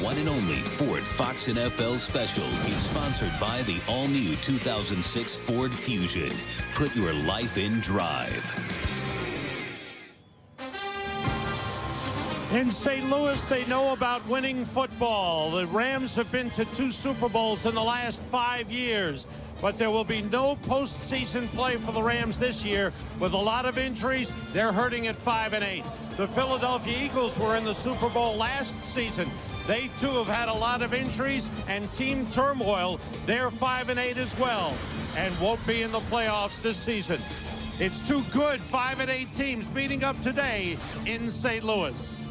one and only Ford Fox NFL special is sponsored by the all-new 2006 Ford Fusion. Put your life in drive. In St. Louis, they know about winning football. The Rams have been to 2 Super Bowls in the last 5 years. But there will be no postseason play for the Rams this year. With a lot of injuries, they're hurting at 5-8. The Philadelphia Eagles were in the Super Bowl last season. They, too, have had a lot of injuries and team turmoil. They're 5-8 as well and won't be in the playoffs this season. It's 2 good 5-8 teams meeting up today in St. Louis.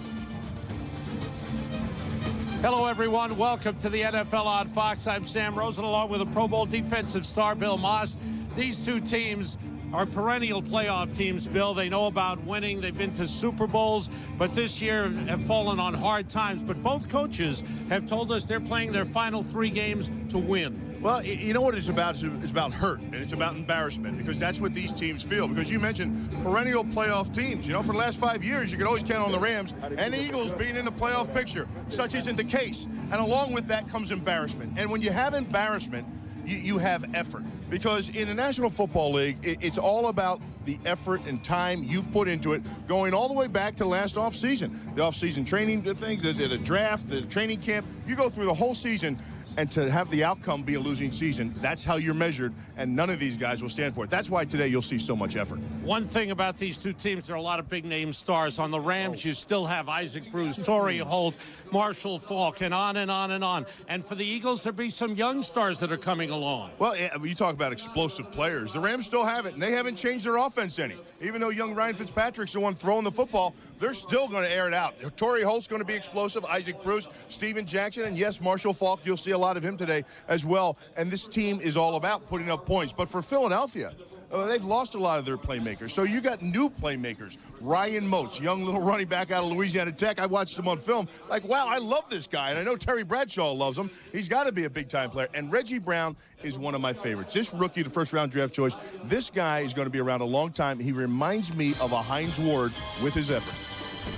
Hello, everyone. Welcome to the NFL on Fox. I'm Sam Rosen, along with a Pro Bowl defensive star, Bill Maas. These 2 teams are perennial playoff teams, Bill. They know about winning. They've been to Super Bowls, but this year have fallen on hard times. But both coaches have told us they're playing their final 3 games to win. Well, you know what it's about? It's about hurt, and it's about embarrassment, because that's what these teams feel. Because you mentioned perennial playoff teams. You know, for the last 5 years, you could always count on the Rams and the Eagles being in the playoff picture. Such isn't the case. And along with that comes embarrassment. And when you have embarrassment, you have effort. Because in the National Football League, it's all about the effort and time you've put into it, going all the way back to last offseason. The offseason training thing, the draft, the training camp. You go through the whole season. And to have the outcome be a losing season, that's how you're measured, and none of these guys will stand for it. That's why today you'll see so much effort. One thing about these 2 teams, there are a lot of big-name stars. On the Rams, you still have Isaac Bruce, Torrey Holt, Marshall Faulk, and on and on and on. And for the Eagles, there'll be some young stars that are coming along. Well, you talk about explosive players. The Rams still have it, and they haven't changed their offense any. Even though young Ryan Fitzpatrick's the one throwing the football, they're still going to air it out. Torrey Holt's going to be explosive, Isaac Bruce, Steven Jackson, and yes, Marshall Faulk. You'll see a lot of him today as well. And this team is all about putting up points. But for Philadelphia, they've lost a lot of their playmakers. So you got new playmakers. Ryan Moats, young little running back out of Louisiana Tech. I watched him on film. Like, wow, I love this guy. And I know Terry Bradshaw loves him. He's got to be a big-time player. And Reggie Brown is one of my favorites. This rookie, the first-round draft choice, this guy is going to be around a long time. He reminds me of a Hines Ward with his effort.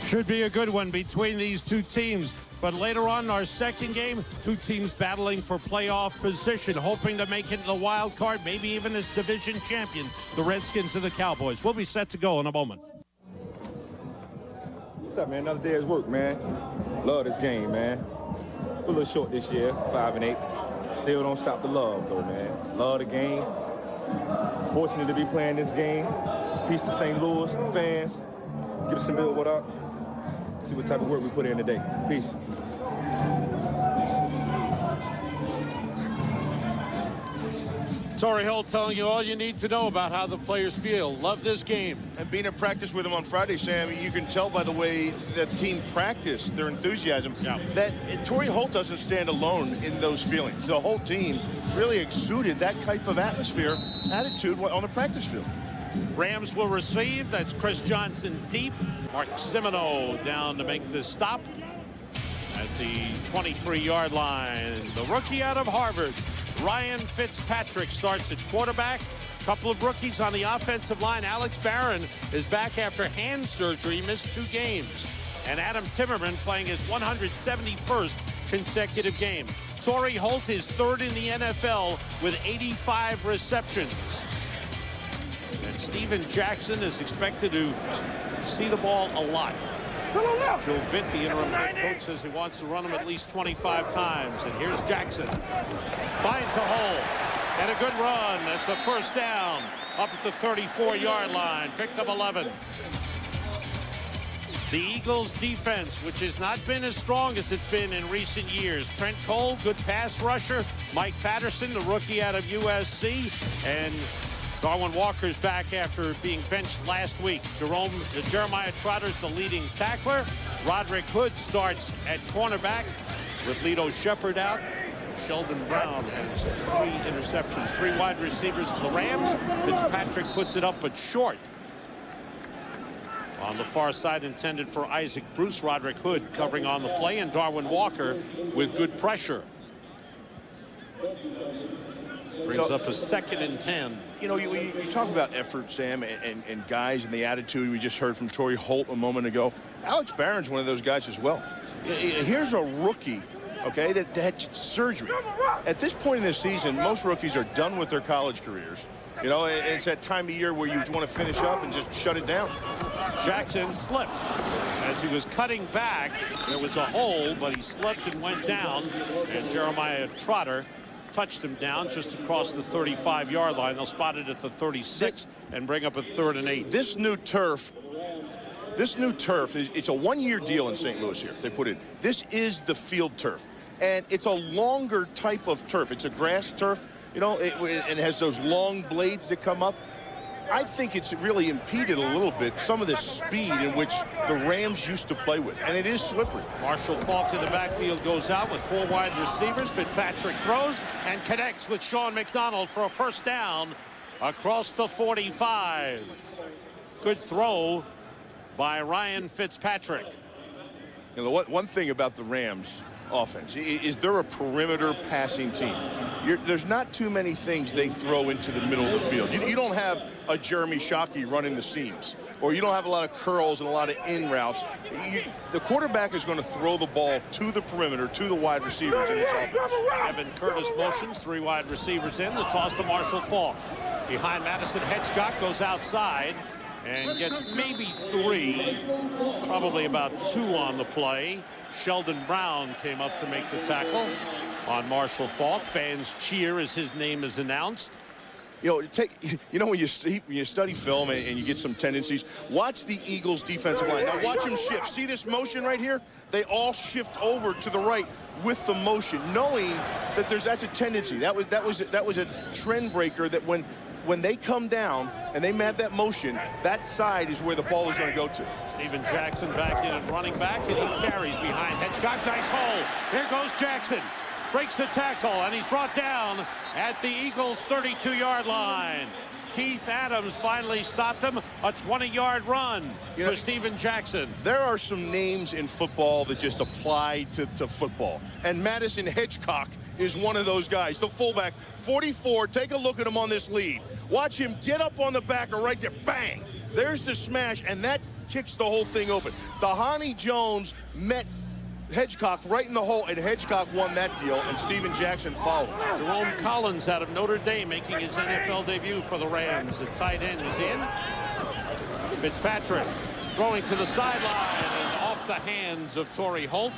Should be a good one between these 2 teams. But later on in our second game, 2 teams battling for playoff position, hoping to make it in the wild card, maybe even as division champion, the Redskins and the Cowboys. We'll be set to go in a moment. What's up, man? Another day's work, man. Love this game, man. We're a little short this year, 5-8. Still don't stop the love, though, man. Love the game. Fortunate to be playing this game. Peace to St. Louis fans. Give us a bill, what up? See what type of work we put in today. Peace. Torrey Holt telling you all you need to know about how the players feel. Love this game. And being in practice with them on Friday, Sam, you can tell by the way that team practice, their enthusiasm, that Torrey Holt doesn't stand alone in those feelings. The whole team really exuded that type of attitude on the practice field. Rams will receive. That's Chris Johnson deep. Mark Semino down to make the stop at the 23-yard line. The rookie out of Harvard, Ryan Fitzpatrick, starts at quarterback. A couple of rookies on the offensive line. Alex Barron is back after hand surgery, missed 2 games. And Adam Timmerman playing his 171st consecutive game. Torrey Holt is 3rd in the NFL with 85 receptions. And Steven Jackson is expected to see the ball a lot. Joe Vitt, the interim head coach, says he wants to run him at least 25 times. And here's Jackson. Finds a hole. And a good run. That's a first down. Up at the 34-yard line. Picked up 11. The Eagles defense, which has not been as strong as it's been in recent years. Trent Cole, good pass rusher. Mike Patterson, the rookie out of USC. And Darwin Walker's back after being benched last week. Jeremiah Trotter's the leading tackler. Roderick Hood starts at cornerback with Lito Shepherd out. Sheldon Brown has 3 interceptions. 3 wide receivers for the Rams. Fitzpatrick puts it up but short. On the far side, intended for Isaac Bruce. Roderick Hood covering on the play, and Darwin Walker with good pressure. Brings up a 2nd and 10. You know, you talk about effort, Sam, and guys and the attitude we just heard from Torrey Holt a moment ago. Alex Barron's one of those guys as well. Here's a rookie okay, that had surgery. At this point in the season, most rookies are done with their college careers. You know, it's that time of year where you want to finish up and just shut it down. Jackson slipped. As he was cutting back, there was a hole, but he slipped and went down. And Jeremiah Trotter touched him down just across the 35-yard line. They'll spot it at the 36 and bring up a 3rd and 8. This new turf, it's a one-year deal in St. Louis here. They put in. This is the field turf. And it's a longer type of turf. It's a grass turf. You know, it has those long blades that come up. I think it's really impeded a little bit some of the speed in which the Rams used to play with, and it is slippery. Marshall Faulk in the backfield goes out with 4 wide receivers. Fitzpatrick throws and connects with Sean McDonald for a 1st down across the 45. Good throw by Ryan Fitzpatrick. You know, one thing about the Rams offense is they're a perimeter passing team. There's not too many things they throw into the middle of the field. You don't have a Jeremy Shockey running the seams, or you don't have a lot of curls and a lot of in routes. The quarterback is going to throw the ball to the perimeter, to the wide receivers in this offense. Evan Curtis motions, 3 wide receivers in. The toss to Marshall Faulk. Behind Madison, Hedgecock goes outside and gets maybe 3, probably about 2 on the play. Sheldon Brown came up to make the tackle on Marshall Faulk. Fans cheer as his name is announced. You know, when you study film and you get some tendencies, watch the Eagles defensive line. Now watch them shift. See this motion right here? They all shift over to the right with the motion, knowing that that's a tendency. That was a trend breaker, that when they come down and they map that motion, that side is where the ball is going to go to. Steven Jackson back in and running back, and he carries behind Hedgecock. Nice hole. Here goes Jackson. Breaks the tackle, and he's brought down at the Eagles' 32-yard line. Keith Adams finally stopped him. A 20-yard run for Steven Jackson. There are some names in football that just apply to football. And Madison Hedgecock is one of those guys. The fullback, 44. Take a look at him on this lead. Watch him get up on the backer right there. Bang! There's the smash, and that kicks the whole thing open. Tahani Jones met Hedgecock right in the hole, and Hedgecock won that deal, and Steven Jackson followed. Jerome Collins out of Notre Dame making his NFL debut for the Rams. The tight end is in. Fitzpatrick throwing to the sideline and off the hands of Torrey Holt.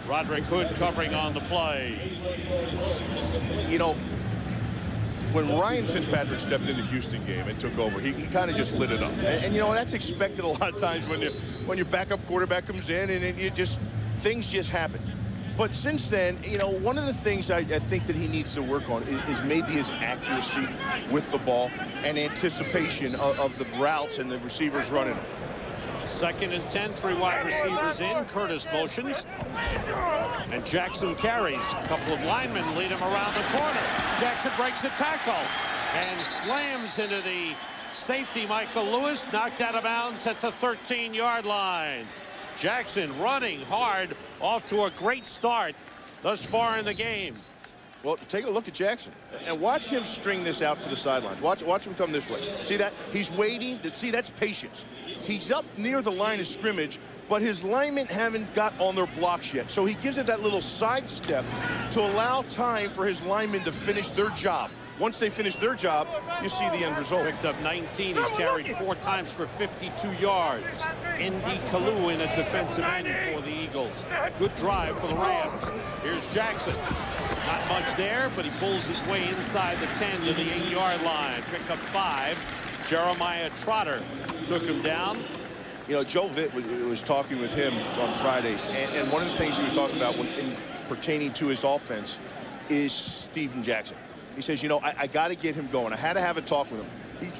Roderick Hood covering on the play. You know, when Ryan Fitzpatrick stepped in the Houston game and took over, he kind of just lit it up. And you know, that's expected a lot of times when your backup quarterback comes in, and things just happen. But since then, you know, one of the things I think that he needs to work on is maybe his accuracy with the ball and anticipation of the routes and the receivers running them. 2nd and 10, 3 wide receivers in. Curtis motions, and Jackson carries. A couple of linemen lead him around the corner. Jackson breaks the tackle and slams into the safety, Michael Lewis, knocked out of bounds at the 13-yard line. Jackson running hard, off to a great start thus far in the game. Well, take a look at Jackson and watch him string this out to the sidelines. Watch him come this way. See that? He's waiting. See, that's patience. He's up near the line of scrimmage, but his linemen haven't got on their blocks yet. So he gives it that little sidestep to allow time for his linemen to finish their job. Once they finish their job, you see the end result. Picked up 19. He's carried 4 times for 52 yards. Indy Kalu in at defensive end for the Eagles. Good drive for the Rams. Here's Jackson. Not much there, but he pulls his way inside the 10 to the 8-yard line. Pick up 5. Jeremiah Trotter took him down. You know, Joe Vitt was talking with him on Friday, and one of the things he was talking about pertaining to his offense is Steven Jackson. He says, you know, I got to get him going. I had to have a talk with him.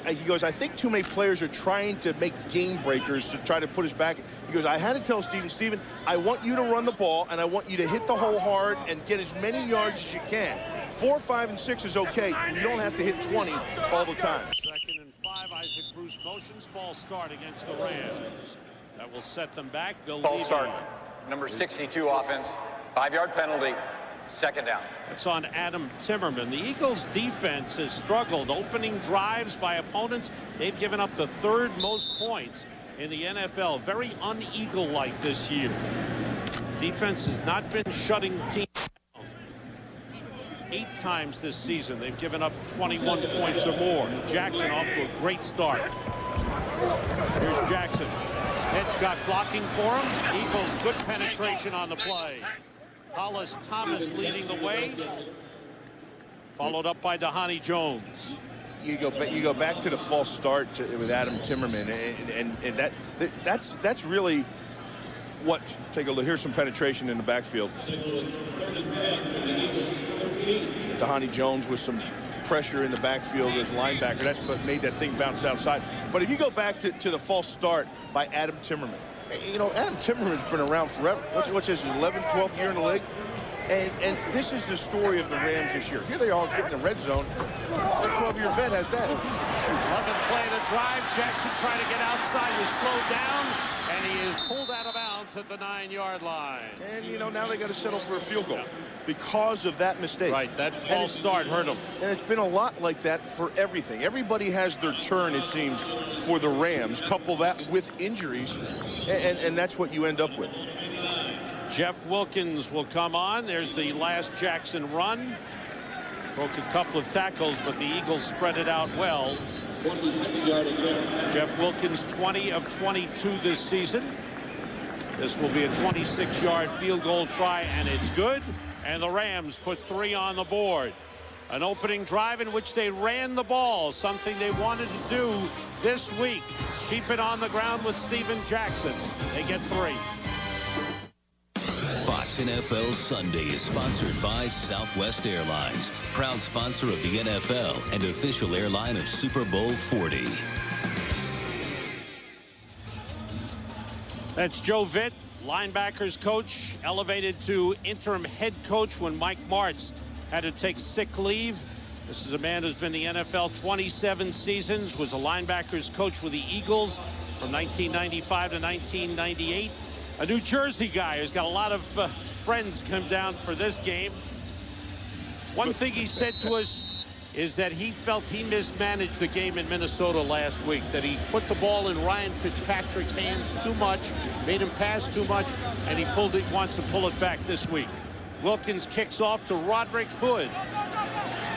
He goes, I think too many players are trying to make game breakers to try to put us back. He goes, I had to tell Steven, I want you to run the ball, and I want you to hit the hole hard and get as many yards as you can. 4, 5, and 6 is okay. You don't have to hit 20 all the time. 2nd and 5, Isaac Bruce motions. False start against the Rams. That will set them back. False start. Number 62 offense. 5-yard penalty. 2nd down. That's on Adam Timmerman. The Eagles defense has struggled opening drives by opponents. They've given up the 3rd most points in the NFL. Very un-Eagle-like this year. Defense has not been shutting teams 8 times this season. They've given up 21 points or more. Jackson off to a great start. Here's Jackson. Hitchcock blocking for him. Eagles good penetration on the play. Hollis Thomas leading the way. Followed up by Dhani Jones. You go back to the false start with Adam Timmerman, and that's really what. Take a look. Here's some penetration in the backfield. Dhani Jones with some pressure in the backfield as linebacker. That's what made that thing bounce outside. But if you go back to the false start by Adam Timmerman, you know, Adam Timmerman's been around forever. What's his 11th, 12th year in the league? And this is the story of the Rams this year. Here they are getting the red zone. Their 12-year vet has that. 11th play of the drive. Jackson trying to get outside, was slowed down, and he is pulled out of bounds at the 9-yard line. And, you know, now they got to settle for a field goal because of that mistake. Right, that false start hurt him. And it's been a lot like that for everything. Everybody has their turn, it seems, for the Rams. Couple that with injuries, and that's what you end up with. Jeff Wilkins will come on. There's the last Jackson run. Broke a couple of tackles, but the Eagles spread it out well. Jeff Wilkins, 20 of 22 this season. This will be a 26-yard field goal try, and it's good. And the Rams put 3 on the board. An opening drive in which they ran the ball, something they wanted to do this week. Keep it on the ground with Steven Jackson. They get 3. Fox NFL Sunday is sponsored by Southwest Airlines, proud sponsor of the NFL and official airline of Super Bowl 40. That's Joe Vitt, linebackers coach, elevated to interim head coach when Mike Martz had to take sick leave. This is a man who's been in the NFL 27 seasons, was a linebackers coach with the Eagles from 1995 to 1998. A New Jersey guy who's got a lot of friends come down for this game. One thing he said to us is that he felt he mismanaged the game in Minnesota last week, that he put the ball in Ryan Fitzpatrick's hands too much, made him pass too much, and he wants to pull it back this week. Wilkins kicks off to Roderick Hood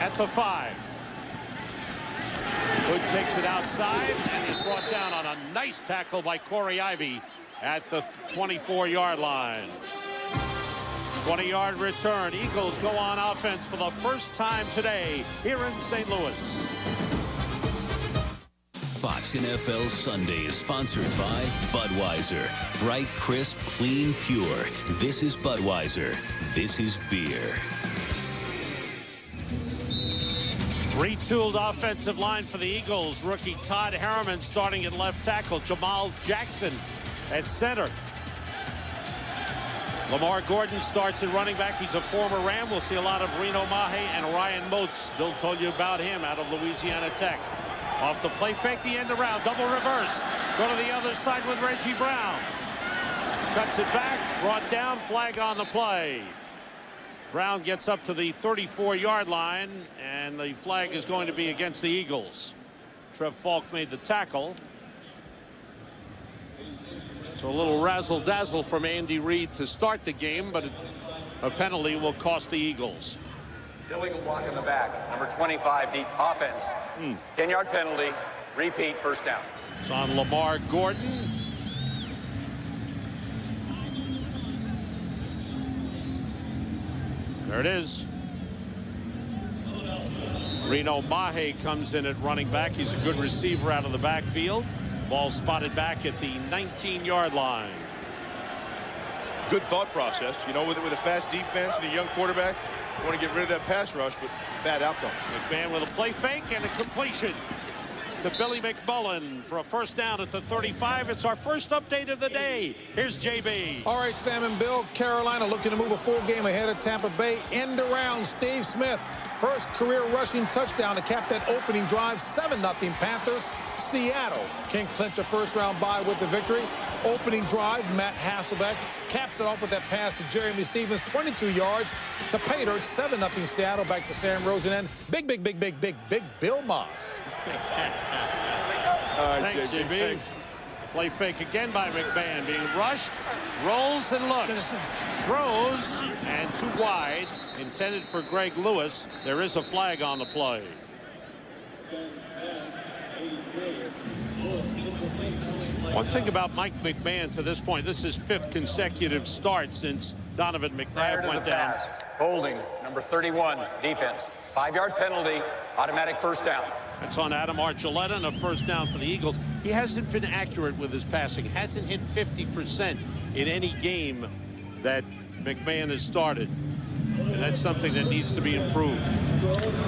at the 5. Hood takes it outside and is brought down on a nice tackle by Corey Ivy at the 24-yard line. 20-yard return. Eagles go on offense for the first time today here in St. Louis. Fox NFL Sunday is sponsored by Budweiser. Bright, crisp, clean, pure. This is Budweiser. This is beer. Retooled offensive line for the Eagles. Rookie Todd Harriman starting at left tackle. Jamal Jackson at center. Lamar Gordon starts at running back. He's a former Ram. We'll see a lot of Reno Mahe and Ryan Moats. Bill told you about him out of Louisiana Tech. Off the play fake, the end around, double reverse. Go to the other side with Reggie Brown. Cuts it back, brought down, flag on the play. Brown gets up to the 34-yard line, and the flag is going to be against the Eagles. Trev Falk made the tackle. So a little razzle-dazzle from Andy Reid to start the game, but a penalty will cost the Eagles. Illegal block in the back. Number 25, deep offense. 10-yard penalty. Repeat, first down. It's on Lamar Gordon. There it is. Reno Mahe comes in at running back. He's a good receiver out of the backfield. Ball spotted back at the 19-yard line. Good thought process, you know, with a fast defense and a young quarterback. Want to get rid of that pass rush, but bad outcome. McMahon with a play fake and a completion to Billy McMullen for a first down at the 35. It's our first update of the day. Here's JB. All right, Sam and Bill. Carolina looking to move a full game ahead of Tampa Bay. End around Steve Smith. First career rushing touchdown to cap that opening drive. 7-0 Panthers. Seattle can clinch a first-round bye with the victory. Opening drive, Matt Hasselbeck caps it off with that pass to Jeremy Stevens, 22 yards to Pater. 7-0 Seattle. Back to Sam Rosen and big Bill Maas. All right, Thanks, JB. Thanks. Play fake again by McMahon, being rushed, rolls and looks, throws, and too wide, intended for Greg Lewis. There is a flag on the play. One thing about Mike McMahon to this point, this is 5th consecutive start since Donovan McNabb went down. Holding, number 31, defense. 5-yard penalty, automatic first down. It's on Adam Archuleta, and a first down for the Eagles. He hasn't been accurate with his passing. Hasn't hit 50% in any game that McMahon has started. And that's something that needs to be improved.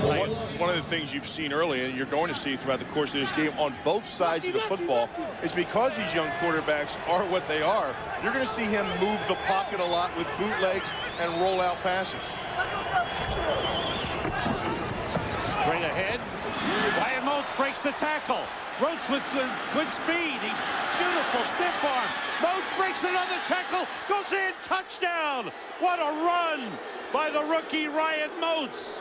Well, one of the things you've seen early, and you're going to see throughout the course of this game on both sides of the football, is because these young quarterbacks are what they are, you're going to see him move the pocket a lot with bootlegs and roll out passes. Straight ahead. Ryan Moats breaks the tackle. Roach with good speed. Beautiful stiff arm. Moats breaks another tackle. Goes in. Touchdown. What a run by the rookie Ryan Moats.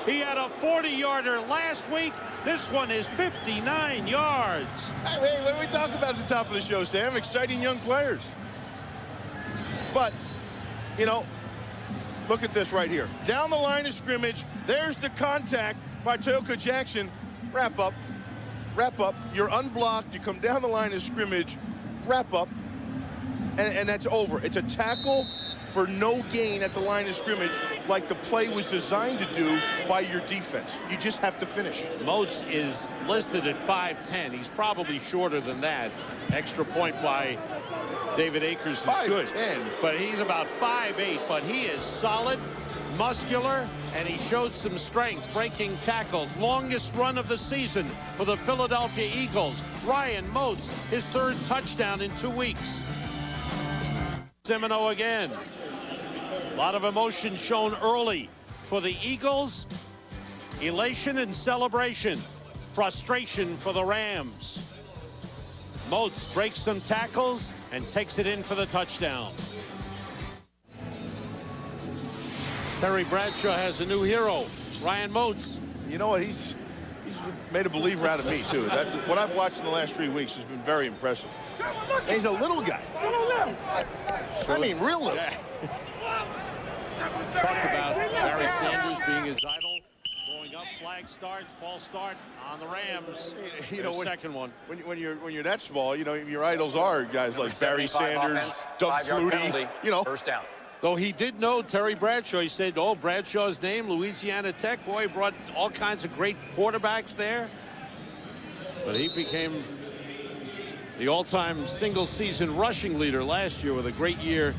He had a 40-yarder last week. This one is 59 yards. Hey, what do we talk about at the top of the show, Sam? Exciting young players. But, you know, look at this right here. Down the line of scrimmage, there's the contact by Toka Jackson. Wrap up. Wrap up. You're unblocked. You come down the line of scrimmage. Wrap up. And that's over. It's a tackle for no gain at the line of scrimmage, like the play was designed to do by your defense. You just have to finish. Moats is listed at 5'10". He's probably shorter than that. Extra point by David Akers is good. 5'10". But he's about 5'8", but he is solid, muscular, and he showed some strength breaking tackles. Longest run of the season for the Philadelphia Eagles. Ryan Moats, his 3rd touchdown in 2 weeks. Semino again. A lot of emotion shown early for the Eagles. Elation and celebration. Frustration for the Rams. Moats breaks some tackles and takes it in for the touchdown. Terry Bradshaw has a new hero, Ryan Moats. You know what? He's made a believer out of me, too. What I've watched in the last 3 weeks has been very impressive. And he's a little guy. I mean, real little. Yeah. Talked about Barry Sanders being his idol. Going up, flag starts, false start on the Rams. You know, second one. When you're that small, you know, your idols are guys like Barry Sanders, Doug Flutie, you know. First down. Though he did know Terry Bradshaw. He said, oh, Bradshaw's name, Louisiana Tech. Boy, brought all kinds of great quarterbacks there. But he became the all-time single-season rushing leader last year with a great year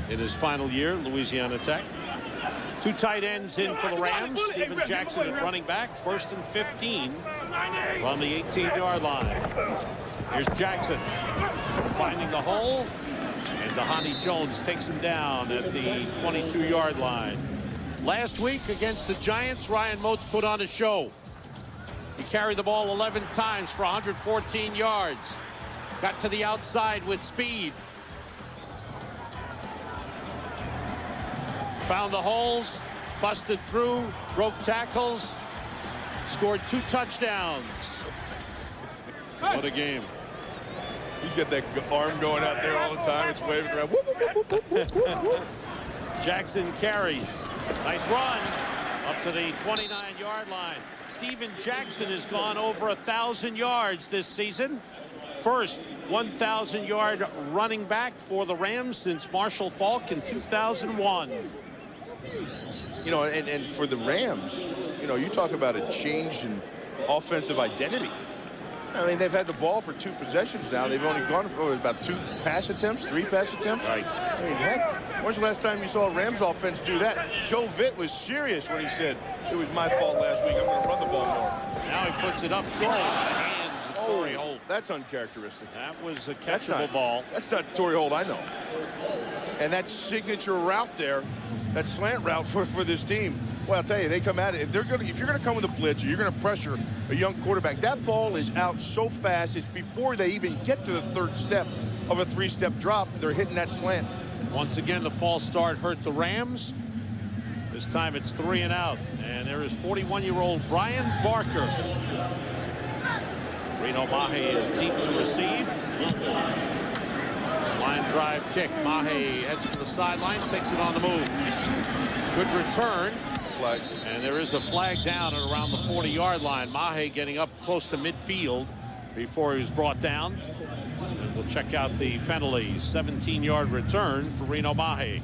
in his final year, Louisiana Tech. 2 tight ends in for the Rams. Steven Jackson at running back. 1st and 15 on the 18-yard line. Here's Jackson finding the hole. And Dhani Jones takes him down at the 22-yard line. Last week against the Giants, Ryan Moats put on a show. He carried the ball 11 times for 114 yards. Got to the outside with speed. Found the holes, busted through, broke tackles, scored 2 touchdowns. What a game. He's got that arm going out there all the time. It's waving around. Whoop, whoop, whoop, whoop, whoop, whoop. Jackson carries. Nice run up to the 29-yard line. Steven Jackson has gone over 1,000 yards this season. First 1,000-yard running back for the Rams since Marshall Faulk in 2001. You know, and for the Rams, you know, you talk about a change in offensive identity. I mean, they've had the ball for 2 possessions now. They've only gone for about 2 pass attempts, 3 pass attempts. Right. I mean, heck, when's the last time you saw a Rams offense do that? Joe Vitt was serious when he said, it was my fault last week. I'm going to run the ball more. Now he puts it up short in the hands of Torrey Holt. That's uncharacteristic. That was a catchable ball. That's not Torrey Holt I know. And that signature route there, that slant route for this team. Well, I'll tell you, they come at it. If you're going to come with a blitz, or you're going to pressure a young quarterback, that ball is out so fast. It's before they even get to the 3rd step of a 3-step drop. They're hitting that slant. Once again, the false start hurt the Rams. This time it's 3 and out. And there is 41-year-old Brian Barker. Reno Mahe is deep to receive. Line drive kick. Mahe heads to the sideline, takes it on the move. Good return. Flag. And there is a flag down at around the 40-yard line. Mahe getting up close to midfield before he was brought down. And we'll check out the penalty. 17-yard return for Reno Mahe.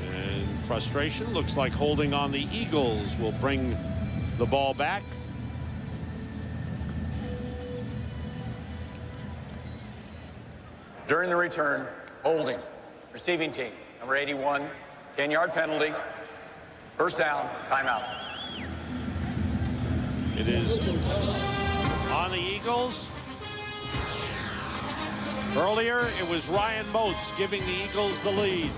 And frustration. Looks like holding on the Eagles will bring the ball back. During the return, holding. Receiving team, number 81, 10-yard penalty. First down, timeout. It is on the Eagles. Earlier, it was Ryan Moats giving the Eagles the lead.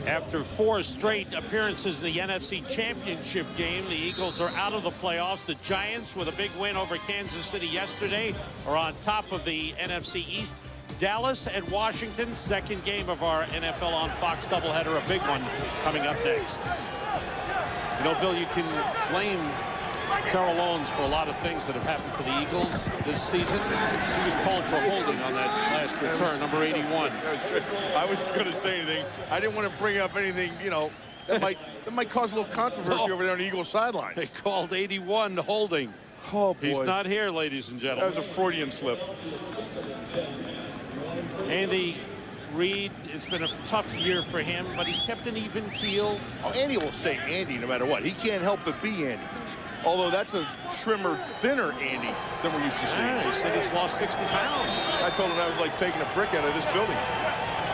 After 4 straight appearances in the NFC Championship game, the Eagles are out of the playoffs. The Giants, with a big win over Kansas City yesterday, are on top of the NFC East. Dallas and Washington, second game of our NFL on Fox doubleheader, a big one coming up next. You know, Bill, you can blame Terrell Owens for a lot of things that have happened to the Eagles this season. He was called for holding on that last return, number 81. I was going to say anything. I didn't want to bring up anything, you know, that might cause a little controversy over there on the Eagles sideline. They called 81 holding. Oh, boy. He's not here, ladies and gentlemen. That was a Freudian slip. Andy Reid, it's been a tough year for him, but he's kept an even keel. Oh, Andy will say Andy no matter what. He can't help but be Andy. Although that's a trimmer, thinner Andy than we're used to seeing. He said he's lost 60 pounds. I told him that was like taking a brick out of this building.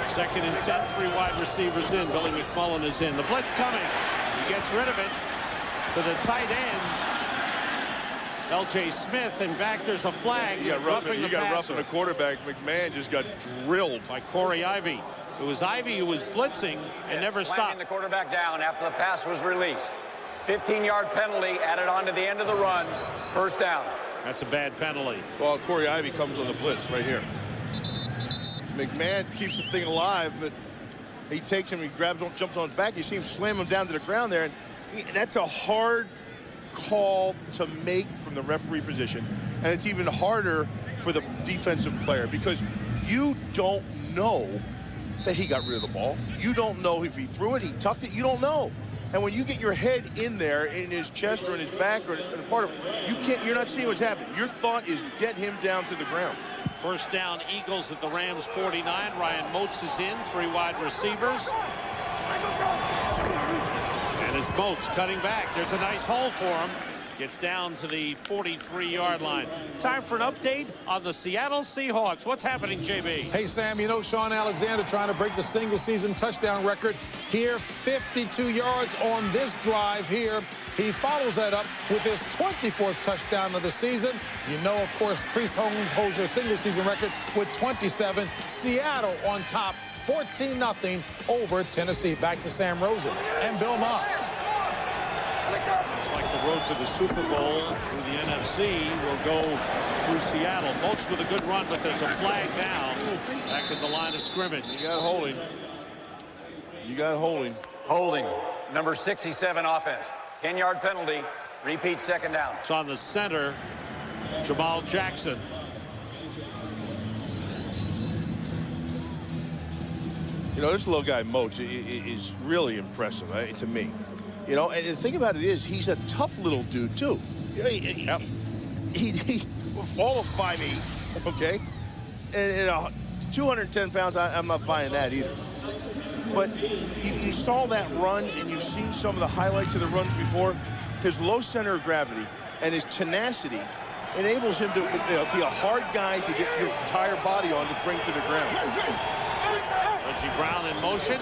Second and 10, 3 wide receivers in. Billy McLaughlin is in. The blitz coming. He gets rid of it to the tight end, L.J. Smith, and back there's a flag. You got roughing the quarterback. McMahon just got drilled by Corey Ivy. It was Ivy who was blitzing and never stopped. The quarterback down after the pass was released. 15-yard penalty added on to the end of the run. First down. That's a bad penalty. Well, Corey Ivy comes on the blitz right here. McMahon keeps the thing alive, but he takes him, he grabs him, jumps on his back. You see him slam him down to the ground there, and that's a hard call to make from the referee position. And it's even harder for the defensive player because you don't know that he got rid of the ball. You don't know if he threw it, he tucked it, you don't know. And when you get your head in there, in his chest or in his back or in part of it, you're not seeing what's happening. Your thought is get him down to the ground. First down, Eagles at the Rams 49. Ryan Moats is in, 3 wide receivers. And it's Moats cutting back. There's a nice hole for him. Gets down to the 43-yard line. Time for an update on the Seattle Seahawks. What's happening, JB? Hey, Sam, you know Sean Alexander trying to break the single-season touchdown record here. 52 yards on this drive here. He follows that up with his 24th touchdown of the season. You know, of course, Priest Holmes holds their single-season record with 27. Seattle on top, 14-0 over Tennessee. Back to Sam Rosen and Bill Maas. It's like the road to the Super Bowl through the NFC will go through Seattle. Moats with a good run, but there's a flag down back at the line of scrimmage. You got holding. You got holding. Holding. Number 67 offense. 10-yard penalty. Repeat second down. It's on the center, Jamal Jackson. You know, this little guy, Moats, is really impressive to me. You know, and the thing about it is he's a tough little dude, too. You know, he's all of 5'8", okay? And 210 pounds, I'm not buying that either. But you saw that run, and you've seen some of the highlights of the runs before. His low center of gravity and his tenacity enables him to be a hard guy to get your entire body on to bring to the ground. Reggie Brown in motion.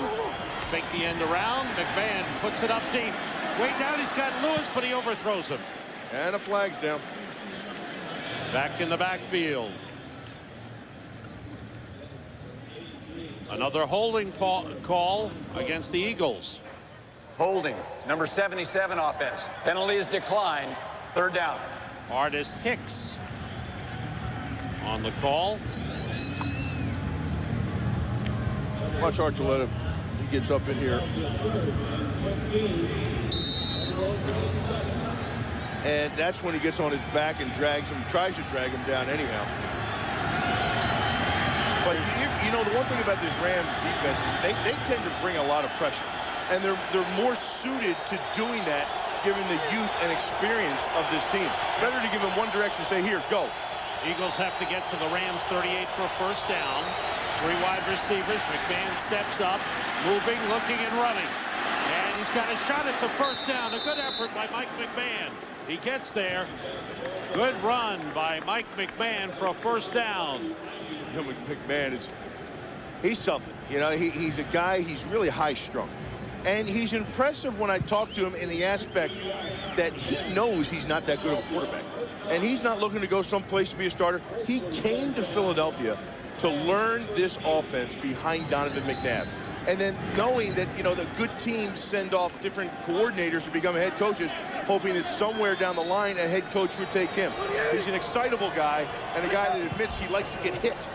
Make the end around. McMahon puts it up deep. Way down, he's got Lewis, but he overthrows him. And a flag's down. Back in the backfield. Another holding call against the Eagles. Holding. Number 77 offense. Penalty is declined. Third down. Artis Hicks on the call. Watch Archuleta He gets up in here. And that's when he gets on his back and drags him, tries to drag him down anyhow. But, you know, the one thing about this Rams defense is they tend to bring a lot of pressure. And they're more suited to doing that given the youth and experience of this team. Better to give him one direction and say, here, go. Eagles have to get to the Rams 38 for a first down. 3 wide receivers. McMahon steps up, moving, looking, and running. And he's got a shot at the first down. A good effort by Mike McMahon. He gets there. Good run by Mike McMahon for a first down. You know, McMahon, he's something. You know, he's a guy, he's really high-strung. And he's impressive when I talk to him in the aspect that he knows he's not that good of a quarterback. And he's not looking to go someplace to be a starter. He came to Philadelphia to learn this offense behind Donovan McNabb. And then knowing that, you know, the good teams send off different coordinators to become head coaches, hoping that somewhere down the line a head coach would take him. He's an excitable guy and a guy that admits he likes to get hit.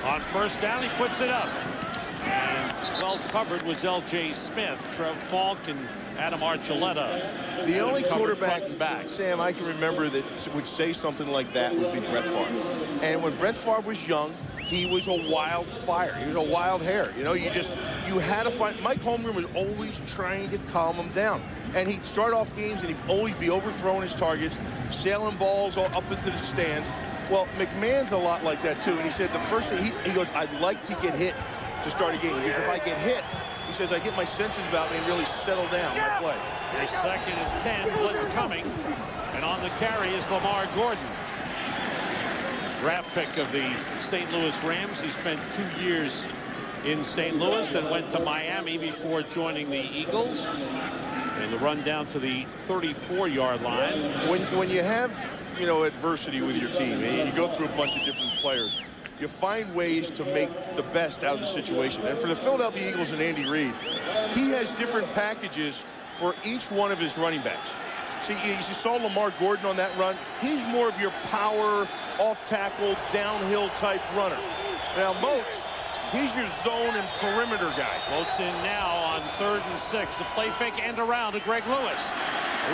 On first down, he puts it up. And well covered was L.J. Smith, Trev Falk, and Adam Archuleta. The only quarterback, back. Sam, I can remember that would say something like that would be Brett Favre. And when Brett Favre was young, he was a wildfire. He was a wild hare. You know, you had to find. Mike Holmgren was always trying to calm him down. And he'd start off games and he'd always be overthrowing his targets, sailing balls all up into the stands. Well, McMahon's a lot like that, too. And he said the first thing, he goes, I'd like to get hit to start a game. Because if I get hit, he says, I get my senses about me and really settle down when I play. A 2nd and 10, blitz coming. And on the carry is Lamar Gordon. Draft pick of the St. Louis Rams. He spent 2 years in St. Louis, then went to Miami before joining the Eagles. And the run down to the 34-yard line. When you have, you know, adversity with your team, and you go through a bunch of different players, you find ways to make the best out of the situation. And for the Philadelphia Eagles and Andy Reid, he has different packages for each one of his running backs. See, you saw Lamar Gordon on that run. He's more of your power, off-tackle, downhill type runner. Now, Moats, he's your zone and perimeter guy. Moats in now on 3rd and 6. The play fake end around to Greg Lewis.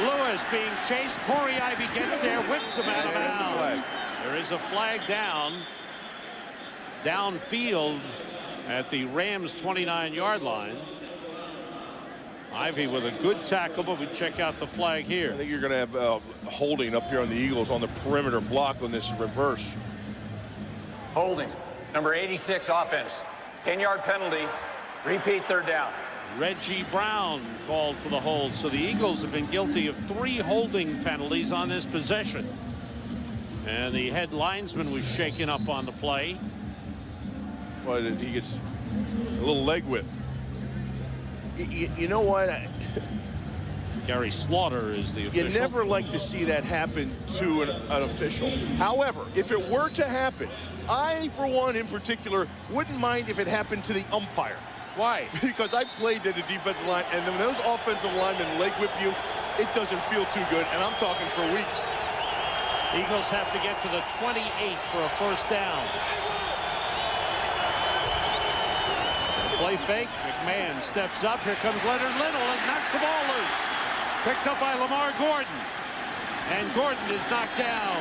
Lewis being chased. Corey Ivy gets there, whips him out of bounds. There is a flag downfield at the Rams 29-yard line. Ivy with a good tackle, but we check out the flag here. I think you're going to have holding up here on the Eagles on the perimeter block on this reverse. Holding. Number 86 offense. 10-yard penalty. Repeat 3rd down. Reggie Brown called for the hold. So the Eagles have been guilty of 3 holding penalties on this possession. And the head linesman was shaken up on the play. Well, he gets a little leg whip. You know what? Gary Slaughter is the official. You never like to see that happen to an official. However, if it were to happen, I, for one in particular, wouldn't mind if it happened to the umpire. Why? Because I played at the defensive line, and when those offensive linemen leg whip you, it doesn't feel too good, and I'm talking for weeks. Eagles have to get to the 28 for a first down. Play fake. McMahon steps up. Here comes Leonard Little and knocks the ball loose. Picked up by Lamar Gordon. And Gordon is knocked down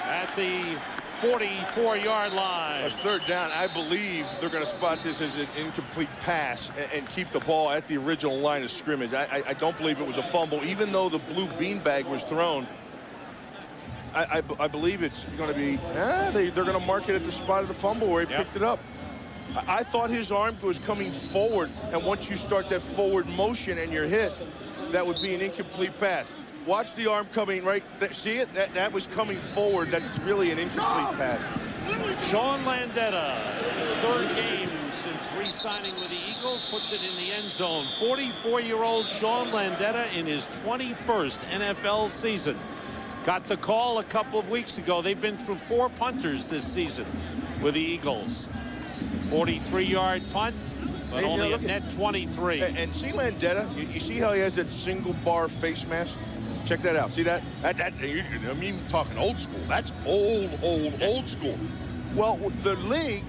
at the 44-yard line. That's 3rd down. I believe they're going to spot this as an incomplete pass and keep the ball at the original line of scrimmage. I don't believe it was a fumble. Even though the blue beanbag was thrown, I believe it's going to be, they're going to mark it at the spot of the fumble where he picked it up. I thought his arm was coming forward, and once you start that forward motion and you're hit, that would be an incomplete pass. Watch the arm coming right. See it? That was coming forward. That's really an incomplete pass. Sean Landeta, his 3rd game since re-signing with the Eagles, puts it in the end zone. 44-year-old Sean Landeta in his 21st NFL season. Got the call a couple of weeks ago. They've been through 4 punters this season with the Eagles. 43-yard punt, but only a net 23. And see Landeta, you see how he has that single bar face mask? Check that out. See that? I mean, talking old school. That's old school. Well, the league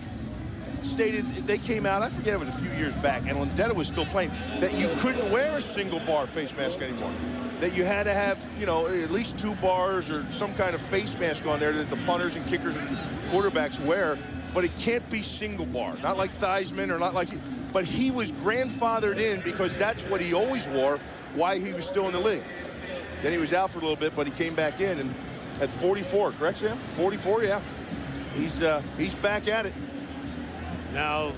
stated, they came out, I forget, it was a few years back, and Lindetta was still playing, that you couldn't wear a single bar face mask anymore. That you had to have, you know, at least 2 bars or some kind of face mask on there that the punters and kickers and quarterbacks wear, but it can't be single bar. Not like Theismann or not like, but he was grandfathered in because that's what he always wore, why he was still in the league. Then he was out for a little bit, but he came back in and at 44, correct, Sam? 44, yeah. He's back at it. Now,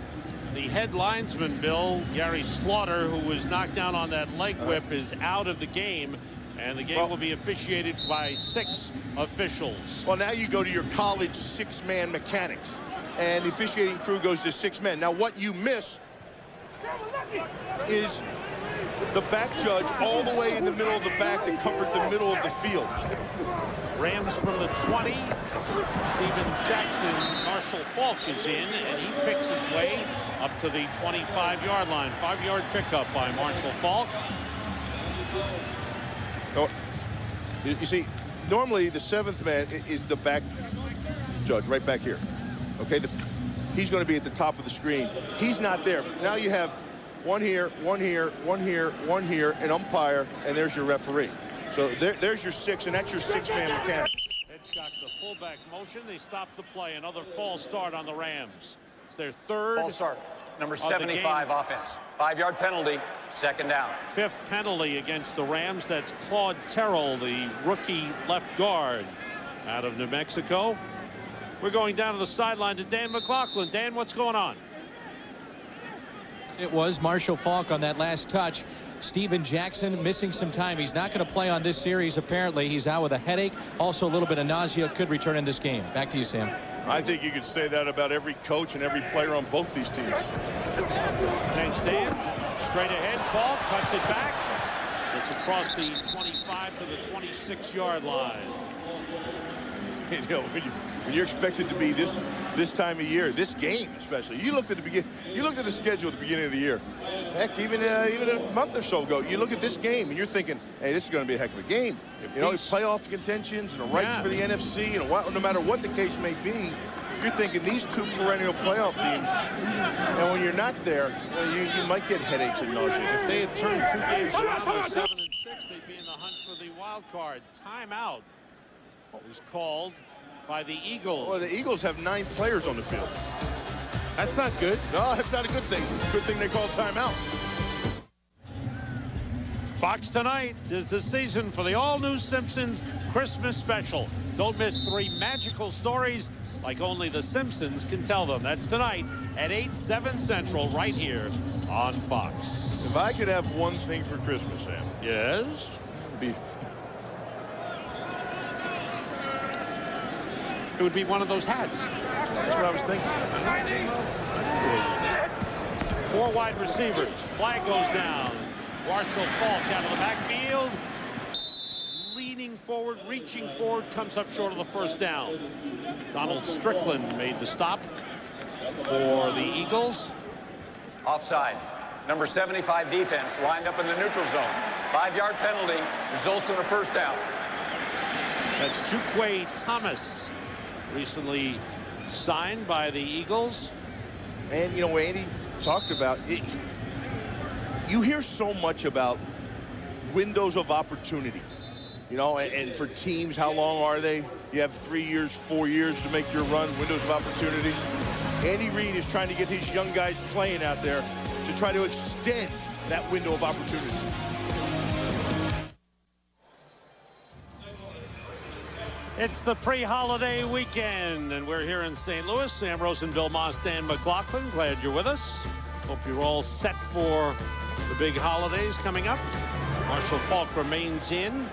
the head linesman, Bill, Gary Slaughter, who was knocked down on that leg whip, is out of the game, and the game will be officiated by 6 officials. Well, now you go to your college 6-man mechanics, and the officiating crew goes to 6 men. Now, what you miss is the back judge all the way in the middle of the back that covered the middle of the field. Rams from the 20. Steven Jackson, Marshall Faulk is in, and he picks his way up to the 25-yard line. 5-yard pickup by Marshall Faulk. Oh, you see, normally the 7th man is the back judge right back here. Okay, he's going to be at the top of the screen. He's not there. Now you have one here, one here, one here, one here, an umpire, and there's your referee. So there's your 6, and that's your 6-man mechanic. Hitchcock, the fullback motion. They stop the play. Another false start on the Rams. It's their 3rd. False start. Number 75 offense. 5-yard penalty. 2nd down. 5th penalty against the Rams. That's Claude Terrell, the rookie left guard out of New Mexico. We're going down to the sideline to Dan McLaughlin. Dan, what's going on? It was Marshall Faulk on that last touch. Steven Jackson missing some time. He's not going to play on this series, apparently. He's out with a headache. Also a little bit of nausea. Could return in this game. Back to you, Sam. I think you could say that about every coach and every player on both these teams. Thanks, Dan. Straight ahead. Faulk cuts it back. It's across the 25 to the 26-yard line. You know, when you're expected to be this time of year, this game especially. You looked at the schedule at the beginning of the year. Heck, even a month or so ago, you look at this game and you're thinking, hey, this is going to be a heck of a game. You know, playoff contentions and the rights for the NFC, and no matter what the case may be, you're thinking these 2 perennial playoff teams. And when you're not there, you might get headaches and nausea. If they had turned 2 games around to 7-6, they'd be in the hunt for the wild card. Timeout is called by the Eagles. Well, the Eagles have 9 players on the field. That's not good. No, that's not a good thing. Good thing they call timeout. Fox tonight is the season for the all-new Simpsons Christmas special. Don't miss 3 magical stories like only the Simpsons can tell them. That's tonight at 8, 7 Central right here on Fox. If I could have one thing for Christmas, Sam. Yes? It would be one of those hats. That's what I was thinking. 4 wide receivers. Flag goes down. Marshall Faulk out of the backfield. Leaning forward, reaching forward, comes up short of the 1st down. Donald Strickland made the stop for the Eagles. Offside. Number 75 defense lined up in the neutral zone. 5-yard penalty results in a 1st down. That's Juquay Thomas, recently signed by the Eagles. And, you know, Andy talked about it. You hear so much about windows of opportunity, you know, and for teams, how long are they? You have 3 years, 4 years to make your run, windows of opportunity. Andy Reid is trying to get these young guys playing out there to try to extend that window of opportunity. It's the pre-holiday weekend, and we're here in St. Louis. Sam Rosen, Bill Maas, Dan McLaughlin. Glad you're with us. Hope you're all set for the big holidays coming up. Marshall Faulk remains in.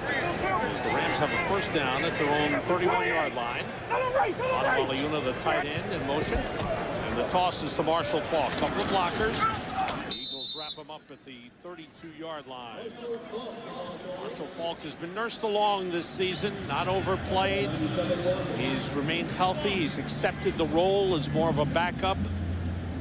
As the Rams have a 1st down at their own 31-yard line. Maluyuna, the tight end, in motion. And the toss is to Marshall Faulk. Couple of blockers. The Eagles wrap him up at the 32-yard line. Marshall Faulk has been nursed along this season, not overplayed. He's remained healthy. He's accepted the role as more of a backup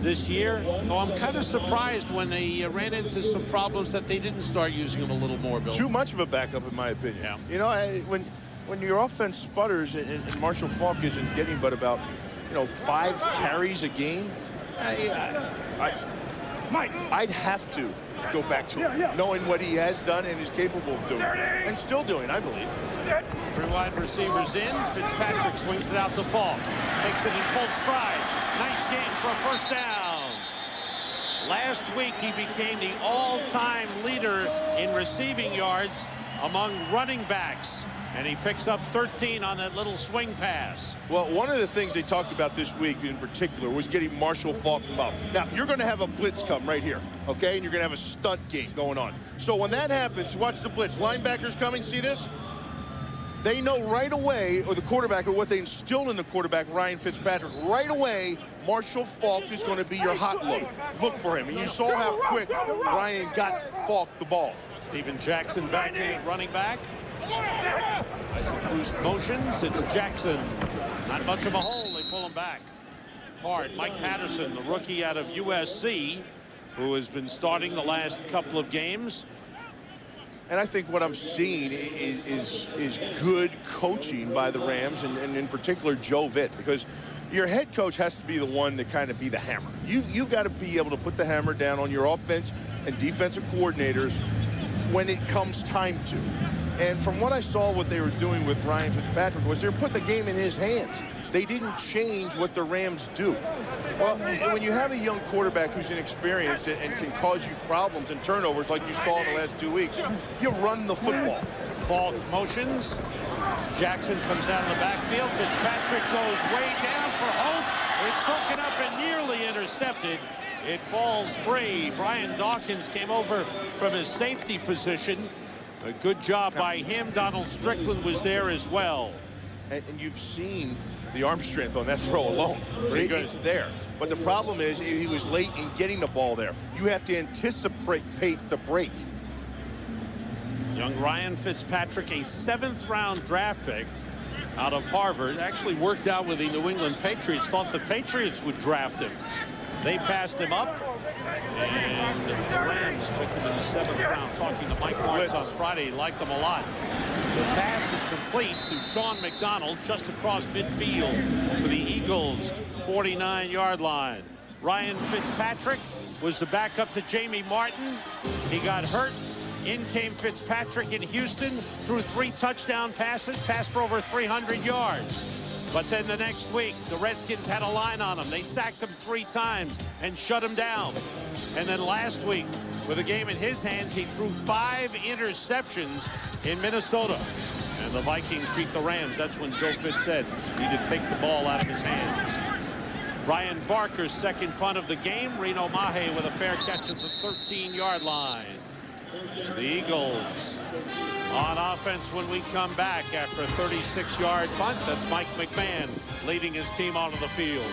this year. Though I'm kind of surprised when they ran into some problems that they didn't start using him a little more, Bill. Too much of a backup, in my opinion. Yeah. You know, when your offense sputters and Marshall Faulk isn't getting but about 5 carries a game, I'd have to go back to him, knowing what he has done and is capable of doing, and still doing, I believe. 3 wide receivers in. Fitzpatrick swings it out to Falk. Takes it in full stride. Nice game for a first down. Last week, he became the all-time leader in receiving yards among running backs. And he picks up 13 on that little swing pass. Well, one of the things they talked about this week in particular was getting Marshall Faulk involved. Now, you're going to have a blitz come right here, okay? And you're going to have a stunt game going on. So when that happens, watch the blitz. Linebackers coming, see this? They know right away, or the quarterback, or what they instilled in the quarterback, Ryan Fitzpatrick, right away, Marshall Faulk is going to be your hot look. Look for him. And you saw how quick Ryan got Faulk the ball. Steven Jackson back in, running back. Bruce motions. It's Jackson. Not much of a hole. They pull him back. Hard. Mike Patterson, the rookie out of USC, who has been starting the last couple of games. And I think what I'm seeing is good coaching by the Rams, and in particular Joe Vitt, because your head coach has to be the one to kind of be the hammer. You've got to be able to put the hammer down on your offense and defensive coordinators when it comes time to. And from what I saw, what they were doing with Ryan Fitzpatrick was they were putting the game in his hands. They didn't change what the Rams do. Well, when you have a young quarterback who's inexperienced and can cause you problems and turnovers like you saw in the last 2 weeks, you run the football. Ball motions. Jackson comes out of the backfield. Fitzpatrick goes way down for Hope. It's broken up and nearly intercepted. It falls free. Brian Dawkins came over from his safety position. A good job by him. Donald Strickland was there as well. And you've seen the arm strength on that throw alone. It's there. But the problem is he was late in getting the ball there. You have to anticipate the break. Young Ryan Fitzpatrick, a 7th-round draft pick out of Harvard, actually worked out with the New England Patriots. Thought the Patriots would draft him. They passed him up, and the Rams picked him in the 7th round. Talking to Mike Martz on Friday, he liked him a lot. The pass is complete to Sean McDonald just across midfield for the Eagles' 49-yard line. Ryan Fitzpatrick was the backup to Jamie Martin. He got hurt. In came Fitzpatrick in Houston, threw 3 touchdown passes, passed for over 300 yards. But then the next week, the Redskins had a line on him. They sacked him 3 times and shut him down. And then last week, with a game in his hands, he threw 5 interceptions in Minnesota. And the Vikings beat the Rams. That's when Joe Fitz said he did take the ball out of his hands. Brian Barker's second punt of the game. Reno Mahe with a fair catch at the 13-yard line. The Eagles on offense when we come back after a 36-yard punt. That's Mike McMahon leading his team onto the field.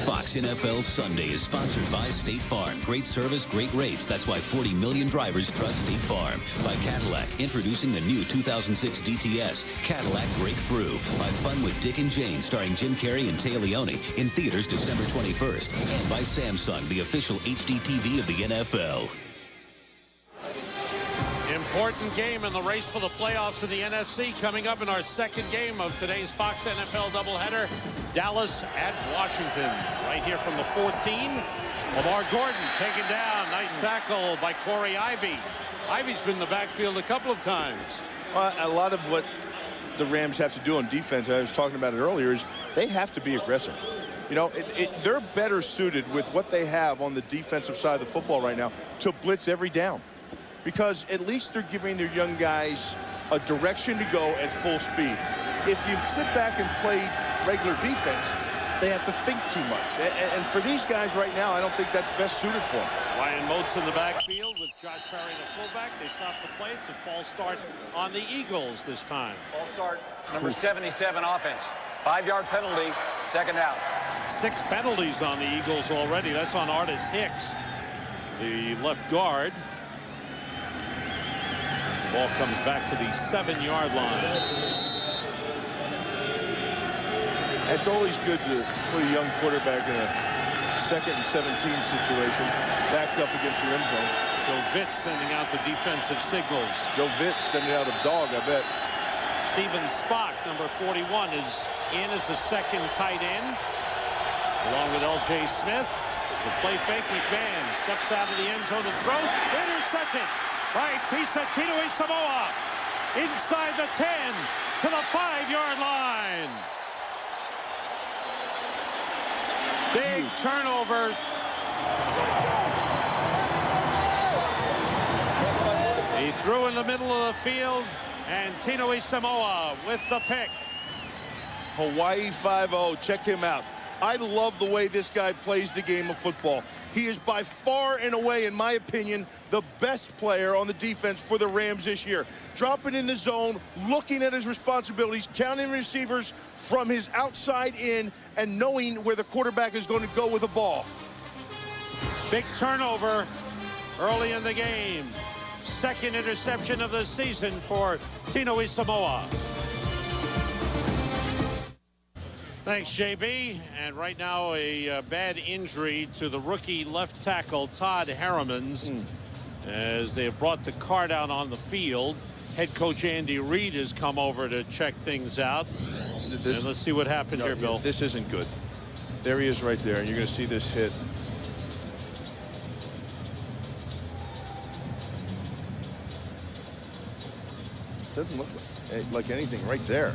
Fox NFL Sunday is sponsored by State Farm. Great service, great rates. That's why 40 million drivers trust State Farm. By Cadillac, introducing the new 2006 DTS. Cadillac Breakthrough. By Fun with Dick and Jane, starring Jim Carrey and Tay Leone, in theaters December 21st. And by Samsung, the official HD TV of the NFL. Important game in the race for the playoffs in the NFC coming up in our second game of today's Fox NFL doubleheader. Dallas at Washington. Right here from the 14. Lamar Gordon taken down. Nice tackle by Corey Ivy. Ivy's been in the backfield a couple of times. A lot of what the Rams have to do on defense, I was talking about it earlier, is they have to be aggressive. You know, they're better suited with what they have on the defensive side of the football right now to blitz every down. Because at least they're giving their young guys a direction to go at full speed. If you sit back and play regular defense, they have to think too much. And for these guys right now, I don't think that's best suited for them. Ryan Moats in the backfield with Josh Perry, the fullback. They stop the play. It's a false start on the Eagles this time. False start, number 77 offense. 5-yard penalty, second down. 6 penalties on the Eagles already. That's on Artis Hicks, the left guard. Ball comes back to the 7-yard line. It's always good to put a young quarterback in a 2nd and 17 situation, backed up against your end zone. Joe Vitt sending out the defensive signals. Joe Vitt sending out a dog, I bet. Steven Spock, number 41, is in as the second tight end, along with L.J. Smith. The play fake, McMahon steps out of the end zone and throws. Intercepted by Tino Samoa. Inside the 10 to the 5-yard line. Big turnover. He threw in the middle of the field, and Tino Samoa with the pick. Hawaii 5-0. Check him out. I love the way this guy plays the game of football. He is by far and away, in my opinion, the best player on the defense for the Rams this year. Dropping in the zone, looking at his responsibilities, counting receivers from his outside in, and knowing where the quarterback is going to go with the ball. Big turnover early in the game. Second interception of the season for Tino Samoa. Thanks, JB. And right now, a bad injury to the rookie left tackle, Todd Harrimans, as they have brought the cart out on the field. Head coach Andy Reid has come over to check things out. And let's see what happened here, Bill. This isn't good. There he is right there, and you're going to see this hit. Doesn't look like anything right there.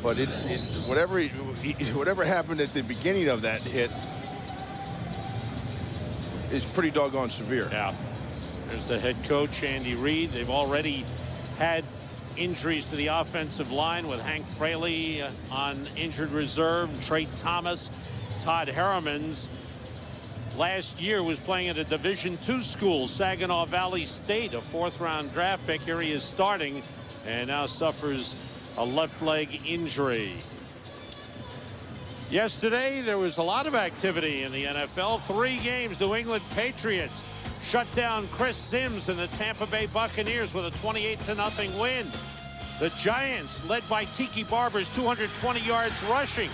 But it's whatever happened at the beginning of that hit is pretty doggone severe. Yeah. There's the head coach, Andy Reid. They've already had injuries to the offensive line with Hank Fraley on injured reserve, Trey Thomas, Todd Harrimans. Last year was playing at a Division II school, Saginaw Valley State, a 4th-round draft pick. Here he is starting, and now suffers a left leg injury. Yesterday, there was a lot of activity in the NFL. 3 games. New England Patriots shut down Chris Sims and the Tampa Bay Buccaneers with a 28-0 win. The Giants, led by Tiki Barber's 220 yards rushing,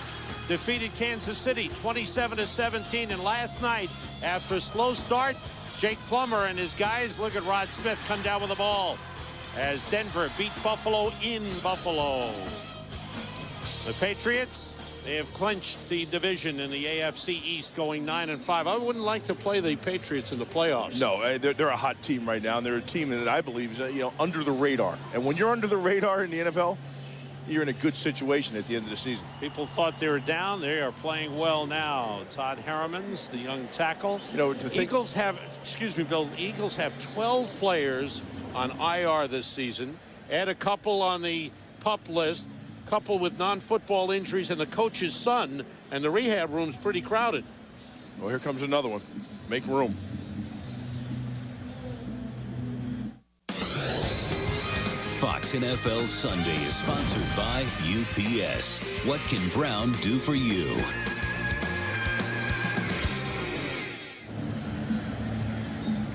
defeated Kansas City 27-17. And last night, after a slow start, Jake Plummer and his guys, look at Rod Smith, come down with the ball as Denver beat Buffalo in Buffalo. The Patriots, they have clinched the division in the AFC East, going 9-5. I wouldn't like to play the Patriots in the playoffs. No, they're a hot team right now, and they're a team that I believe is under the radar. And when you're under the radar in the NFL, you're in a good situation at the end of the season. People thought they were down. They are playing well now. Todd Harrimans, the young tackle. Eagles have, excuse me, Bill, Eagles have 12 players on IR this season. Add a couple on the PUP list, couple with non-football injuries, and the coach's son, and the rehab room's pretty crowded. Well, here comes another one. Make room. Fox NFL Sunday is sponsored by UPS. What can Brown do for you?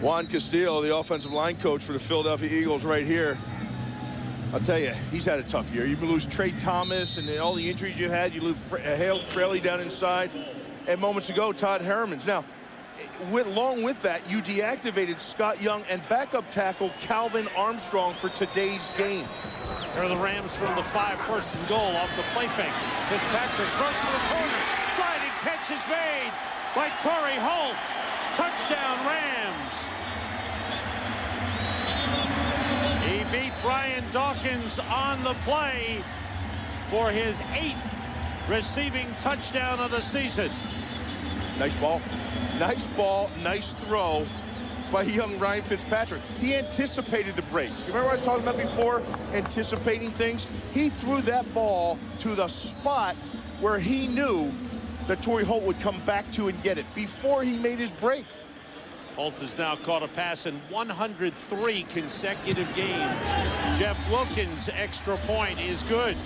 Juan Castillo, the offensive line coach for the Philadelphia Eagles right here. I'll tell you, he's had a tough year. You lose Trey Thomas and all the injuries you had. You lose Hale Fraley down inside. And moments ago, Todd Harrimans. Now, along with that, you deactivated Scott Young and backup tackle Calvin Armstrong for today's game. Here are the Rams from the 5, 1st and goal off the play fake. Fitzpatrick throws to the corner. Sliding catch is made by Torrey Holt. Touchdown, Rams. He beat Brian Dawkins on the play for his 8th receiving touchdown of the season. Nice ball. Nice ball, nice throw by young Ryan Fitzpatrick. He anticipated the break. You remember what I was talking about before, anticipating things? He threw that ball to the spot where he knew that Torrey Holt would come back to and get it before he made his break. Holt has now caught a pass in 103 consecutive games. Jeff Wilkins' extra point is good.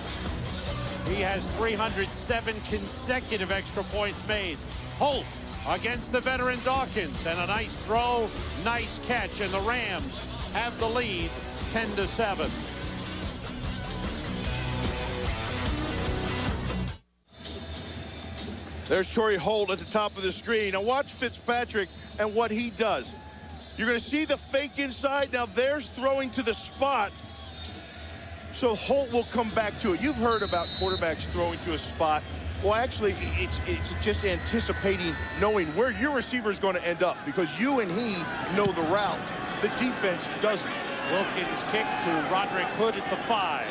He has 307 consecutive extra points made. Holt against the veteran Dawkins, and a nice throw, nice catch, and the Rams have the lead 10-7. There's Torrey Holt at the top of the screen. Now watch Fitzpatrick and what he does. You're going to see the fake inside. Now there's throwing to the spot. So Holt will come back to it. You've heard about quarterbacks throwing to a spot. Well, actually, it's just anticipating, knowing where your receiver is going to end up, because you and he know the route. The defense doesn't. Wilkins kick to Roderick Hood at the 5.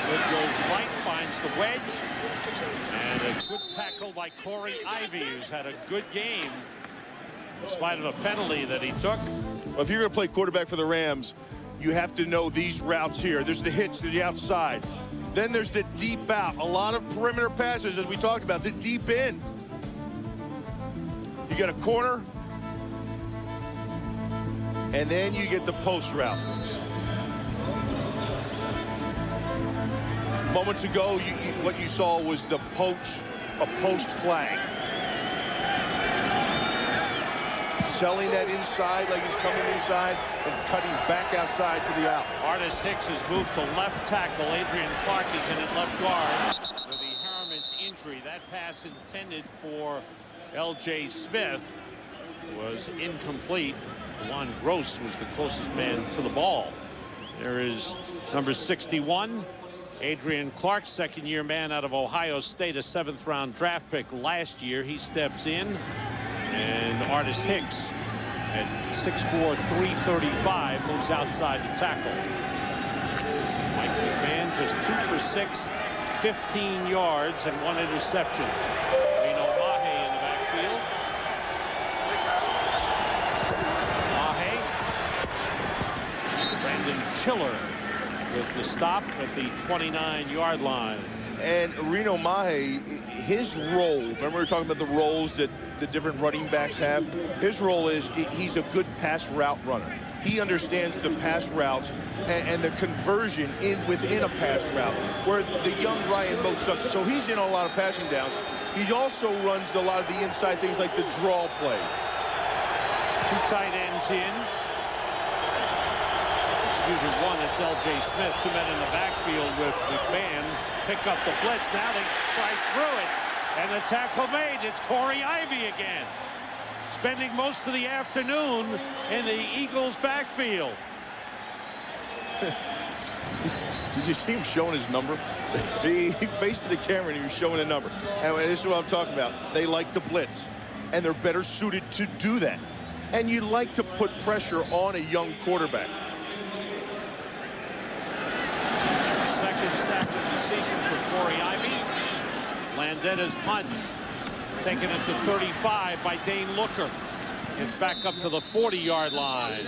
Hood goes right, finds the wedge. And a good tackle by Corey Ivy, who's had a good game in spite of a penalty that he took. Well, if you're going to play quarterback for the Rams, you have to know these routes here. There's the hitch to the outside. Then there's the deep out. A lot of perimeter passes, as we talked about, the deep in. You get a corner, and then you get the post route. Moments ago, what you saw was a post flag. Selling that inside like he's coming inside and cutting back outside to the out. Artis Hicks has moved to left tackle. Adrian Clark is in at left guard with the Harriman's injury. That pass intended for L.J. Smith was incomplete. Juan Gross was the closest man to the ball. There is number 61, Adrian Clark, second-year man out of Ohio State, a 7th-round draft pick last year. He steps in. And Artis Hicks at 6'4", 335 moves outside the tackle. Mike McMahon just 2 for 6, 15 yards and 1 interception. Reno Mahe in the backfield. Mahe. Brandon Chiller with the stop at the 29-yard line. And Reno Mahe, his role, remember we were talking about the roles that the different running backs have? His role is he's a good pass route runner. He understands the pass routes and the conversion within a pass route, where the young Ryan Moss doesn't. So he's in a lot of passing downs. He also runs a lot of the inside things like the draw play. 2 tight ends in. Excuse me, one, it's L.J. Smith. 2 men in the backfield with McMahon. Pick up the blitz. Now they fight through it. And the tackle made. It's Corey Ivy again. Spending most of the afternoon in the Eagles' backfield. Did you see him showing his number? He faced the camera and he was showing a number. And this is what I'm talking about. They like to blitz. And they're better suited to do that. And you like to put pressure on a young quarterback. Second sack of the season for Corey Ivy. Landetta's punt taken it to 35 by Dane Looker. It's back up to the 40-yard line.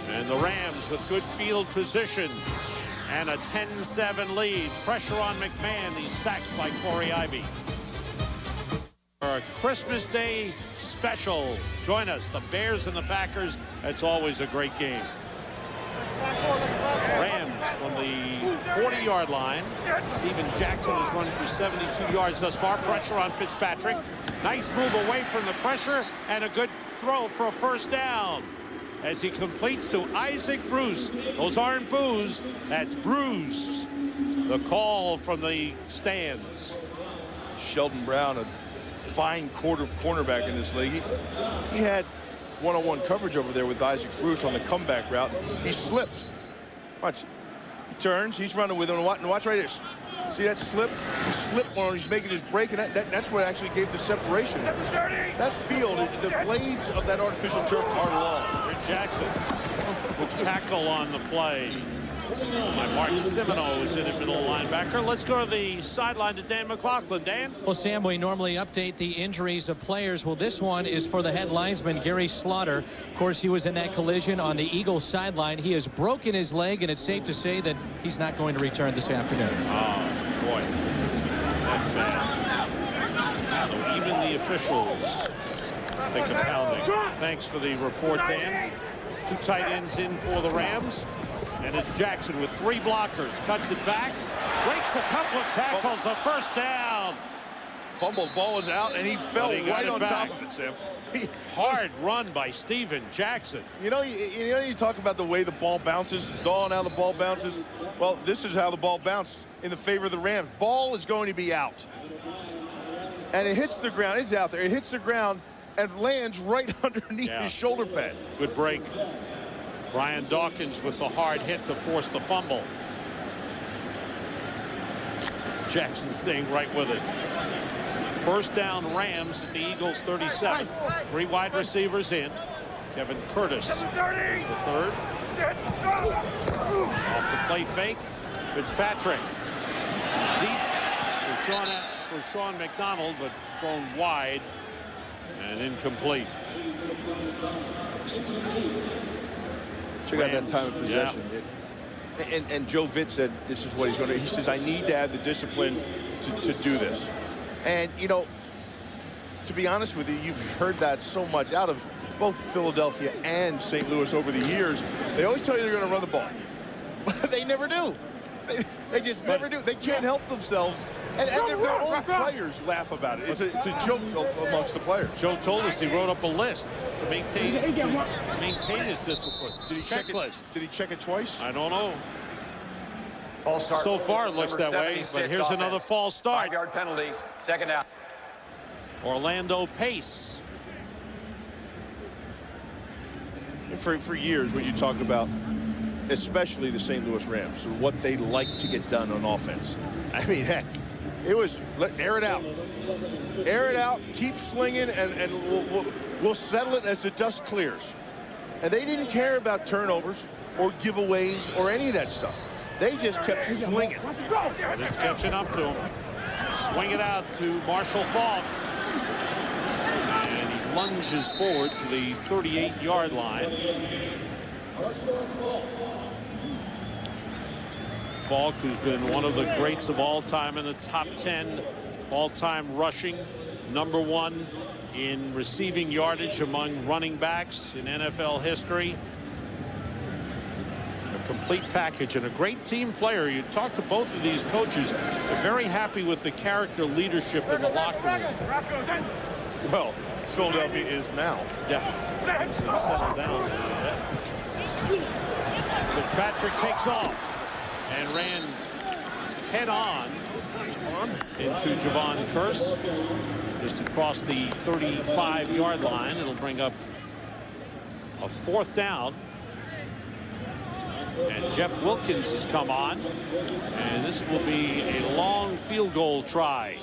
And the Rams with good field position and a 10-7 lead. Pressure on McMahon. He's sacked by Corey Ivy. For a Christmas Day special. Join us, the Bears and the Packers. It's always a great game. Rams from the 40-yard line. Steven Jackson has run for 72 yards thus far. Pressure on Fitzpatrick. Nice move away from the pressure and a good throw for a first down as he completes to Isaac Bruce. Those aren't boos, that's Bruce. The call from the stands. Sheldon Brown, a fine cornerback in this league. He had one-on-one coverage over there with Isaac Bruce on the comeback route. He slipped. Watch. He turns. He's running with him. And watch right here. See that slip? He slipped when he's making his break, and that's what actually gave the separation. That field, the blades of that artificial turf are long. Jackson will tackle on the play. My Mark Simino is in at middle linebacker. Let's go to the sideline to Dan McLaughlin. Dan? Well, Sam, we normally update the injuries of players. Well, this one is for the head linesman, Gary Slaughter. Of course, he was in that collision on the Eagles sideline. He has broken his leg, and it's safe to say that he's not going to return this afternoon. Oh, boy. That's bad. So even the officials take a pounding. Thanks for the report, Dan. 2 tight ends in for the Rams. And it's Jackson with 3 blockers. Cuts it back. Breaks a couple of tackles. A first down. Fumbled. Ball was out, and he fell right on top of it, Sam. Hard run by Steven Jackson. You talk about the way the ball bounces, and how the ball bounces. Well, this is how the ball bounced in the favor of the Rams. Ball is going to be out. And it hits the ground. It's out there. It hits the ground and lands right underneath his shoulder pad. Good break. Brian Dawkins with the hard hit to force the fumble. Jackson staying right with it. First down, Rams at the Eagles 37. 3 wide receivers in. Kevin Curtis, the third. Off the play fake. Fitzpatrick. Deep for Sean McDonald, but thrown wide and incomplete. Check out that time of possession. Yeah. And Joe Vitt said this is what he's going to do. He says, I need to have the discipline to do this. And, you know, to be honest with you, you've heard that so much out of both Philadelphia and St. Louis over the years. They always tell you they're going to run the ball. But they never do. They just never do. They can't help themselves. And their own players laugh about it. It's a joke amongst the players. Joe told us he wrote up a list to maintain his discipline. Did he check it? Did he check it twice? I don't know. So far it looks that way, but here's another false start. 5-yard penalty, second down. Orlando Pace. For years, when you talk about, especially the St. Louis Rams, what they like to get done on offense. I mean, heck, it was air it out. Air it out, keep slinging, and we'll settle it as the dust clears. And they didn't care about turnovers or giveaways or any of that stuff. They just kept slinging. And it's catching up to him. Swing it out to Marshall Faulk. And he lunges forward to the 38-yard line. Faulk, who's been one of the greats of all time in the top 10 all-time rushing, #1 in receiving yardage among running backs in NFL history. Complete package and a great team player. You talk to both of these coaches, they're very happy with the character leadership in the locker room. Well, Philadelphia is now. Yeah. Settle down. Fitzpatrick takes off and ran head on into Javon Curse just across the 35-yard line. It'll bring up a 4th down. And Jeff Wilkins has come on, and this will be a long field goal try.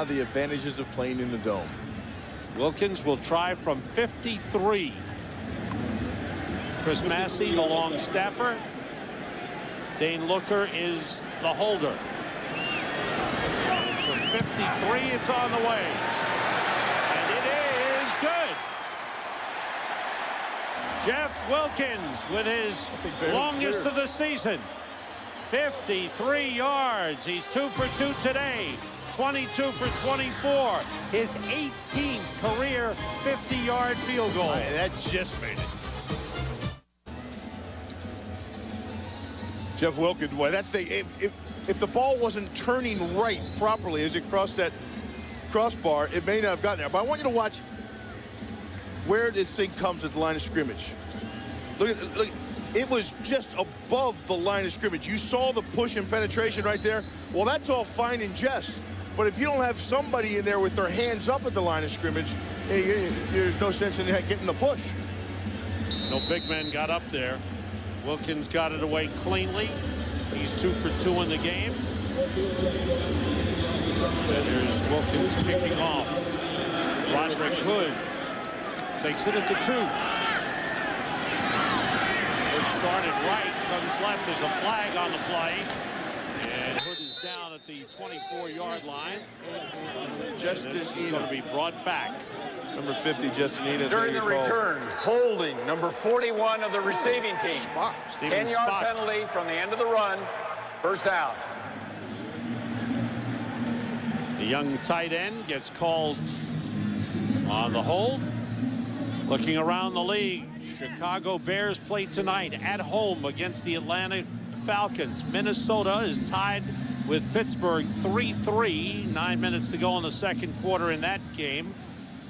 The advantages of playing in the dome. Wilkins will try from 53. Chris Massey, the long snapper. Dane Looker is the holder. And from 53, it's on the way. And it is good. Jeff Wilkins with his longest of the season. 53 yards. He's 2 for 2 today. 22 for 24. His 18th career 50-yard field goal. And that just made it. Jeff Wilkins, boy, that's the if the ball wasn't turning right properly as it crossed that crossbar, it may not have gotten there. But I want you to watch where this thing comes at the line of scrimmage. Look, it was just above the line of scrimmage. You saw the push and penetration right there. Well, that's all fine and just. But if you don't have somebody in there with their hands up at the line of scrimmage, there's no sense in getting the push. No big men got up there. Wilkins got it away cleanly. He's 2 for 2 in the game. And there's Wilkins kicking off. Roderick Hood takes it at the 2. Hood started right, comes left. There's a flag on the play. And Hood is down at the 24-yard line. Justin Is going to be brought back. Number 50, Justin Eden. During the return, holding number 41 of the receiving team. 10-yard penalty from the end of the run. First down. The young tight end gets called on the hold. Looking around the league, Chicago Bears play tonight at home against the Atlanta Falcons. Minnesota is tied with Pittsburgh 3-3. 9 minutes to go in the second quarter in that game.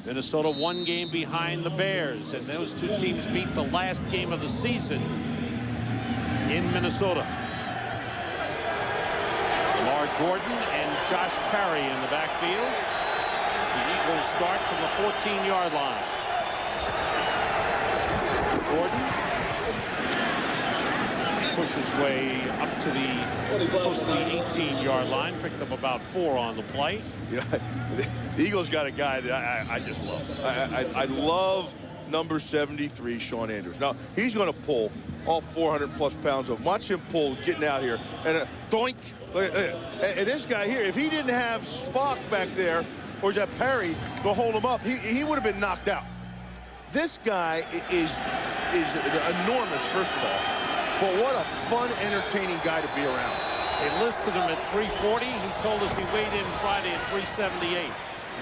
Minnesota 1 game behind the Bears, and those 2 teams meet the last game of the season in Minnesota. Lamar Gordon and Josh Parry in the backfield. The Eagles start from the 14-yard line. Gordon Makes his way up to the close to the 18-yard line. Picked up about 4 on the play. Yeah, the Eagles got a guy that I just love. I love number 73, Sean Andrews. Now, he's going to pull all 400-plus pounds of him. Watch him pull, getting out here. And doink. And this guy here, if he didn't have Spock back there, or is that Perry, to hold him up, he would have been knocked out. This guy is enormous, first of all. But what a fun, entertaining guy to be around. They listed him at 340. He told us he weighed in Friday at 378.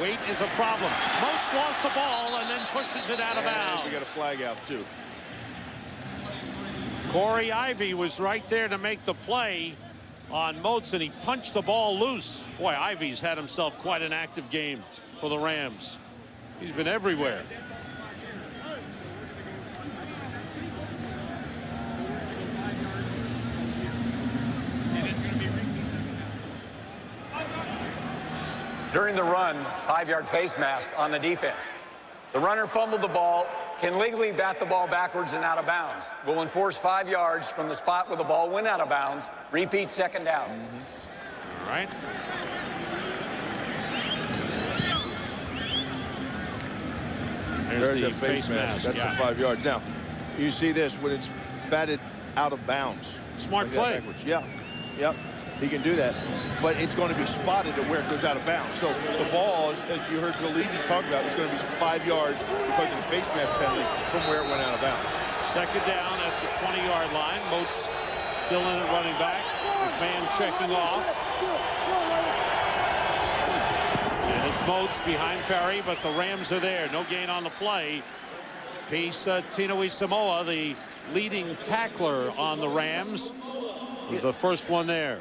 Weight is a problem. Moats lost the ball and then pushes it out of bounds. We got a flag out, too. Corey Ivy was right there to make the play on Moats, and he punched the ball loose. Boy, Ivy's had himself quite an active game for the Rams. He's been everywhere. During the run, 5-yard face mask on the defense. The runner fumbled the ball, can legally bat the ball backwards and out of bounds. Will enforce 5 yards from the spot where the ball went out of bounds. Repeat second down. All right. There's the face mask. That's the 5 yards. Now, you see this when it's batted out of bounds. Smart play. Yeah. Yep. He can do that, but it's going to be spotted at where it goes out of bounds. So the ball, as you heard Galidi talk about, is going to be 5 yards because of the face mask penalty from where it went out of bounds. Second down at the 20-yard line. Moats still in it, running back. McMahon checking off. And it's Moats behind Perry, but the Rams are there. No gain on the play. Tinoi Samoa, the leading tackler on the Rams, the first one there.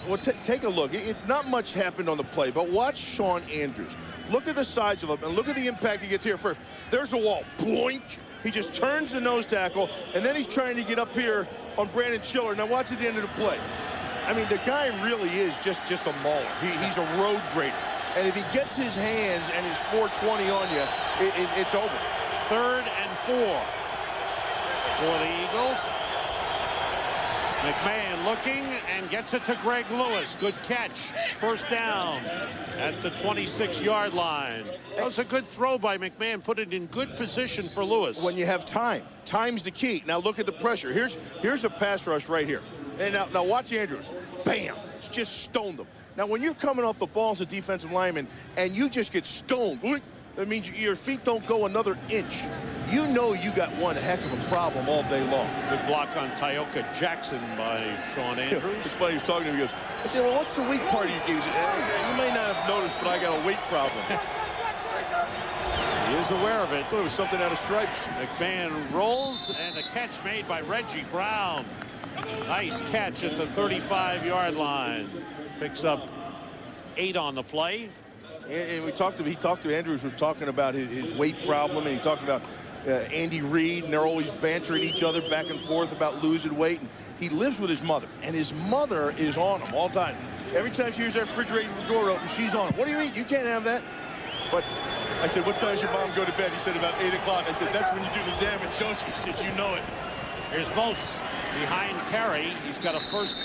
Well, take a look. Not much happened on the play, but watch Sean Andrews. Look at the size of him, and look at the impact he gets here first. There's a wall. Boink. He just turns the nose tackle, and then he's trying to get up here on Brandon Schiller. Now watch at the end of the play. I mean, the guy really is just a mauler. He's a road grader. And if he gets his hands and his 420 on you, it's over. 3rd and 4 for the Eagles. McMahon looking and gets it to Greg Lewis. Good catch. First down at the 26-yard line. That was a good throw by McMahon. Put it in good position for Lewis. When you have time. Time's the key. Now look at the pressure. Here's a pass rush right here. And now watch Andrews. Bam. It's just stoned them. Now when you're coming off the ball as a defensive lineman and you just get stoned, that means your feet don't go another inch. You know you got one heck of a problem all day long. Good block on Tyoka Jackson by Sean Andrews. It's funny, he was talking to me, he goes, I said, well, what's the weak part of your game? He said, you may not have noticed, but I got a weight problem. He is aware of it. I thought it was something out of Stripes. McMahon rolls, and the catch made by Reggie Brown. Nice catch at the 35-yard line. Picks up 8 on the play. And he talked to Andrews, was talking about his weight problem, and he talked about Andy Reid, and they're always bantering each other back and forth about losing weight. And he lives with his mother, and his mother is on him all the time. Every time she hears that refrigerator door open, she's on him. What do you mean? You can't have that. But I said, what time does your mom go to bed? He said, about 8 o'clock. I said, that's when you do the damage, don't you? He said, you know it. Here's Moats behind Perry. He's got a first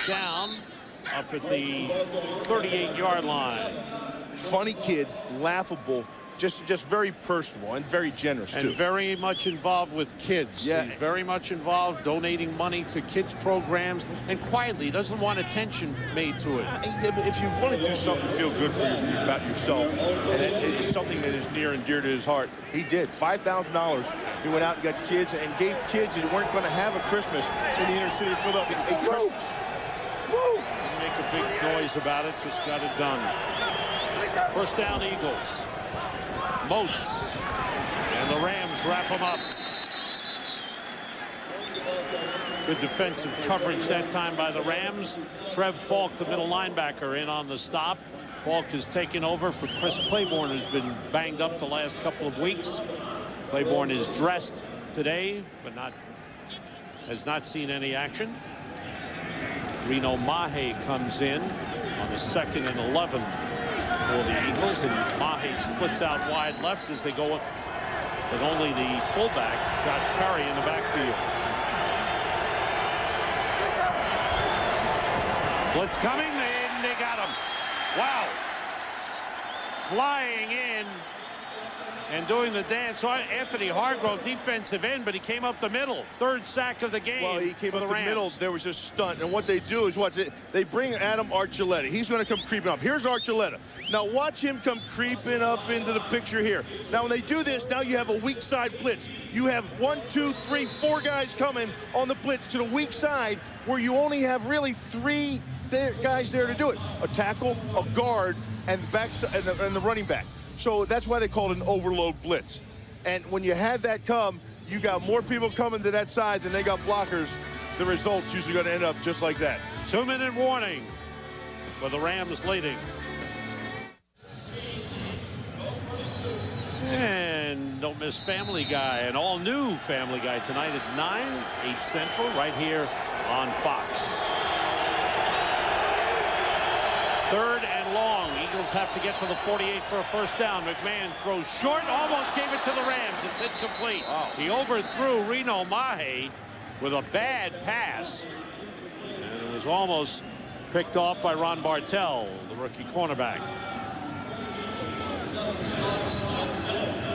down up at the 38-yard line. Funny kid, laughable, just very personable and very generous, too. And very much involved with kids. Yeah. And very much involved donating money to kids programs, and quietly doesn't want attention made to it. If you want to do something to feel good about yourself, and it's something that is near and dear to his heart, he did. $5,000. He went out and got kids and gave kids that weren't going to have a Christmas in the inner city of Philadelphia a Christmas. Woo! Didn't make a big noise about it, just got it done. First down, Eagles. Moats. And the Rams wrap him up. Good defensive coverage that time by the Rams. Trev Falk, the middle linebacker, in on the stop. Falk is taking over for Chris Claiborne, who's been banged up the last couple of weeks. Claiborne is dressed today, but has not seen any action. Reno Mahe comes in on the 2nd and 11 for the Eagles, and Mahe splits out wide left as they go up with only the fullback, Josh Perry, in the backfield. Blitz coming, and they got him. Wow. Flying in and doing the dance. So Anthony Hargrove, defensive end, but he came up the middle. Third sack of the game. Well, he came up the middle. There was a stunt. And what they do is watch it. They bring Adam Archuleta. He's going to come creeping up. Here's Archuleta. Now watch him come creeping up into the picture here. Now when they do this, now you have a weak side blitz. You have 1, 2, 3, 4 guys coming on the blitz to the weak side where you only have really 3 guys there to do it. A tackle, a guard, and the running back. So that's why they call it an overload blitz. And when you had that come, you got more people coming to that side than they got blockers. The result's usually going to end up just like that. 2-minute warning for the Rams leading. And don't miss Family Guy, an all-new Family Guy tonight at 9, 8 Central, right here on Fox. 3rd and long. Eagles have to get to the 48 for a first down. McMahon throws short, almost gave it to the Rams. It's incomplete. Wow. He overthrew Reno Mahe with a bad pass. And it was almost picked off by Ron Bartell, the rookie cornerback.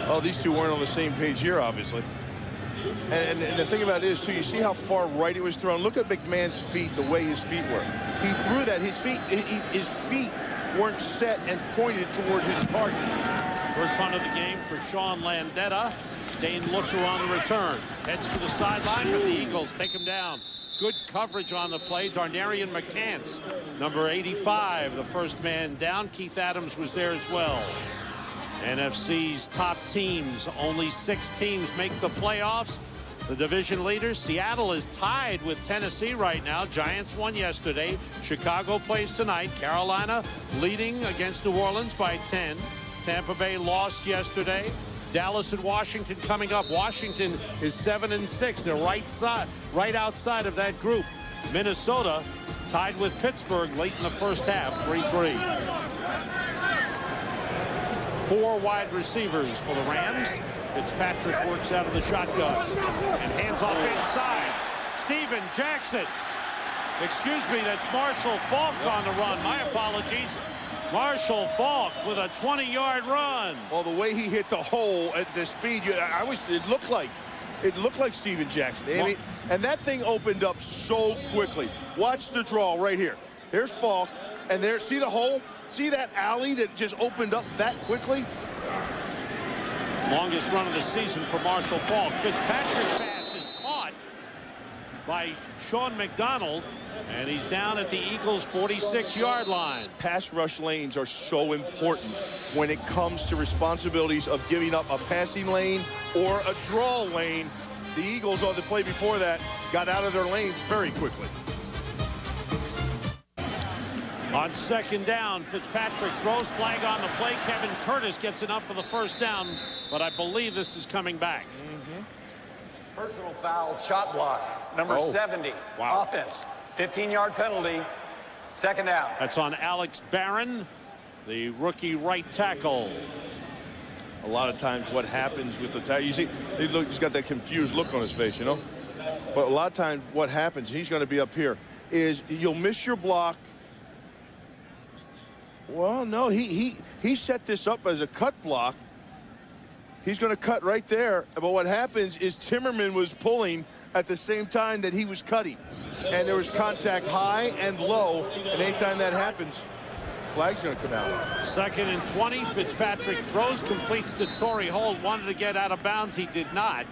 Oh, these two weren't on the same page here, obviously. And the thing about it is, too, you see how far right it was thrown. Look at McMahon's feet, the way his feet were. He threw that. His feet weren't set and pointed toward his target. Third punt of the game for Sean Landetta. Dane Looker on the return. Heads for the sideline, but the Eagles take him down. Good coverage on the play. Darnarian McCants, number 85, the first man down. Keith Adams was there as well. NFC's top teams, only 6 teams make the playoffs. The division leaders, Seattle is tied with Tennessee right now. Giants won yesterday. Chicago plays tonight. Carolina leading against New Orleans by 10. Tampa Bay lost yesterday. Dallas and Washington coming up. Washington is 7-6. They're right outside of that group. Minnesota tied with Pittsburgh late in the first half, 3-3. 4 wide receivers for the Rams. Fitzpatrick works out of the shotgun and hands off inside. Steven Jackson. Excuse me, that's Marshall Faulk on the run. My apologies. Marshall Faulk with a 20-yard run. Well, the way he hit the hole at the speed, it looked like Steven Jackson. I mean, and that thing opened up so quickly. Watch the draw right here. Here's Faulk, and there, see the hole? See that alley that just opened up that quickly? Longest run of the season for Marshall Faulk. Fitzpatrick's pass is caught by Sean McDonald, and he's down at the Eagles' 46-yard line. Pass rush lanes are so important when it comes to responsibilities of giving up a passing lane or a draw lane. The Eagles on the play before that got out of their lanes very quickly. On second down, Fitzpatrick throws, flag on the play. Kevin Curtis gets enough for the first down, but I believe this is coming back. Personal foul, shot block, number 70. Wow. Offense, 15-yard penalty, second down. That's on Alex Barron, the rookie right tackle. A lot of times what happens with the tackle, you see, he's got that confused look on his face, you know? But a lot of times what happens, he's going to be up here, is you'll miss your block. Well, no, he set this up as a cut block. He's going to cut right there. But what happens is Timmerman was pulling at the same time that he was cutting. And there was contact high and low. And anytime that happens, flag's going to come out. 2nd and 20. Fitzpatrick throws, completes to Torrey Holt. Wanted to get out of bounds. He did not.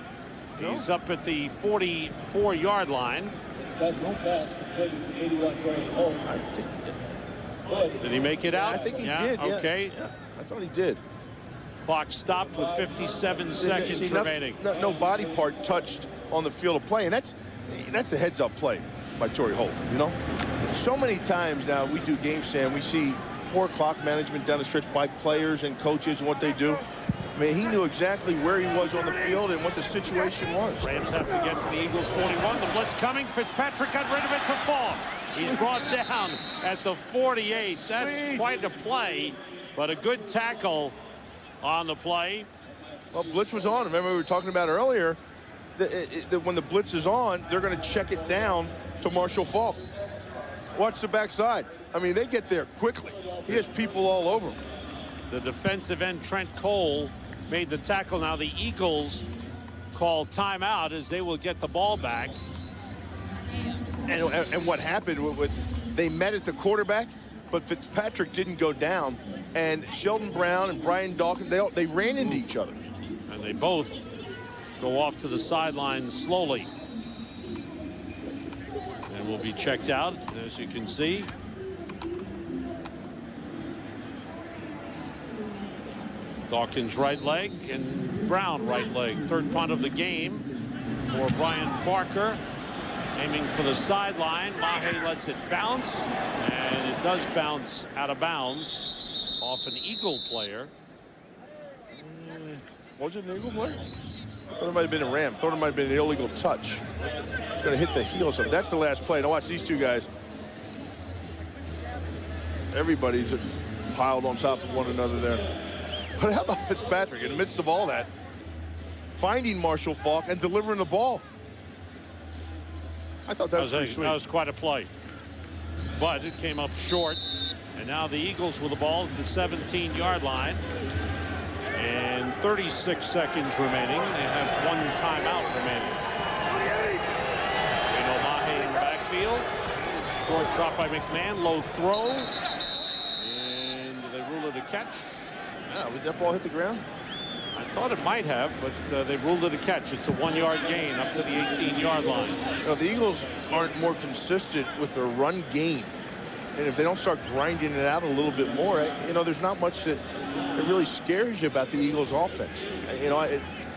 No. He's up at the 44-yard line. Did he make it out? I think he did. Yeah. Okay. Yeah, I thought he did. Clock stopped with 57 seconds remaining. No body part touched on the field of play, and that's a heads-up play by Torrey Holt. You know, so many times now we do game stand, we see poor clock management down the stretch by players and coaches and what they do. I mean, he knew exactly where he was on the field and what the situation was. Rams have to get to the Eagles 41. The blitz coming. Fitzpatrick got rid of it to Faulk. He's brought down at the 48. That's quite a play, but a good tackle on the play. Well, blitz was on. Remember we were talking about earlier that when the blitz is on, they're going to check it down to Marshall Faulk. Watch the backside. I mean, they get there quickly. He has people all over him. The defensive end, Trent Cole, made the tackle. Now the Eagles call timeout as they will get the ball back. And what happened they met at the quarterback, but Fitzpatrick didn't go down. And Sheldon Brown and Brian Dawkins, they ran into each other. And they both go off to the sideline slowly. And will be checked out, as you can see. Dawkins right leg and Brown right leg. Third punt of the game for Brian Parker. Aiming for the sideline. Mahe lets it bounce. And it does bounce out of bounds off an Eagle player. Was it an Eagle player? I thought it might have been a Ram. Thought it might have been an illegal touch. It's going to hit the heel. So that's the last play. Now watch these two guys. Everybody's piled on top of one another there. But how about Fitzpatrick in the midst of all that, finding Marshall Faulk and delivering the ball? I thought that was pretty sweet. That was quite a play. But it came up short. And now the Eagles with the ball at the 17-yard line. And 36 seconds remaining. They have one timeout remaining. Reno Mahe in the backfield. Short drop by McMahon. Low throw. And they rule it a catch. Yeah, would that ball hit the ground? I thought it might have, but they ruled it a catch. It's a 1-yard gain up to the 18-yard line. No, the Eagles aren't more consistent with their run game. And if they don't start grinding it out a little bit more, there's not much that really scares you about the Eagles' offense.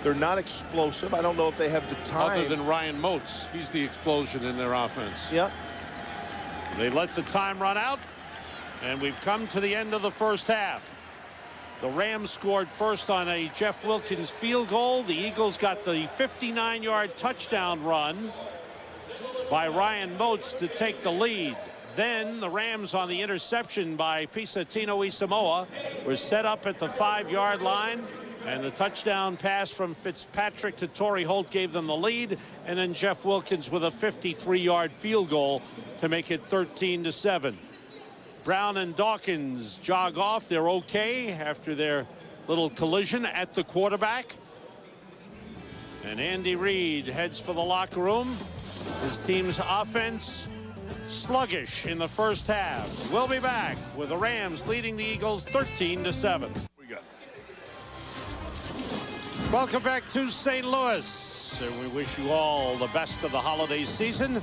They're not explosive. I don't know if they have the time. Other than Ryan Moats, he's the explosion in their offense. Yeah. They let the time run out, and we've come to the end of the first half. The Rams scored first on a Jeff Wilkins field goal. The Eagles got the 59-yard touchdown run by Ryan Moats to take the lead. Then the Rams on the interception by Pisatino Isamoa were set up at the 5-yard line. And the touchdown pass from Fitzpatrick to Torrey Holt gave them the lead. And then Jeff Wilkins with a 53-yard field goal to make it 13-7. Brown and Dawkins jog off. They're okay after their little collision at the quarterback. And Andy Reid heads for the locker room. His team's offense sluggish in the first half. We'll be back with the Rams leading the Eagles 13-7. We got. Welcome back to St. Louis. And we wish you all the best of the holiday season.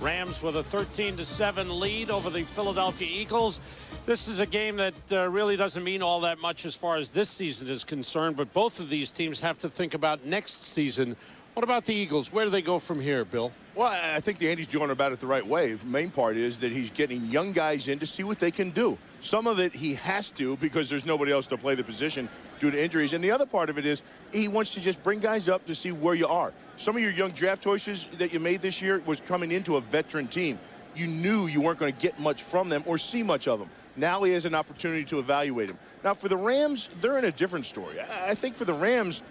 Rams with a 13-7 lead over the Philadelphia Eagles. This is a game that really doesn't mean all that much as far as this season is concerned, but both of these teams have to think about next season. What about the Eagles? Where do they go from here, Bill? Well, I think the Andy's doing about it the right way. The main part is that he's getting young guys in to see what they can do. Some of it he has to because there's nobody else to play the position due to injuries. And the other part of it is he wants to just bring guys up to see where you are. Some of your young draft choices that you made this year was coming into a veteran team. You knew you weren't going to get much from them or see much of them. Now he has an opportunity to evaluate them. Now, for the Rams, they're in a different story. I think for the Rams,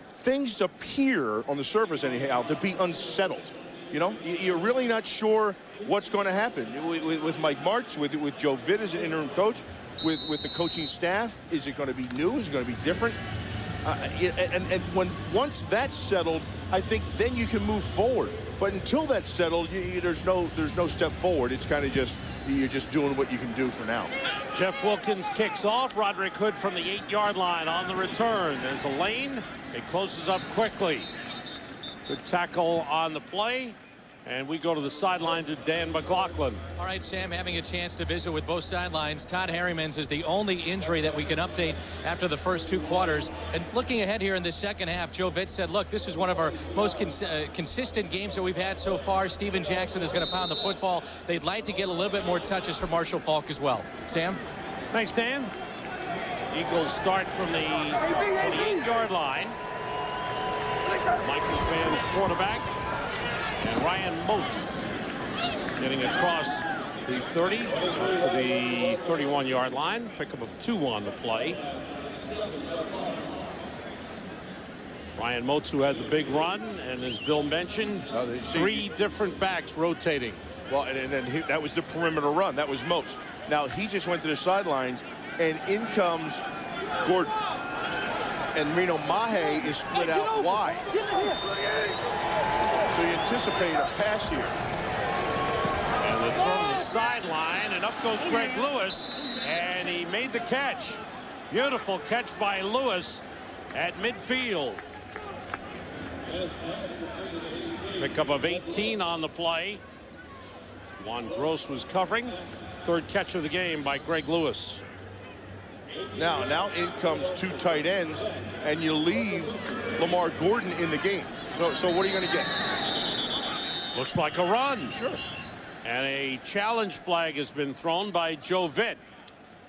things appear on the surface anyhow to be unsettled. You're really not sure what's going to happen with Mike Martz, with Joe Vitt as an interim coach, with the coaching staff. Is it going to be new? Is it going to be different? And once that's settled, I think then you can move forward. But until that's settled, there's no step forward. It's kind of just you're just doing what you can do for now. Jeff Wilkins kicks off. Roderick Hood from the 8-yard line on the return. There's a lane. It closes up quickly. Good tackle on the play. And we go to the sideline to Dan McLaughlin. All right, Sam, having a chance to visit with both sidelines. Todd Harriman's is the only injury that we can update after the first 2 quarters. And looking ahead here in the second half, Joe Vitt said, look, this is one of our most consistent games that we've had so far. Steven Jackson is going to pound the football. They'd like to get a little bit more touches from Marshall Faulk as well. Sam? Thanks, Dan. Eagles start from the 28-yard line. Michael Van's quarterback. And Ryan Moats getting across the 30 to the 31-yard line. Pickup of 2 on the play. Ryan Moats, who had the big run, and as Bill mentioned, 3 different backs rotating. Well, and then that was the perimeter run. That was Maas. Now he just went to the sidelines, and in comes Gordon. And Reno Mahe is split out wide. So you anticipate a pass here. And the throw to the sideline, and up goes Greg Lewis, and he made the catch. Beautiful catch by Lewis at midfield. Pickup of 18 on the play. Juan Gross was covering. Third catch of the game by Greg Lewis. Now in comes two tight ends, and you leave Lamar Gordon in the game. So what are you going to get? Looks like a run. Sure. And a challenge flag has been thrown by Joe Vitt.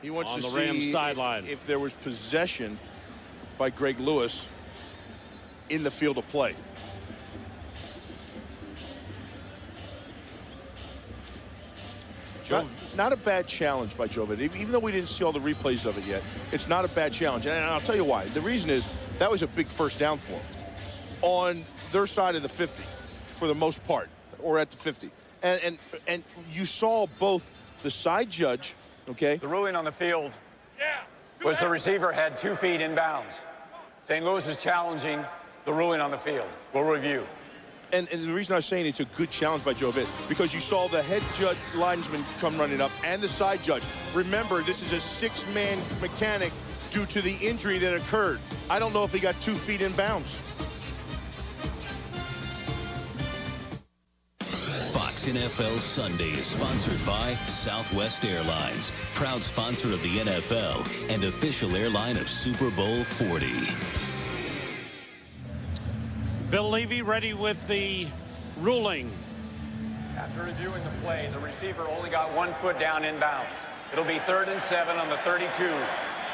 He wants on to the Rams see sideline if there was possession by Greg Lewis in the field of play. Not a bad challenge by Joe Vitt. Even though we didn't see all the replays of it yet, it's not a bad challenge. And I'll tell you why. The reason is that was a big first down for them on their side of the 50 for the most part, or at the 50. And you saw both the side judge, okay? The ruling on the field was the receiver had 2 feet in bounds. St. Louis is challenging the ruling on the field. We'll review. And the reason I was saying it's a good challenge by Joe Vitt, because you saw the head judge linesman come running up and the side judge. Remember, this is a 6-man mechanic due to the injury that occurred. I don't know if he got 2 feet in bounds. Fox NFL Sunday is sponsored by Southwest Airlines, proud sponsor of the NFL and official airline of Super Bowl 40. Bill Levy ready with the ruling. After reviewing the play, the receiver only got 1 foot down in bounds. It'll be 3rd and 7 on the 32.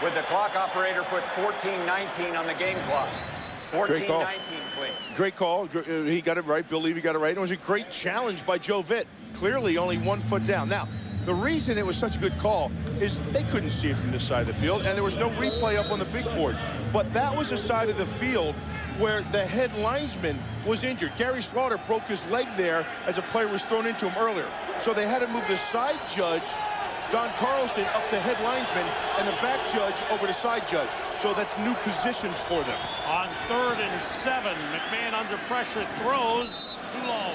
With the clock operator put 14:19 on the game clock. 14:19, please. Great call. He got it right. Bill Levy got it right. It was a great challenge by Joe Vitt. Clearly only 1 foot down. Now, the reason it was such a good call is they couldn't see it from this side of the field, and there was no replay up on the big board. But that was a side of the field where the head linesman was injured. Gary Slaughter broke his leg there as a player was thrown into him earlier. So they had to move the side judge, Don Carlson, up to head linesman, and the back judge over to side judge. So that's new positions for them. On 3rd and 7, McMahon under pressure throws too low.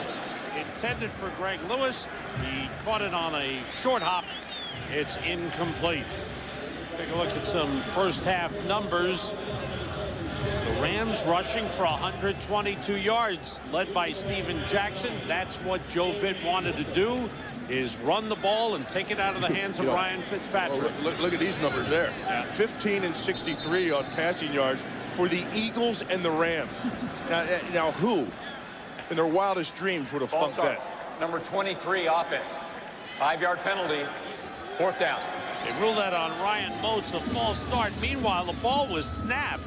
Intended for Greg Lewis. He caught it on a short hop. It's incomplete. Take a look at some first half numbers. The Rams rushing for 122 yards, led by Steven Jackson. That's what Joe Vitt wanted to do, is run the ball and take it out of the hands of Ryan Fitzpatrick. Well, look at these numbers there. 15 and 63 on passing yards for the Eagles and the Rams. Now who in their wildest dreams would have thought that? Number 23 offense. 5-yard penalty. 4th down. They ruled that on Ryan Moats, a false start. Meanwhile, the ball was snapped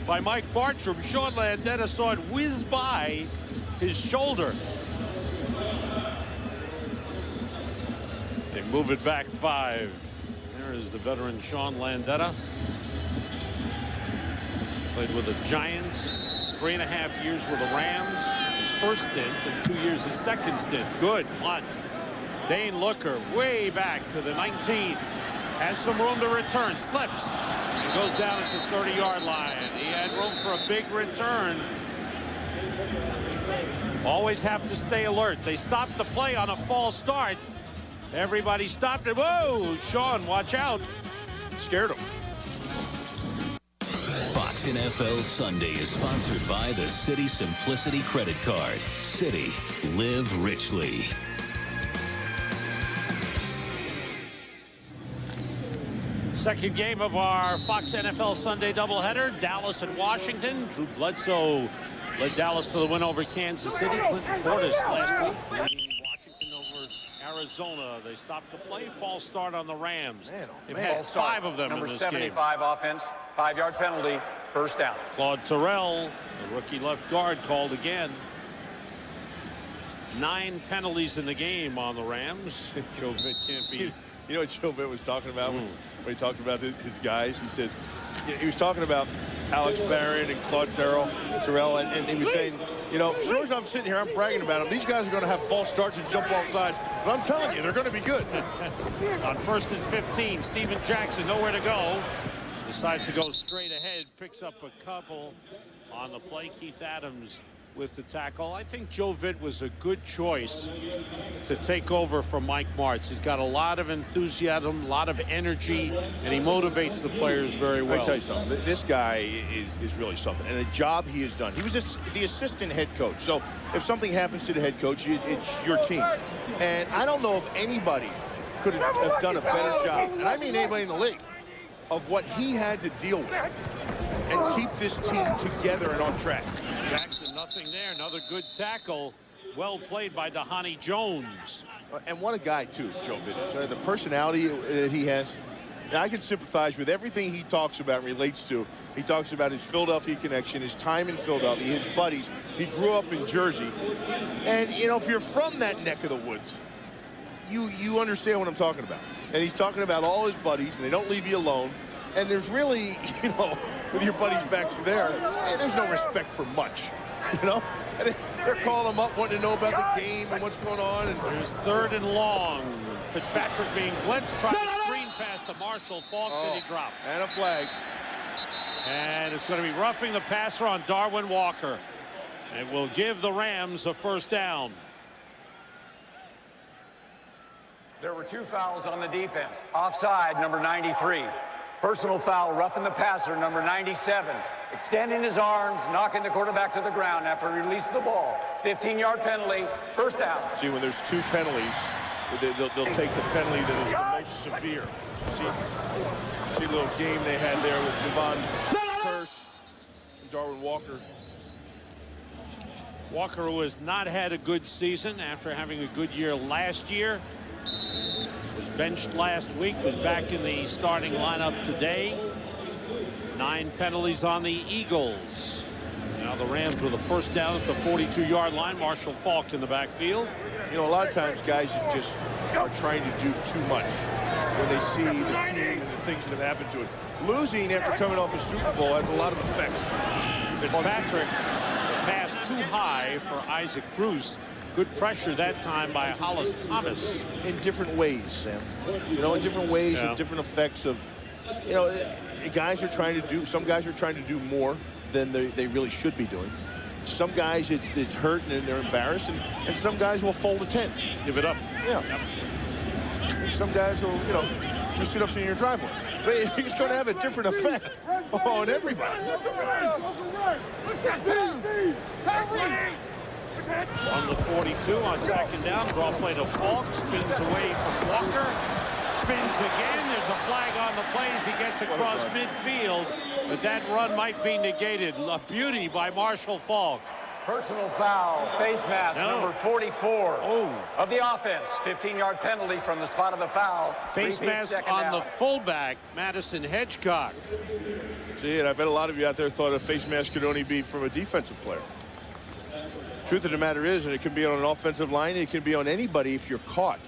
by Mike Bartram. Sean Landeta saw it whiz by his shoulder. They move it back 5. There is the veteran Sean Landeta. Played with the Giants, 3.5 years with the Rams. His first stint, and 2 years his second stint. Good punt. Dane Looker way back to the 19. Has some room to return. Slips. He goes down at the 30-yard line. He had room for a big return. Always have to stay alert. They stopped the play on a false start. Everybody stopped it. Whoa, Sean, watch out. Scared him. Fox NFL Sunday is sponsored by the Citi Simplicity Credit Card. Citi, live richly. Second game of our Fox NFL Sunday doubleheader. Dallas and Washington. Drew Bledsoe led Dallas to the win over Kansas City. Clinton Portis last week leading Washington over Arizona. They stopped the play. False start on the Rams. They've had 5 of them in this game. Number 75 offense. 5-yard penalty. 1st down. Claude Terrell, the rookie left guard, called again. 9 penalties in the game on the Rams. Joe Vitt can't be. You know what Joe Vitt was talking about when he talked about his guys? He says he was talking about Alex Barron and Claude Terrell, and he was saying You know, as soon as I'm sitting here, I'm bragging about them. These guys are going to have false starts and jump off sides. But I'm telling you, they're going to be good. On 1st and 15, Steven Jackson nowhere to go. Decides to go straight ahead, picks up a couple on the play. Keith Adams with the tackle. I think Joe Vitt was a good choice to take over from Mike Martz. He's got a lot of enthusiasm, a lot of energy, and he motivates the players very well. I tell you something, this guy is really something, and the job he has done. He was the assistant head coach, so if something happens to the head coach, it's your team. And I don't know if anybody could have done a better job, and I mean anybody in the league, of what he had to deal with and keep this team together and on track. Jackson, nothing there. Another good tackle. Well played by Dahani Jones. And what a guy, too, Joe Vitt. The personality that he has. And I can sympathize with everything he talks about and relates to. He talks about his Philadelphia connection, his time in Philadelphia, his buddies. He grew up in Jersey. And, you know, if you're from that neck of the woods, you understand what I'm talking about. And he's talking about all his buddies, and they don't leave you alone. And there's really, you know, with your buddies back there, there's no respect for much, you know? And they're calling him up, wanting to know about the game and what's going on. And there's 3rd and long. Fitzpatrick being blitzed, trying to screen pass to Marshall. Falk, did he drop? And a flag. And it's going to be roughing the passer on Darwin Walker. It will give the Rams a 1st down. There were 2 fouls on the defense. Offside, number 93. Personal foul, roughing the passer, number 97. Extending his arms, knocking the quarterback to the ground after he released the ball. 15-yard penalty, 1st down. See, when there's 2 penalties, they'll take the penalty that is the most severe. See the little game they had there with Javon Curse and Darwin Walker. Walker, who has not had a good season after having a good year last year, was benched last week, was back in the starting lineup today. 9 penalties on the Eagles. Now the Rams with a 1st down at the 42-yard line. Marshall Faulk in the backfield. You know, a lot of times guys just are trying to do too much when they see the team and the things that have happened to it. Losing after coming off a Super Bowl has a lot of effects. Fitzpatrick, the pass too high for Isaac Bruce. Good pressure that time by Hollis Thomas. In different ways, Sam. You know, in different ways, and different effects of, you know, guys are trying to do, some guys are trying to do more than they really should be doing. Some guys, it's hurt and they're embarrassed, and some guys will fold a tent. Give it up. Yeah. Yep. Some guys will, you know, just sit up in your driveway. But it's going to have a different effect on everybody. On the 42 on 2nd down, draw play to Faulk, spins away from Walker, spins again. There's a flag on the play as he gets across midfield, but that run might be negated. A beauty by Marshall Faulk. Personal foul, face mask, number 44 of the offense. 15-yard penalty from the spot of the foul. Face mask on the fullback, Madison Hedgecock. See, and I bet a lot of you out there thought a face mask could only be from a defensive player. Truth of the matter is, and it can be on an offensive line, it can be on anybody if you're caught.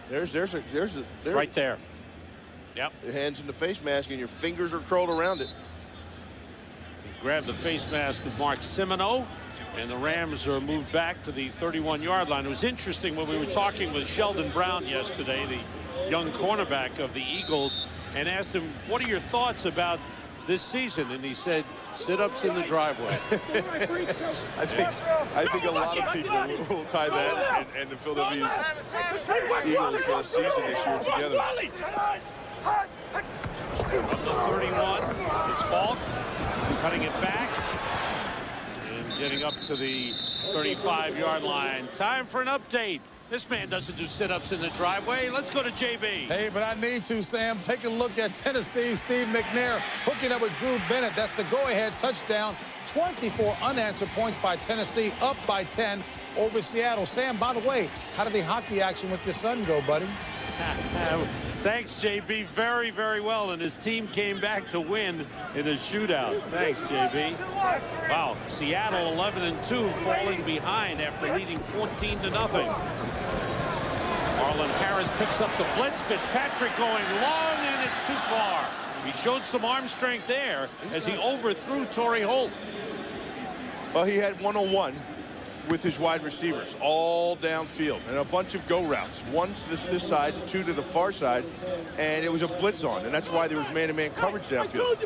There's right there. Yep. Your hands in the face mask and your fingers are curled around it. He grabbed the face mask of Mark Semino, and the Rams are moved back to the 31-yard line. It was interesting when we were talking with Sheldon Brown yesterday, the young cornerback of the Eagles, and asked him, what are your thoughts about this season? And he said, sit-ups in the driveway. I think a lot of people will tie that and the Philadelphia Eagles season this year together. From the 31, it's Faulk cutting it back and getting up to the 35-yard line. Time for an update. This man doesn't do sit-ups in the driveway. Let's go to JB. Hey, but I need to, Sam. Take a look at Tennessee's Steve McNair hooking up with Drew Bennett. That's the go-ahead touchdown. 24 unanswered points by Tennessee, up by 10 over Seattle. Sam, by the way, how did the hockey action with your son go, buddy? Thanks, JB. Very, very well. And his team came back to win in a shootout. Thanks, JB. Wow. Seattle 11-2, falling behind after leading 14-0. Marlon Harris picks up the blitz. Fitzpatrick going long, and it's too far. He showed some arm strength there as he overthrew Torrey Holt. Well, he had one-on-one with his wide receivers all downfield and a bunch of go routes, one to this side and two to the far side, and it was a blitz on, and that's why there was man-to-man coverage downfield.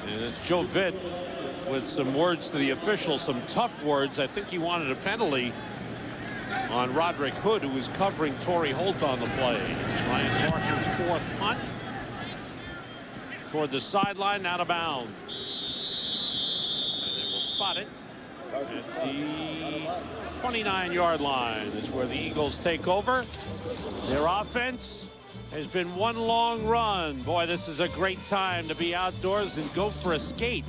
And it's Joe Vitt with some words to the official, some tough words. I think he wanted a penalty on Roderick Hood, who was covering Torrey Holt on the play. Ryan Parker's fourth punt toward the sideline, out of bounds. And they will spot it at the 29-yard line. That's where the Eagles take over. Their offense has been one long run. Boy, this is a great time to be outdoors and go for a skate.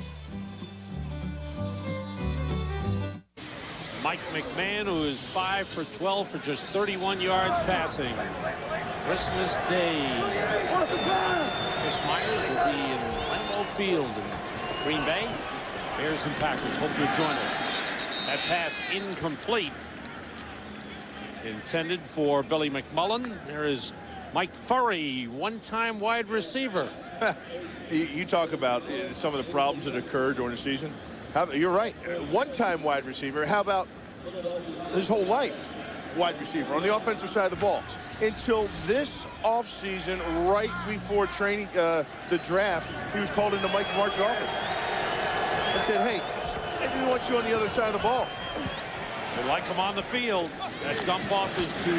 Mike McMahon, who is 5 for 12 for just 31 yards passing. Christmas Day. Chris Myers will be in Lambeau Field in Green Bay. Bears and Packers, hope you'll join us. That pass incomplete. Intended for Billy McMullen. There is Mike Furry, one-time wide receiver. You talk about some of the problems that occurred during the season. You're right. One-time wide receiver. How about his whole life wide receiver on the offensive side of the ball? Until this offseason, right before training, the draft, he was called into Mike Martz's office and said, hey, I didn't want you on the other side of the ball. They like him on the field. That dump off is to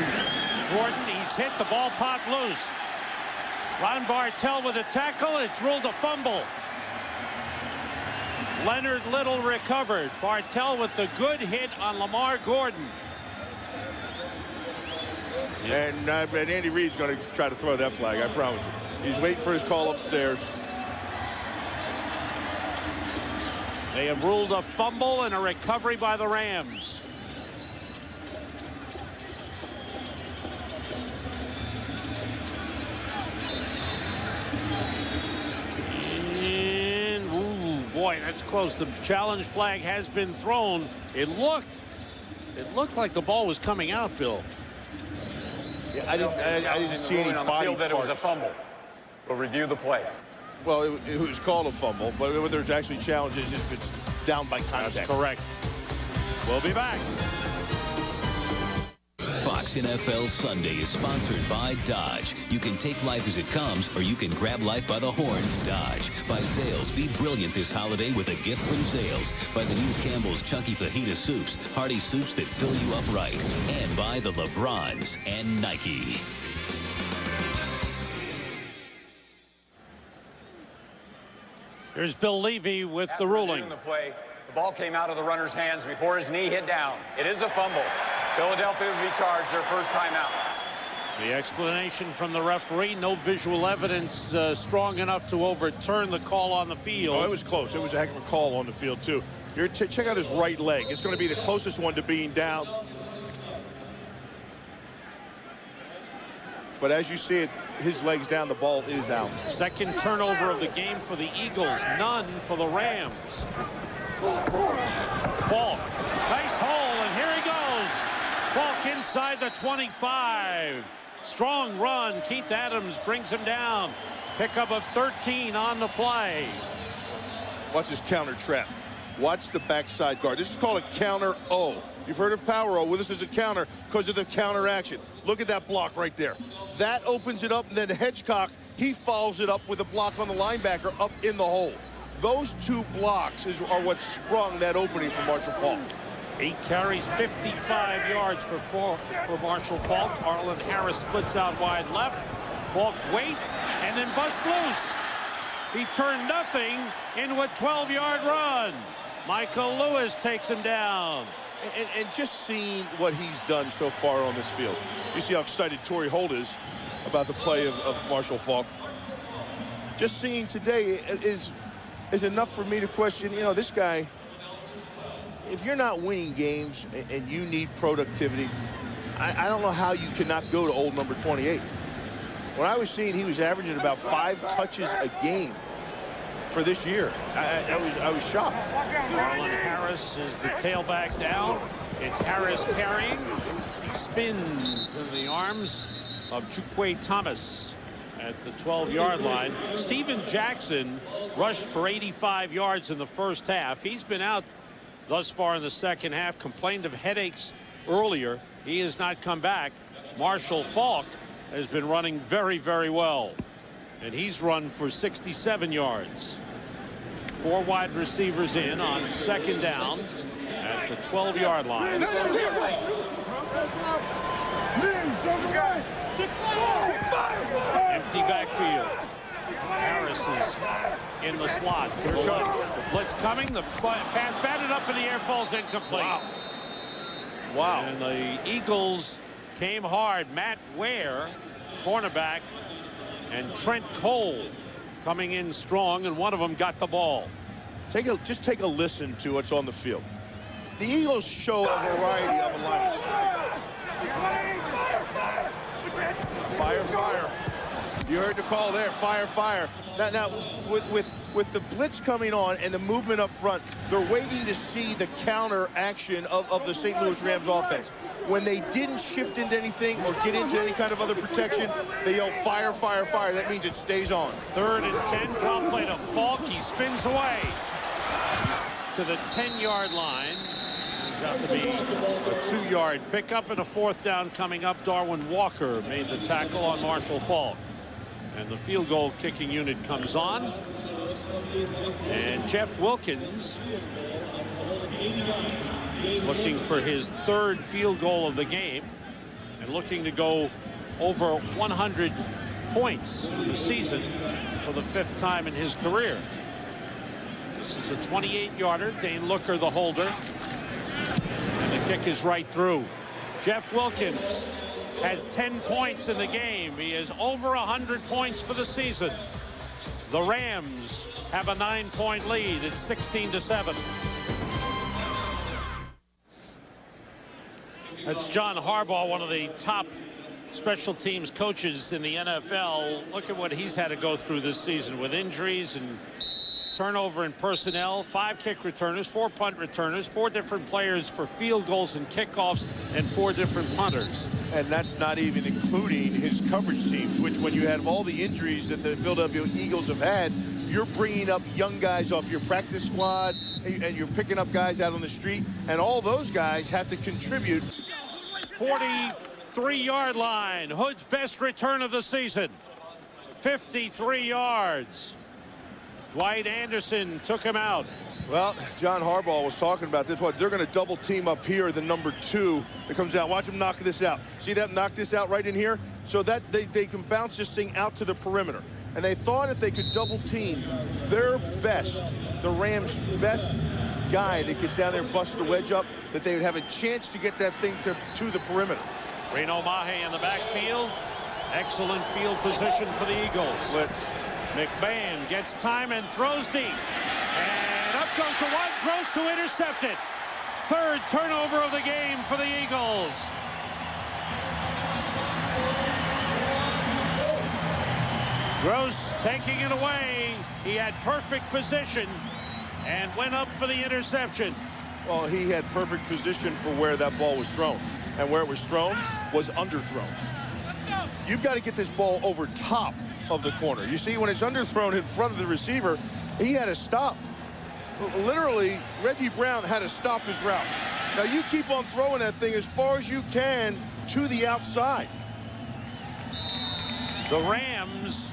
Gordon. He's hit. The ball popped loose. Ron Bartell with a tackle. It's ruled a fumble. Leonard Little recovered. Bartell with the good hit on Lamar Gordon. And Andy Reid's going to try to throw that flag, I promise you. He's waiting for his call upstairs. They have ruled a fumble and a recovery by the Rams. And, ooh, boy, that's close. The challenge flag has been thrown. It looked like the ball was coming out, Bill. Yeah, I didn't see any body parts. That it was a fumble. We'll review the play. Well, it was called a fumble, but whether it's actually challenges if it's down by contact. That's correct. We'll be back. Fox NFL Sunday is sponsored by Dodge. You can take life as it comes, or you can grab life by the horns. Dodge. By Zales. Be brilliant this holiday with a gift from Zales. By the new Campbell's Chunky Fajita Soups. Hearty soups that fill you up right. And by the LeBrons and Nike. Here's Bill Levy with the ruling. The play, the ball came out of the runner's hands before his knee hit down. It is a fumble. Philadelphia will be charged their first timeout. The explanation from the referee, no visual evidence strong enough to overturn the call on the field. Oh, it was close. It was a heck of a call on the field, too. Check out his right leg. It's going to be the closest one to being down. But as you see it, his leg's down, the ball is out. Second turnover of the game for the Eagles, none for the Rams. Falk, nice hole, and here he goes. Falk inside the 25. Strong run. Keith Adams brings him down. Pickup of 13 on the play. Watch this counter trap. Watch the backside guard. This is called a counter O. You've heard of power O. Well, this is a counter because of the counter action. Look at that block right there. That opens it up, and then Hedgecock, he follows it up with a block on the linebacker up in the hole. Those two blocks are what sprung that opening for Marshall Faulk. 8 carries, 55 yards for Marshall Faulk. Arlen Harris splits out wide left. Faulk waits and then busts loose. He turned nothing into a 12-yard run. Michael Lewis takes him down. And just seeing what he's done so far on this field. You see how excited Torrey Holt is about the play of Marshall Faulk. Just seeing today is enough for me to question, you know, this guy, if you're not winning games and you need productivity, I don't know how you cannot go to old number 28. When I was seeing he was averaging about 5 touches a game for this year, I was shocked. Arlen Harris is the tailback down. It's Harris carrying. He spins in the arms of Juque Thomas. at the 12-yard line. Steven Jackson rushed for 85 yards in the first half. He's been out thus far in the second half, complained of headaches earlier. He has not come back. Marshall Faulk has been running very, very well, and he's run for 67 yards. 4 wide receivers in on second down at the 12-yard line. Empty backfield. Harris is in the slot. The blitz coming. The pass batted up in the air, falls incomplete. Wow. And the Eagles came hard. Matt Ware, cornerback, and Trent Cole coming in strong, and one of them got the ball. Just take a listen to what's on the field. The Eagles show a variety of alignments. Fire, fire. You heard the call there, fire, fire. Now with the blitz coming on and the movement up front, they're waiting to see the counter action of the St. Louis Rams offense. When they didn't shift into anything or get into any kind of other protection, they yell fire, fire, fire. That means it stays on. 3rd and 10. Well played to Faulk. He spins away. He's to the 10-yard line. Turns out to be a 2-yard pickup, and a 4th down coming up. Darwin Walker made the tackle on Marshall Faulk. And the field goal kicking unit comes on. And Jeff Wilkins looking for his 3rd field goal of the game and looking to go over 100 points in the season for the 5th time in his career. This is a 28-yarder. Dane Looker, the holder. And the kick is right through. Jeff Wilkins has 10 points in the game. He is over 100 points for the season. The Rams have a 9-point lead. It's 16-7. That's John Harbaugh, one of the top special teams coaches in the NFL. Look at what he's had to go through this season with injuries and turnover in personnel. 5 kick returners, 4 punt returners, 4 different players for field goals and kickoffs, and 4 different punters. And that's not even including his coverage teams, which when you have all the injuries that the Philadelphia Eagles have had, you're bringing up young guys off your practice squad, and you're picking up guys out on the street, and all those guys have to contribute. 43-yard line. Hood's best return of the season. 53 yards. Dwight Anderson took him out. Well, John Harbaugh was talking about this. What they're going to double team up here, the number 2 that comes out. Watch him knock this out. See that? Knock this out right in here, so that they can bounce this thing out to the perimeter. And they thought if they could double team their best, the Rams' best guy that gets down there and busts the wedge up, that they would have a chance to get that thing to the perimeter. Reno Mahe in the backfield. Excellent field position for the Eagles. Blitz. McMahon gets time and throws deep. And up goes the one. Gross to intercept it. 3rd turnover of the game for the Eagles. Gross taking it away. He had perfect position and went up for the interception. Well, he had perfect position for where that ball was thrown. And where it was thrown was underthrown. You've got to get this ball over top of the corner. You see, when it's underthrown in front of the receiver, he had to stop. Literally, Reggie Brown had to stop his route. Now, you keep on throwing that thing as far as you can to the outside. The Rams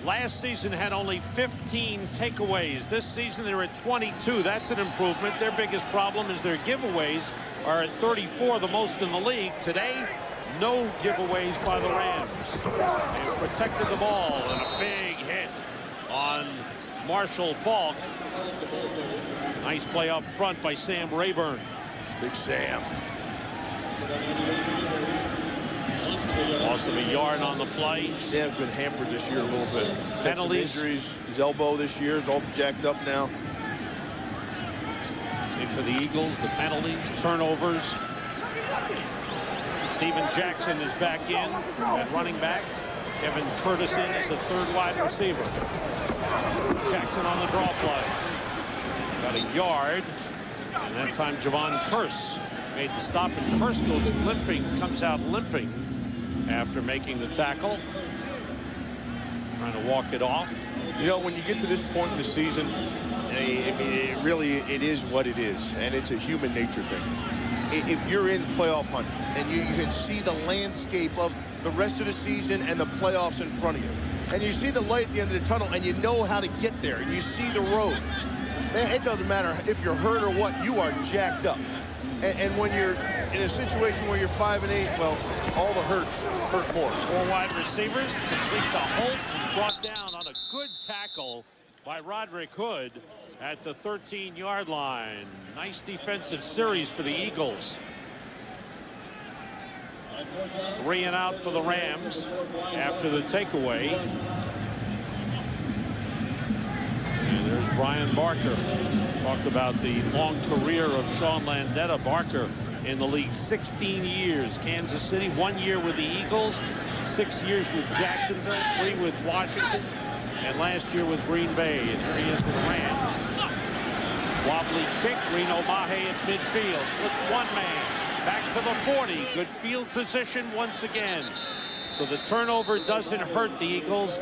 last season had only 15 takeaways. This season they're at 22. That's an improvement. Their biggest problem is their giveaways are at 34, the most in the league. Today, no giveaways by the Rams. They protected the ball, and a big hit on Marshall Faulk. Nice play up front by Sam Rayburn. Big Sam. Loss of a yard on the play. Sam's been hampered this year a little bit. Penalties. Injuries. His elbow this year is all jacked up now. See for the Eagles, the penalties, turnovers. Steven Jackson is back in at running back. Kevin Curtis is the 3rd wide receiver. Jackson on the draw play. Got a yard. And that time Javon Curse made the stop, and Curse goes limping, comes out limping after making the tackle. Trying to walk it off. You know, when you get to this point in the season, I mean, it is what it is, and it's a human nature thing. If you're in the playoff hunt and you can see the landscape of the rest of the season and the playoffs in front of you, and you see the light at the end of the tunnel and you know how to get there, and you see the road, man, it doesn't matter if you're hurt or what, you are jacked up. And when you're in a situation where you're 5-8, well, all the hurts hurt more. 4 wide receivers complete the Holt. He's brought down on a good tackle by Roderick Hood at the 13-yard line. Nice defensive series for the Eagles. 3 and out for the Rams after the takeaway. And there's Brian Barker. Talked about the long career of Sean Landeta. Barker in the league 16 years. Kansas City, 1 year with the Eagles, 6 years with Jacksonville, 3 with Washington, and last year with Green Bay. And here he is with the Rams. Wobbly kick. Reno Mahe at midfield. Slips one man. Back to the 40. Good field position once again. So the turnover doesn't hurt the Eagles.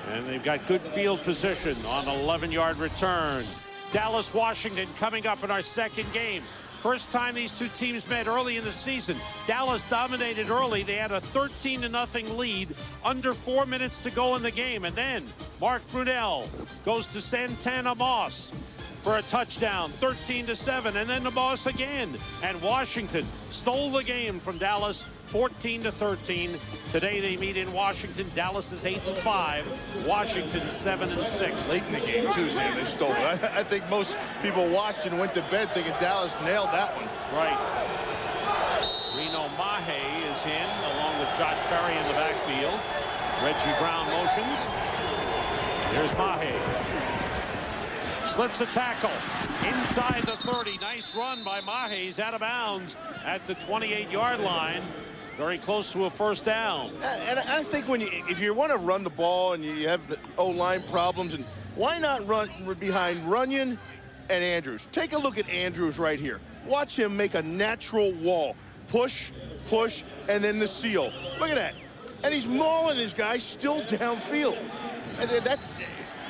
And they've got good field position on an 11-yard return. Dallas, Washington coming up in our second game. First time these two teams met early in the season. Dallas dominated early. They had a 13-0 lead, under 4 minutes to go in the game. And then Mark Brunell goes to Santana Moss for a touchdown, 13-7, and then the Maas again. And Washington stole the game from Dallas, 14-13. Today they meet in Washington. Dallas is 8-5. Washington 7-6. Late in the game too, Sam. They stole it. I think most people watched and went to bed thinking Dallas nailed that one. Right. Reno Mahe is in along with Josh Perry in the backfield. Reggie Brown motions. There's Mahe. Slips a tackle inside the 30. Nice run by Mahe. He's out of bounds at the 28-yard line. Very close to a first down. And I think if you want to run the ball and you have the O-line problems, and why not run behind Runyon and Andrews? Take a look at Andrews right here. Watch him make a natural wall. Push, push, and then the seal. Look at that. And he's mauling his guy still downfield. And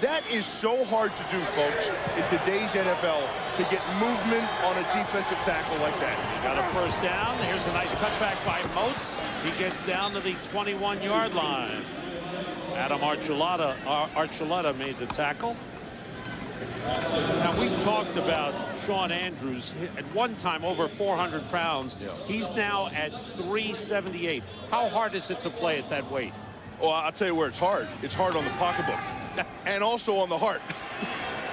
that is so hard to do, folks, in today's NFL, to get movement on a defensive tackle like that. Got a first down. Here's a nice cutback by Moats. He gets down to the 21-yard line. Adam Archuleta made the tackle. Now, we talked about Shawn Andrews at one time over 400 pounds. Yeah. He's now at 378. How hard is it to play at that weight? Well, I'll tell you where it's hard. It's hard on the pocketbook and also on the heart.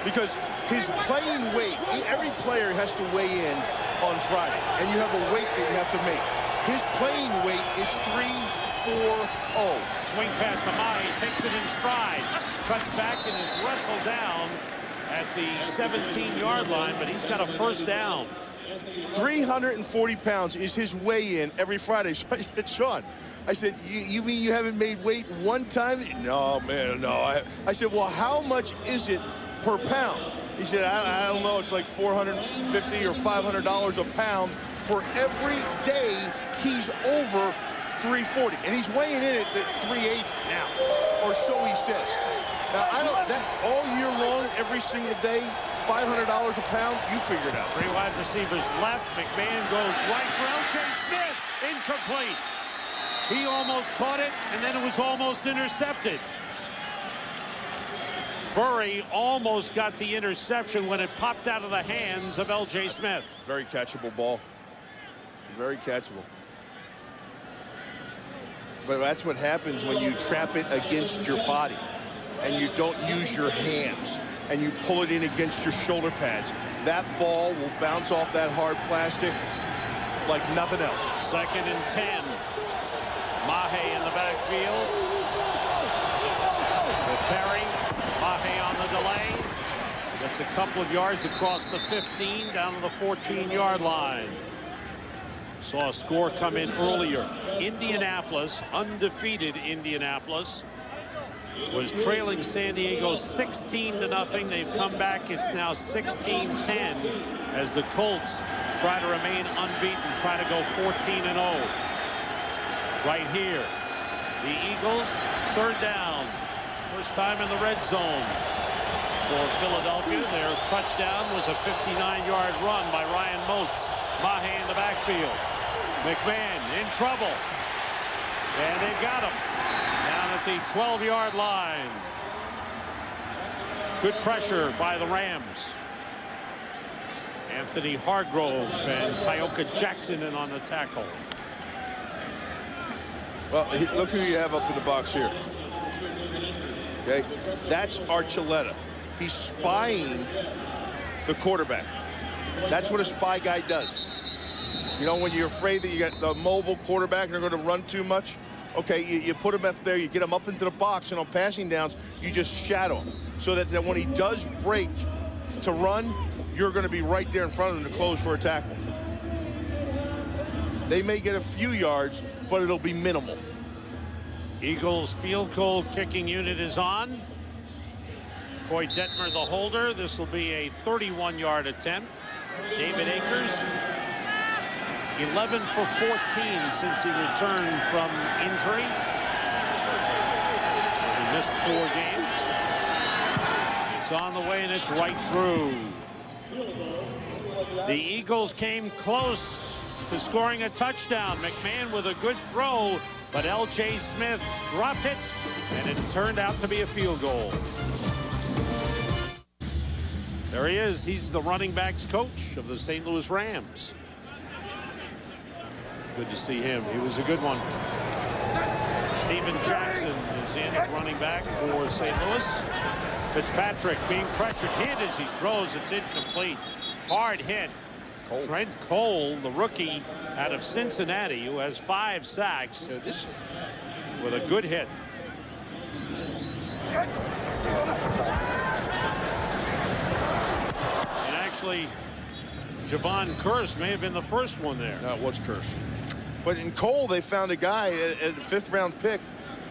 Because his playing weight, every player has to weigh in on Friday, and you have a weight that you have to make. His playing weight is 340. Swing pass to Mahe, takes it in stride, cuts back and is wrestled down at the 17-yard line, but he's got a first down. 340 pounds is his weigh-in every Friday. So I said, Sean, I said, you mean you haven't made weight one time? No, man, no. I said, well, how much is it per pound? He said, I don't know. It's like $450 or $500 a pound for every day he's over 340. And he's weighing in at 380 now, or so he says. Now, I don't, that all year long, every single day, $500 a pound, you figure it out. 3 wide receivers left. McMahon goes right for L.J. Smith. Incomplete. He almost caught it, and then it was almost intercepted. Furry almost got the interception when it popped out of the hands of L.J. Smith. Very catchable ball. Very catchable. But that's what happens when you trap it against your body and you don't use your hands and you pull it in against your shoulder pads. That ball will bounce off that hard plastic like nothing else. 2nd and 10. Mahe in the backfield. With Perry. Mahe on the delay. Gets a couple of yards across the 15 down to the 14-yard line. Saw a score come in earlier. Indianapolis, undefeated Indianapolis, was trailing San Diego 16-0. They've come back. It's now 16-10 as the Colts try to remain unbeaten, try to go 14-0. Right here, the Eagles, 3rd down. First time in the red zone for Philadelphia. Their touchdown was a 59-yard run by Ryan Moats. Maas in the backfield. McMahon in trouble. And they got him down at the 12-yard line. Good pressure by the Rams. Anthony Hargrove and Tyoka Jackson in on the tackle. Well, look who you have up in the box here. Okay, that's Archuleta. He's spying the quarterback. That's what a spy guy does. You know, when you're afraid that you got the mobile quarterback and they're going to run too much, okay, you put him up there, you get him up into the box, and on passing downs, you just shadow him. So that when he does break to run, you're going to be right there in front of him to close for a tackle. They may get a few yards, but it'll be minimal. Eagles field goal kicking unit is on. Coy Detmer, the holder. This will be a 31-yard attempt. David Akers, 11 for 14 since he returned from injury. He missed 4 games. It's on the way, and it's right through. The Eagles came close to scoring a touchdown. McMahon with a good throw, but L.J. Smith dropped it, and it turned out to be a field goal. There he is. He's the running backs coach of the St. Louis Rams. Good to see him. He was a good one. Steven Jackson is in at running back for St. Louis. Fitzpatrick being pressured. Hit as he throws. It's incomplete. Hard hit. Trent Cole, the rookie out of Cincinnati, who has 5 sacks, with a good hit. And actually, Javon Curse may have been the first one there. No, it was Curse. But in Cole, they found a guy at a 5th-round pick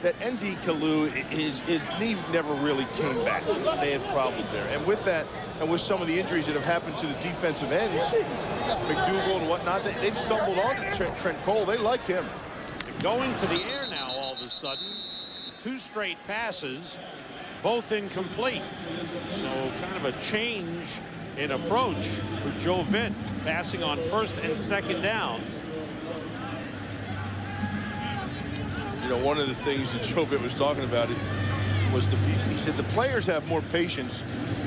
that N.D. Kalu, his knee never really came back. They had problems there. And with that, and with some of the injuries that have happened to the defensive ends, McDougal and whatnot, they've stumbled on Trent Cole. They like him. Going to the air now all of a sudden. 2 straight passes, both incomplete. So kind of a change in approach for Joe Vitt, passing on 1st and 2nd down. You know, one of the things that Joe Vitt was talking about was he said the players have more patience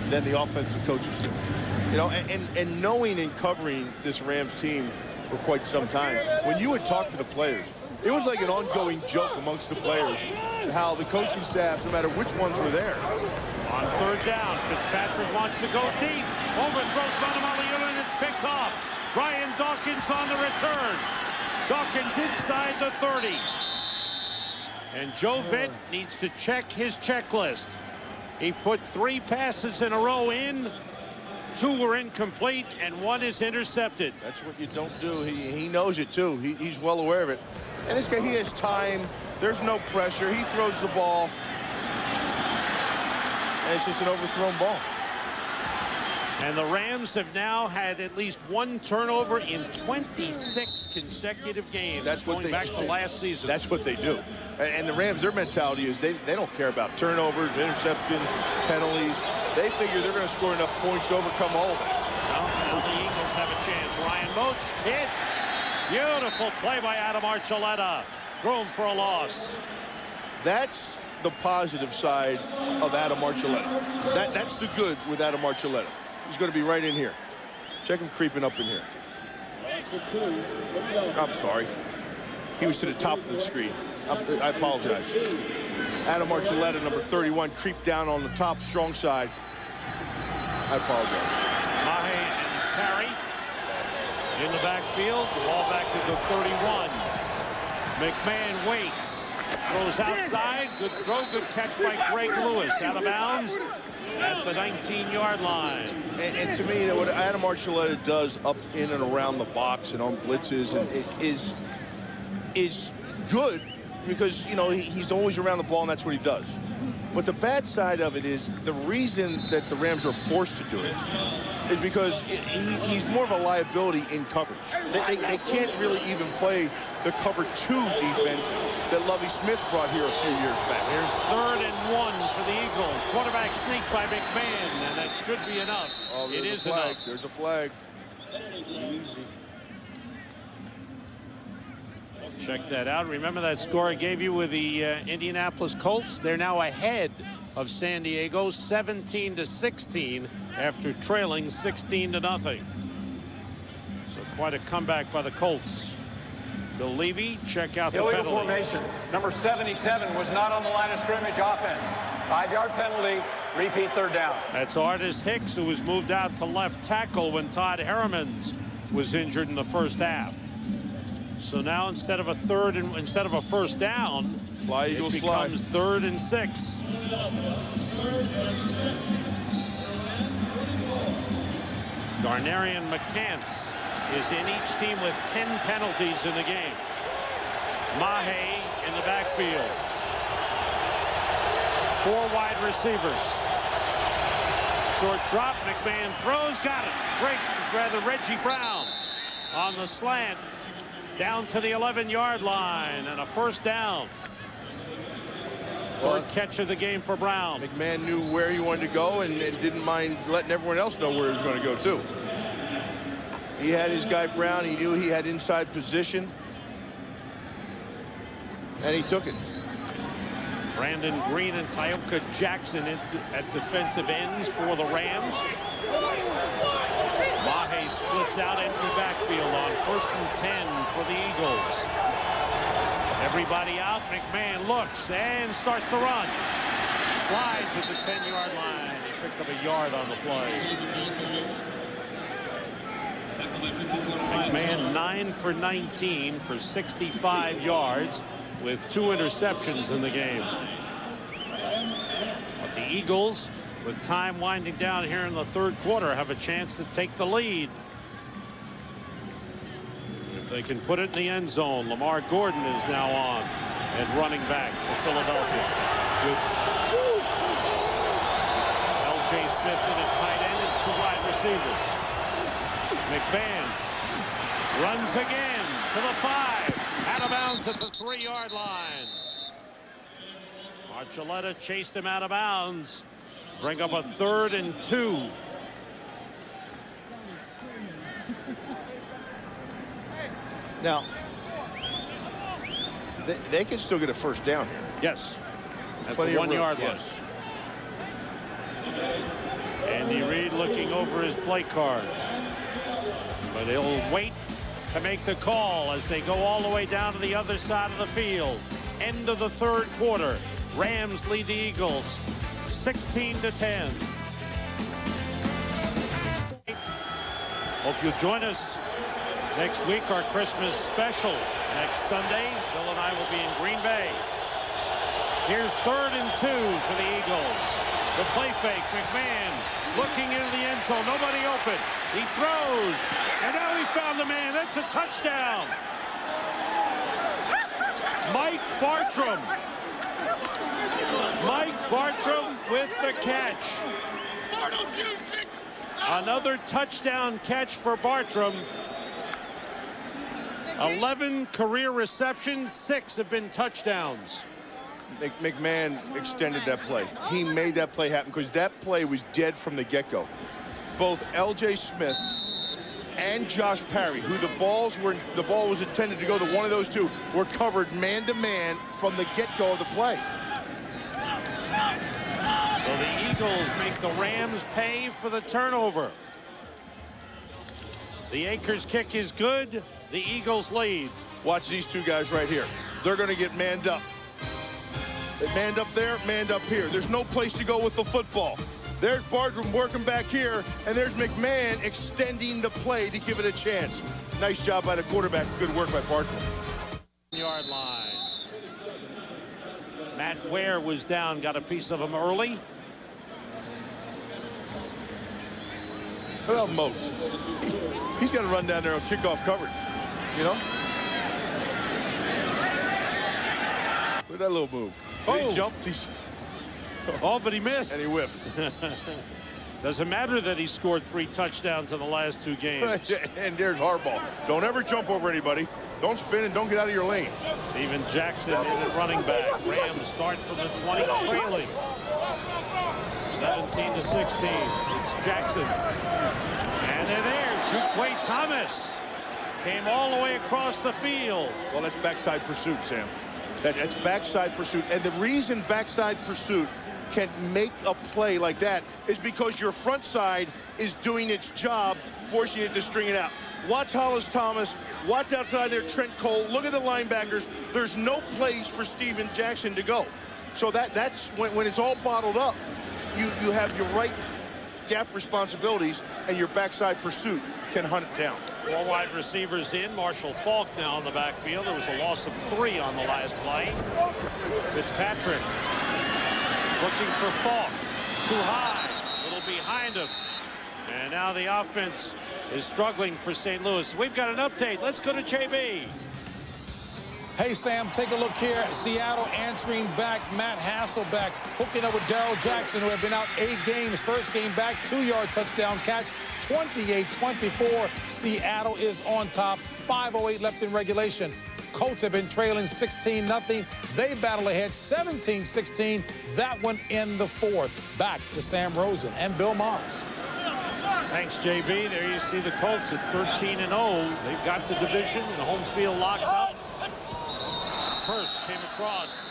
than the offensive coaches do. You know, and knowing and covering this Rams team for quite some time, when you would talk to the players, it was like an ongoing joke amongst the players how the coaching staff, no matter which ones were there. On 3rd down, Fitzpatrick wants to go deep. Overthrows Bonamaleula, and it's picked off. Brian Dawkins on the return. Dawkins inside the 30. And Joe Vitt needs to check his checklist. He put 3 passes in a row in. 2 were incomplete, and 1 is intercepted. That's what you don't do. He knows it, too. He's well aware of it. And this guy, he has time. There's no pressure. He throws the ball. And it's just an overthrown ball. And the Rams have now had at least 1 turnover in 26 consecutive games. That's what going back to last season. That's what they do. And the Rams, their mentality is they don't care about turnovers, interceptions, penalties. They figure they're going to score enough points to overcome all of it. Now the Eagles have a chance. Ryan Moats hit. Beautiful play by Adam Archuleta. Thrown for a loss. That's the positive side of Adam Archuleta. That's the good with Adam Archuleta. He's going to be right in here. Check him creeping up in here. I'm sorry. He was to the top of the screen. I apologize. Adam Archuleta, number 31, creeped down on the top, strong side. I apologize. Mahe and Carey in the backfield. The ball back to the 31. McMahon waits. Throws outside. Good throw. Good catch by Greg Lewis. Out of bounds at the 19-yard line. And to me, what Adam Archuleta does up in and around the box and on blitzes and it is good because, you know, he's always around the ball, and that's what he does. But the bad side of it is the reason that the Rams are forced to do it is because he's more of a liability in coverage. They can't really even play the cover 2 defense that Lovie Smith brought here a few years back. Here's 3rd and 1 for the Eagles. Quarterback sneak by McMahon, and that should be enough. Oh, it is flag. enough. There's a flag. Easy. Check that out. Remember that score I gave you with the Indianapolis Colts? They're now ahead of San Diego 17-16 after trailing 16-0. So quite a comeback by the Colts. Bill Levy, check out the Illegal penalty. formation. Number 77 was not on the line of scrimmage. Offense. 5-yard penalty. Repeat 3rd down. That's Artis Hicks, who was moved out to left tackle when Todd Herremans was injured in the first half. So now instead of a 1st down, Fly, it Eagles, becomes 3rd and 6. Darnarian McCants is in each team with 10 penalties in the game. Mahe in the backfield. 4 wide receivers. Short drop, McMahon throws, got it. Reggie Brown on the slant. Down to the 11-yard line and a 1st down. 3rd catch of the game for Brown. McMahon knew where he wanted to go and didn't mind letting everyone else know where he was going to go too. He had his guy Brown. He knew he had inside position. And he took it. Brandon Green and Tyoka Jackson at defensive ends for the Rams. Mahe splits out empty backfield on 1st and 10 for the Eagles. Everybody out. McMahon looks and starts to run. Slides at the 10-yard line. He picked up a yard on the play. McMahon 9 for 19 for 65 yards with 2 interceptions in the game. But the Eagles, with time winding down here in the 3rd quarter, have a chance to take the lead. If they can put it in the end zone, Lamar Gordon is now on and running back for Philadelphia. With L.J. Smith in at tight end and 2 wide receivers. McMahon runs again to the 5. Out of bounds at the 3-yard line. Archuleta chased him out of bounds. Bring up a 3rd and 2. Now, they can still get a 1st down here. Yes. At the Plenty of room. 1-yard line. Yes. Andy Reid looking over his play card. But he'll wait to make the call as they go all the way down to the other side of the field. End of the 3rd quarter. Rams lead the Eagles 16-10. Hope you'll join us next week, our Christmas special. Next Sunday, Bill and I will be in Green Bay. Here's 3rd and 2 for the Eagles. The play fake, McMahon looking into the end zone. Nobody open. He throws. And now he found the man. That's a touchdown. Mike Bartram. Mike Bartram with the catch. Another touchdown catch for Bartram. 11 career receptions, 6 have been touchdowns. McMahon extended that play. He made that play happen because that play was dead from the get-go. Both L.J. Smith and Josh Parry, who the ball was intended to go to one of those two, were covered man-to-man from the get-go of the play. So the Eagles make the Rams pay for the turnover. The Akers kick is good. The Eagles lead. Watch these 2 guys right here. They're going to get manned up. Manned up there, manned up here. There's no place to go with the football. There's Bartram working back here, and there's McMahon extending the play to give it a chance. Nice job by the quarterback. Good work by Bartram. Yard line. Matt Ware was down, got a piece of him early. How about Maas? He's got to run down there on kickoff coverage, you know? Look at that little move. He jumped. Oh, but he missed. And he whiffed. Doesn't matter that he scored 3 touchdowns in the last 2 games. And there's Harbaugh. Don't ever jump over anybody. Don't spin and don't get out of your lane. Steven Jackson in at running back. Rams start from the 20, trailing 17-16. It's Jackson. And they're there. Juquay Thomas came all the way across the field. Well, that's backside pursuit, Sam. That's backside pursuit. And the reason backside pursuit can make a play like that is because your front side is doing its job, forcing it to string it out. Watch Hollis Thomas. Watch outside there Trent Cole. Look at the linebackers. There's no place for Steven Jackson to go. So that's when it's all bottled up, you have your right gap responsibilities, and your backside pursuit can hunt it down. 4 wide receivers in. Marshall Faulk now in the backfield. There was a loss of 3 on the last play. Fitzpatrick looking for Faulk. Too high. A little behind him. And now the offense is struggling for St. Louis. We've got an update. Let's go to JB. Hey, Sam, take a look here. Seattle answering back. Matt Hasselbeck hooking up with Darrell Jackson, who had been out 8 games. First game back, 2-yard touchdown catch. 28-24. Seattle is on top. 5:08 left in regulation. Colts have been trailing 16-0. They battle ahead 17-16. That one in the 4th. Back to Sam Rosen and Bill Maas. Thanks, JB. There you see the Colts at 13-0. They've got the division and the home field locked up. Hurst came across.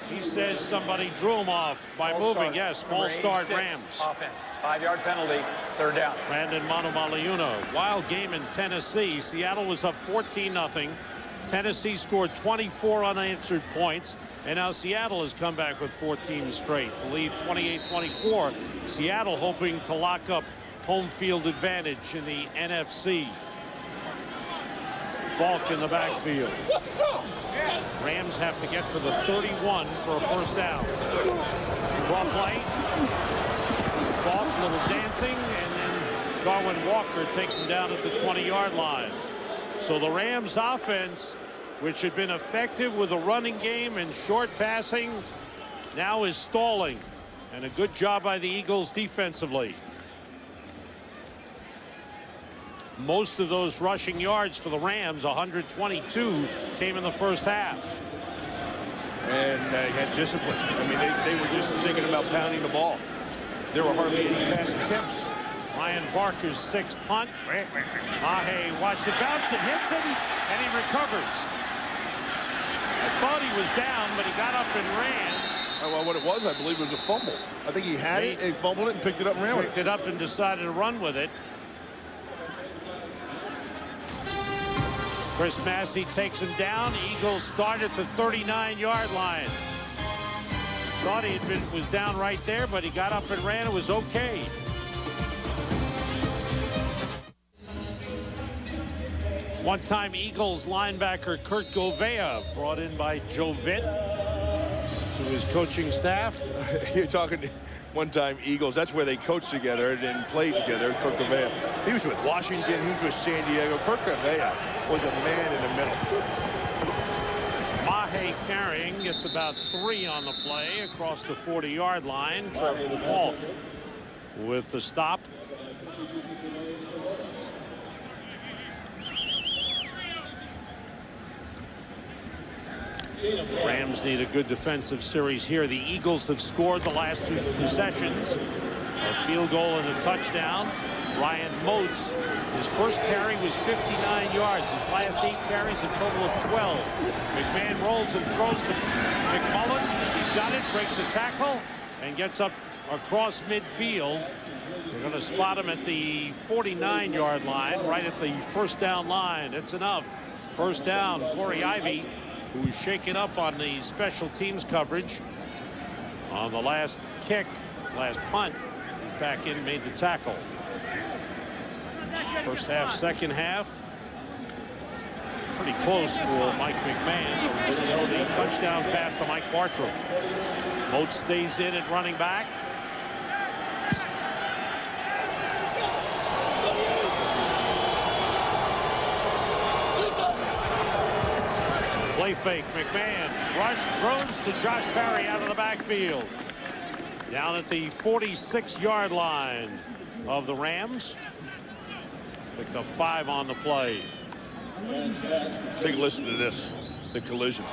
He says somebody drew him off by moving. Yes, false start Rams. Offense. 5-yard penalty. 3rd down. Brandon Monomaliuna. Wild game in Tennessee. Seattle was up 14-0. Tennessee scored 24 unanswered points. And now Seattle has come back with 14 straight to lead 28-24. Seattle hoping to lock up home field advantage in the NFC. Faulk in the backfield. Rams have to get to the 31 for a first down. Draw play. Faulk, little dancing, and then Darwin Walker takes him down at the 20-yard line. So the Rams offense, which had been effective with a running game and short passing, now is stalling. And a good job by the Eagles defensively. Most of those rushing yards for the Rams, 122, came in the first half. And they had discipline. I mean, they were just thinking about pounding the ball. There were hardly any pass attempts. Ryan Barker's 6th punt. Mahe watched it bounce. It hits him, and he recovers. I thought he was down, but he got up and ran. Well, what it was, I believe, was a fumble. I think he had it, he fumbled it, and picked it up and ran with it. Picked it up and decided to run with it. Chris Massey takes him down. Eagles start at the 39-yard line. Thought he was down right there, but he got up and ran. It was okay. One-time Eagles linebacker Kurt Govea, brought in by Joe Vitt to his coaching staff. You're talking one-time Eagles. That's where they coached together and played together. Kurt Govea. He was with Washington. He was with San Diego. Kurt Govea was a man in the middle. Mahe carrying, gets about 3 on the play across the 40-yard line. Trevor Faulk with the stop. Rams need a good defensive series here. The Eagles have scored the last 2 possessions. A field goal and a touchdown. Ryan Moats, his first carry was 59 yards. His last 8 carries, a total of 12. McMahon rolls and throws to McLaughlin. He's got it, breaks a tackle, and gets up across midfield. They're going to spot him at the 49-yard line, right at the first down line. It's enough. First down. Corey Ivy, who's shaken up on the special teams coverage on the last kick, last punt, is back in, made the tackle. First half, second half, pretty close for Mike McMahon. The touchdown pass to Mike Bartram. Moats stays in at running back. Play fake. McMahon rush, throws to Josh Parry out of the backfield. Down at the 46-yard line of the Rams. Picked up 5 on the play. Take a listen to this. The collision.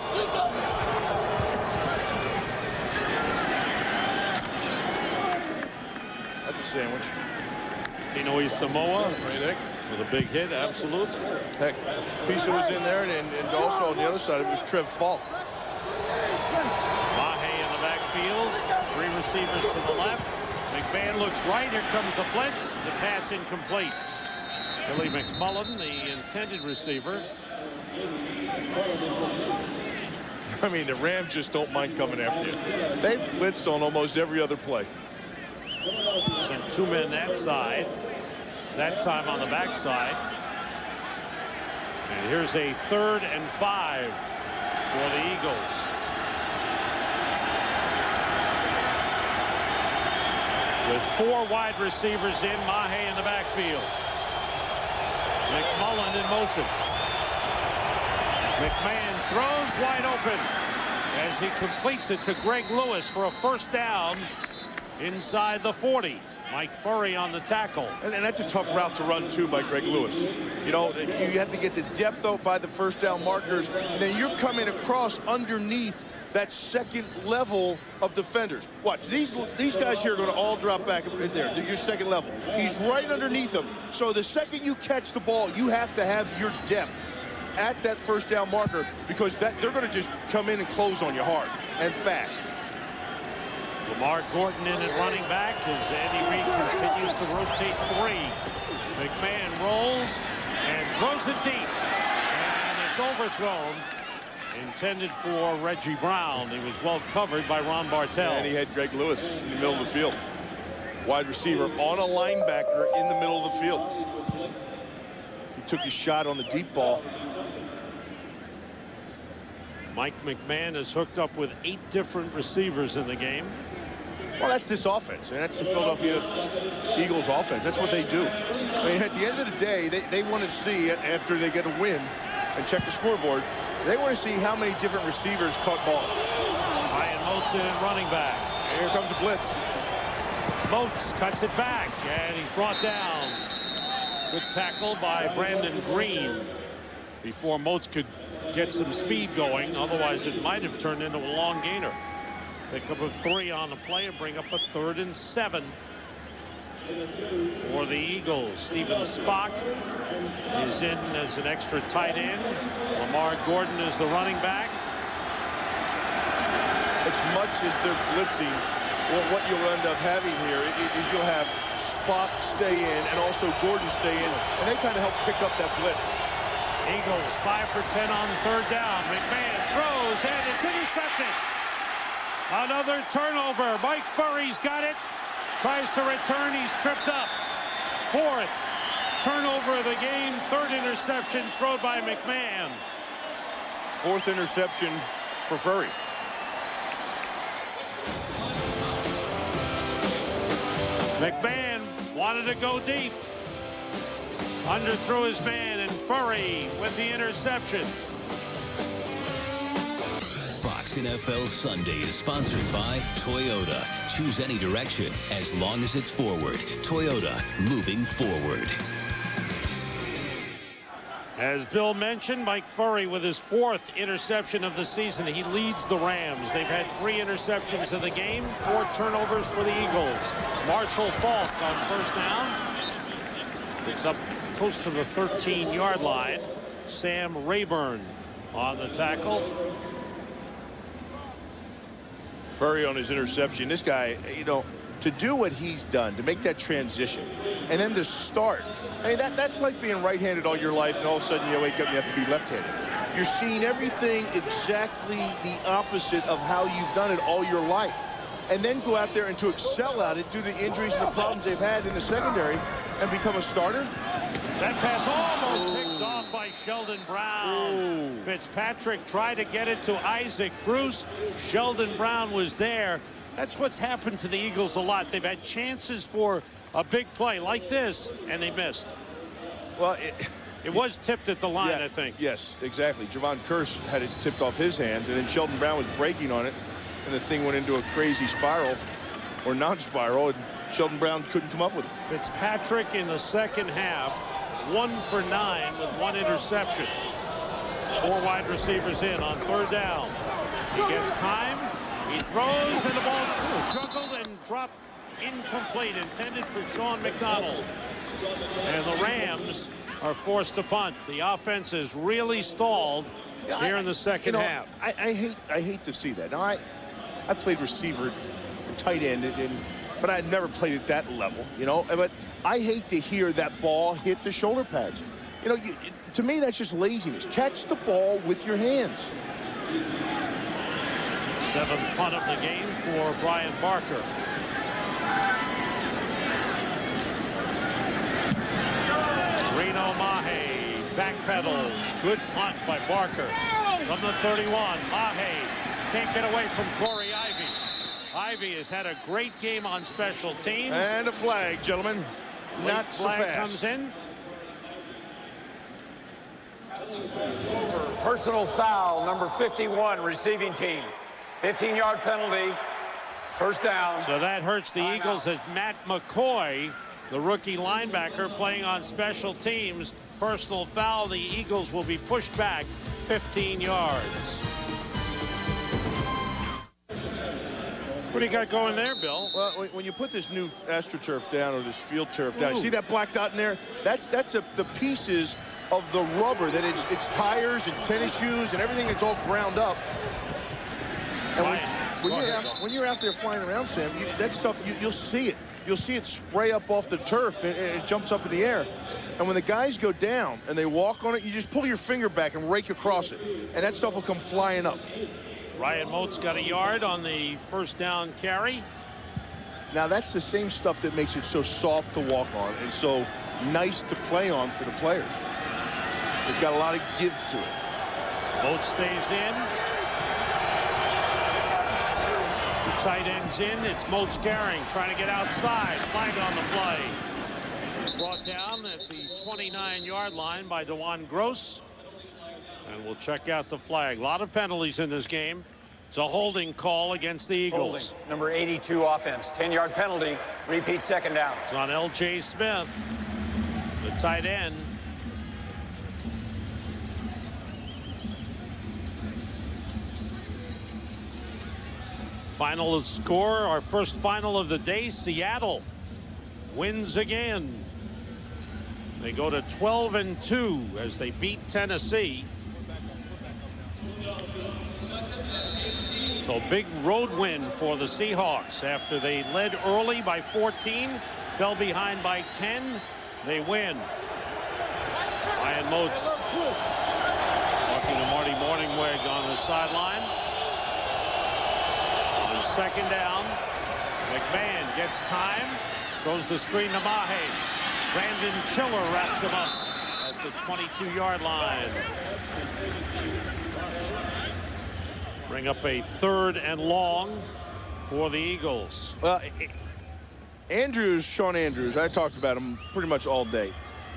That's a sandwich. Tino Samoa Right there. with a big hit, absolutely. Heck, Pisa was in there, and also on the other side, it was Trev Falk. Mahe in the backfield. 3 receivers to the left. McMahon looks right. Here comes the blitz. The pass incomplete. Billy McMullen, the intended receiver. I mean, the Rams just don't mind coming after you. They've blitzed on almost every other play. Sent 2 men that side. That time on the backside. And here's a 3rd and 5 for the Eagles. With 4 wide receivers in, Mahe in the backfield. McMullen in motion. McMahon throws wide open as he completes it to Greg Lewis for a first down inside the 40. Mike Furry on the tackle. And that's a tough route to run, too, by Greg Lewis. You know, you have to get the depth out by the first down markers, and then you're coming across underneath that second level of defenders. Watch, these guys here are going to all drop back in there. Your second level. He's right underneath them. So the second you catch the ball, you have to have your depth at that first down marker, because they're going to just come in and close on you hard and fast. Lamar Gordon in at running back as Andy Reid continues to rotate 3. McMahon rolls and throws it deep. And it's overthrown. Intended for Reggie Brown. He was well covered by Ron Bartel. And he had Greg Lewis in the middle of the field. Wide receiver on a linebacker in the middle of the field. He took his shot on the deep ball. Mike McMahon is hooked up with 8 different receivers in the game. Well, that's this offense, and that's the Philadelphia Eagles offense. That's what they do. I mean, at the end of the day, they want to see, after they get a win and check the scoreboard, they want to see how many different receivers caught balls. Ryan Moten running back. Here comes the blitz. Motes cuts it back, and he's brought down. Good tackle by Brandon Green before Motes could get some speed going. Otherwise, it might have turned into a long gainer. Pick up a 3 on the play and bring up a 3rd and 7 for the Eagles. Steven Spock is in as an extra tight end. Lamar Gordon is the running back. As much as they're blitzing, what you'll end up having here is you'll have Spock stay in and also Gordon stay in, and they kind of help pick up that blitz. Eagles 5 for 10 on 3rd down. McMahon throws and it's intercepted. Another turnover. Mike Furry's got it. Tries to return. He's tripped up. 4th turnover of the game. 3rd interception thrown by McMahon. 4th interception for Furry. McMahon wanted to go deep. Underthrew his man, and Furry with the interception. Fox NFL Sunday is sponsored by Toyota. Choose any direction as long as it's forward. Toyota, moving forward. As Bill mentioned, Mike Furry with his 4th interception of the season. He leads the Rams. They've had 3 interceptions in the game, 4 turnovers for the Eagles. Marshall Faulk on first down. It's up close to the 13-yard line. Sam Rayburn on the tackle. Furry on his interception. This guy, you know, to do what he's done, to make that transition, and then to start. I mean, that's like being right-handed all your life, and all of a sudden you wake up and you have to be left-handed. You're seeing everything exactly the opposite of how you've done it all your life. And then go out there and to excel at it due to injuries and the problems they've had in the secondary and become a starter. That pass almost picked off by Sheldon Brown. Ooh. Fitzpatrick tried to get it to Isaac Bruce. Sheldon Brown was there. That's what's happened to the Eagles a lot. They've had chances for a big play like this, and they missed. Well, it was tipped at the line, yeah, I think. Yes, exactly. Javon Curse had it tipped off his hands, and then Sheldon Brown was braking on it, and the thing went into a crazy spiral. or non-spiral, and Sheldon Brown couldn't come up with it. Fitzpatrick in the second half, 1 for 9 with 1 interception. 4 wide receivers in on 3rd down. He gets time. He throws, and the ball's juggled and dropped incomplete, intended for Sean McDonald. And the Rams are forced to punt. The offense is really stalled here in the second half. I hate to see that. Now, I played receiver, tight end, but I never played at that level, you know. But I hate to hear that ball hit the shoulder pads. You know, to me, that's just laziness. Catch the ball with your hands. 7th punt of the game for Brian Barker. Reno Mahe backpedals. Good punt by Barker. From the 31, Mahe can't get away from Corey Ivy. Ivy has had a great game on special teams. And a flag, gentlemen. Not so flag fast. comes in. Personal foul, number 51, receiving team. 15-yard penalty, 1st down. So that hurts the Eagles as Matt McCoy, the rookie linebacker, playing on special teams. Personal foul. The Eagles will be pushed back 15 yards. What do you got going there, Bill? Well, when you put this new AstroTurf down, or this field turf down, you see that black dot in there? That's the pieces of the rubber that it's tires and tennis shoes and everything that's all ground up. And when you're out there flying around, Sam, that stuff, you'll see it. You'll see it spray up off the turf, and it jumps up in the air. And when the guys go down and they walk on it, you just pull your finger back and rake across it, and that stuff will come flying up. Ryan Moats got a yard on the 1st down carry. Now, that's the same stuff that makes it so soft to walk on and so nice to play on for the players. It's got a lot of give to it. Moats stays in. The tight end's in. It's Moats Gehring trying to get outside. Flag on the play. Brought down at the 29-yard line by DeJuan Gross. And we'll check out the flag. A lot of penalties in this game. It's a holding call against the Eagles. Holding. Number 82 offense. 10-yard penalty. Repeat 2nd down. It's on L.J. Smith, the tight end. Final score, our first final of the day. Seattle wins again. They go to 12-2 as they beat Tennessee. So big road win for the Seahawks after they led early by 14, fell behind by 10. They win. Ryan Moats talking to Marty Morningweg on the sideline. On 2nd down, McMahon gets time, throws the screen to Mahe. Brandon Chiller wraps him up at the 22-yard line. Bring up a 3rd and long for the Eagles. Well, Sean Andrews, I talked about him pretty much all day.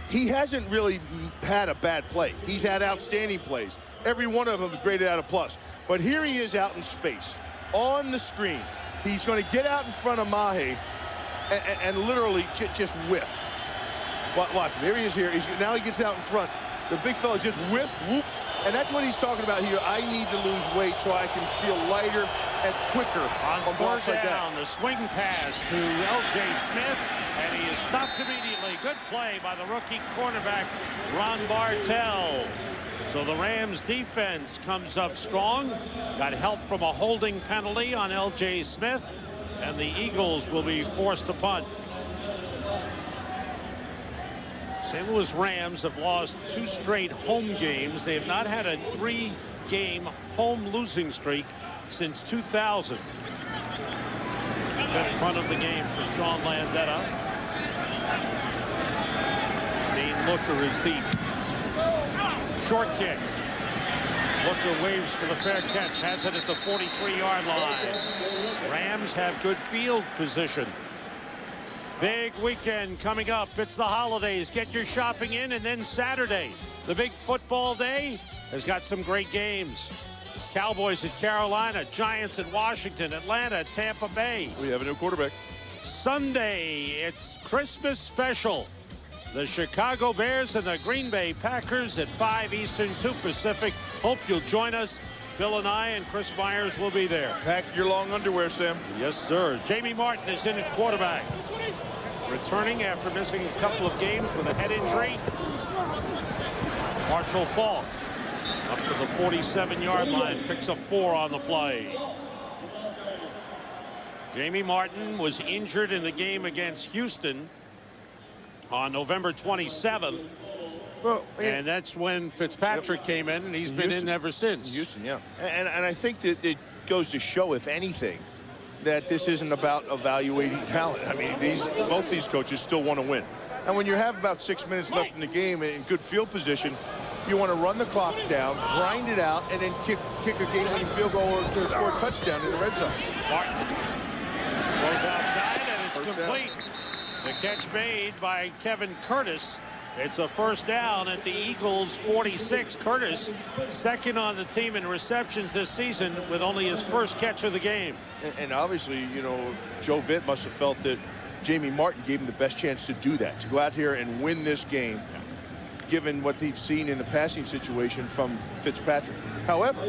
He hasn't really had a bad play. He's had outstanding plays. Every one of them graded out a plus. But here he is out in space, on the screen. He's going to get out in front of Mahe and literally just whiff. Watch him. Here he is here. Now he gets out in front. The big fella just whiff, whoop. And that's what he's talking about here. I need to lose weight so I can feel lighter and quicker on blocks like that. The swing pass to L.J. Smith, and he is stopped immediately. Good play by the rookie cornerback, Ron Bartell. So the Rams defense comes up strong. Got help from a holding penalty on L.J. Smith, and the Eagles will be forced to punt. St. Louis Rams have lost 2 straight home games. They have not had a 3-game home losing streak since 2000. 5th punt of the game for Sean Landetta. Dean Looker is deep. Short kick. Looker waves for the fair catch. Has it at the 43-yard line. Rams have good field position. Big weekend coming up. It's the holidays. Get your shopping in, and then Saturday, the big football day, has got some great games. Cowboys at Carolina, Giants at Washington, Atlanta at Tampa Bay. We have a new quarterback. Sunday, it's Christmas special. The Chicago Bears and the Green Bay Packers at 5 Eastern, 2 Pacific. Hope you'll join us. Bill and I and Chris Myers will be there. Pack your long underwear, Sam. Yes, sir. Jamie Martin is in at quarterback. Returning after missing a couple of games with a head injury. Marshall Faulk up to the 47-yard line, picks up 4 on the play. Jamie Martin was injured in the game against Houston on November 27th. Well, and that's when Fitzpatrick came in, and he's been in ever since. Houston, yeah. And I think that it goes to show, if anything, that this isn't about evaluating talent. I mean, both these coaches still want to win. And when you have about 6 minutes left in the game in good field position, you want to run the clock down, grind it out, and then kick a game-winning field goal or to score a touchdown in the red zone. Martin goes outside, and it's complete. The catch made by Kevin Curtis. It's a first down at the Eagles' 46. Curtis, second on the team in receptions this season with only his first catch of the game. And obviously, you know, Joe Vitt must have felt that Jamie Martin gave him the best chance to do that, to go out here and win this game, given what they've seen in the passing situation from Fitzpatrick. However,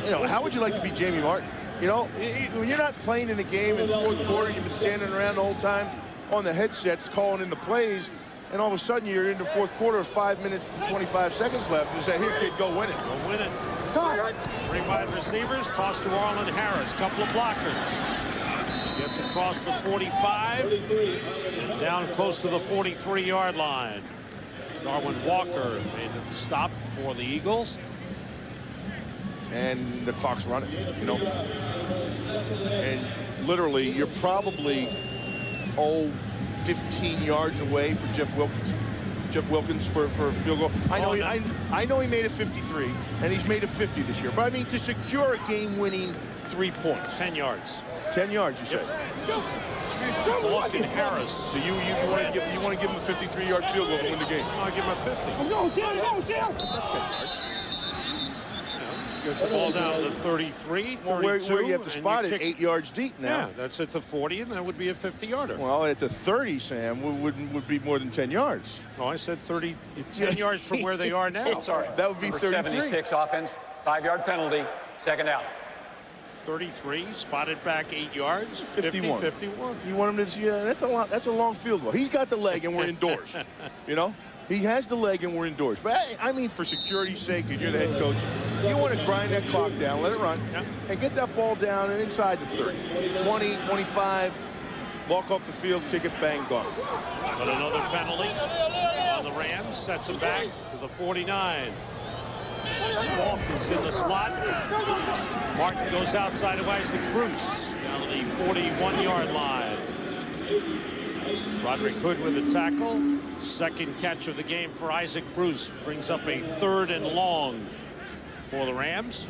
you know, how would you like to be Jamie Martin? You know, when you're not playing in the game in the fourth quarter, you've been standing around the whole time on the headsets calling in the plays, and all of a sudden you're in the fourth quarter, 5 minutes and 25 seconds left, and say, here, kid, go win it. Go win it. 3 wide receivers, toss to Arlen Harris, couple of blockers. Gets across the 45, and down close to the 43-yard line. Darwin Walker made the stop for the Eagles. And the clock's running, you know. And literally, you're probably, 15 yards away for Jeff Wilkins for a field goal. I know he made it 53, and he's made it 50 this year. But I mean, to secure a game-winning 3 points. 10 yards. 10 yards, you said. McLaughlin Harris. So you want to give him a 53-yard field goal to win the game? I'll give him a 50. That's 10 yards. Get the ball down to 33, 32. Well, where you have to spot it 8 yards deep now. Yeah, that's at the 40, and that would be a 50-yarder. Well, at the 30, Sam, would be more than 10 yards. No, I said 30, 10 yards from where they are now. Sorry. That would be 33. 76 offense, 5-yard penalty, second down. 33, spotted back 8 yards, 51. 51. You want him to, yeah, that's a long field goal. He's got the leg, and we're indoors. You know? He has the leg, and we're indoors. But I mean, for security's sake, and you're the head coach, you want to grind that clock down, let it run, and get that ball down and inside the 30. 20, 25, walk off the field, kick it, bang, gone. But another penalty on the Rams, sets him back to the 49. Falk is in the slot. Martin goes outside of Isaac Bruce down to the 41-yard line. Roderick Hood with a tackle. Second catch of the game for Isaac Bruce. Brings up a 3rd and long for the Rams.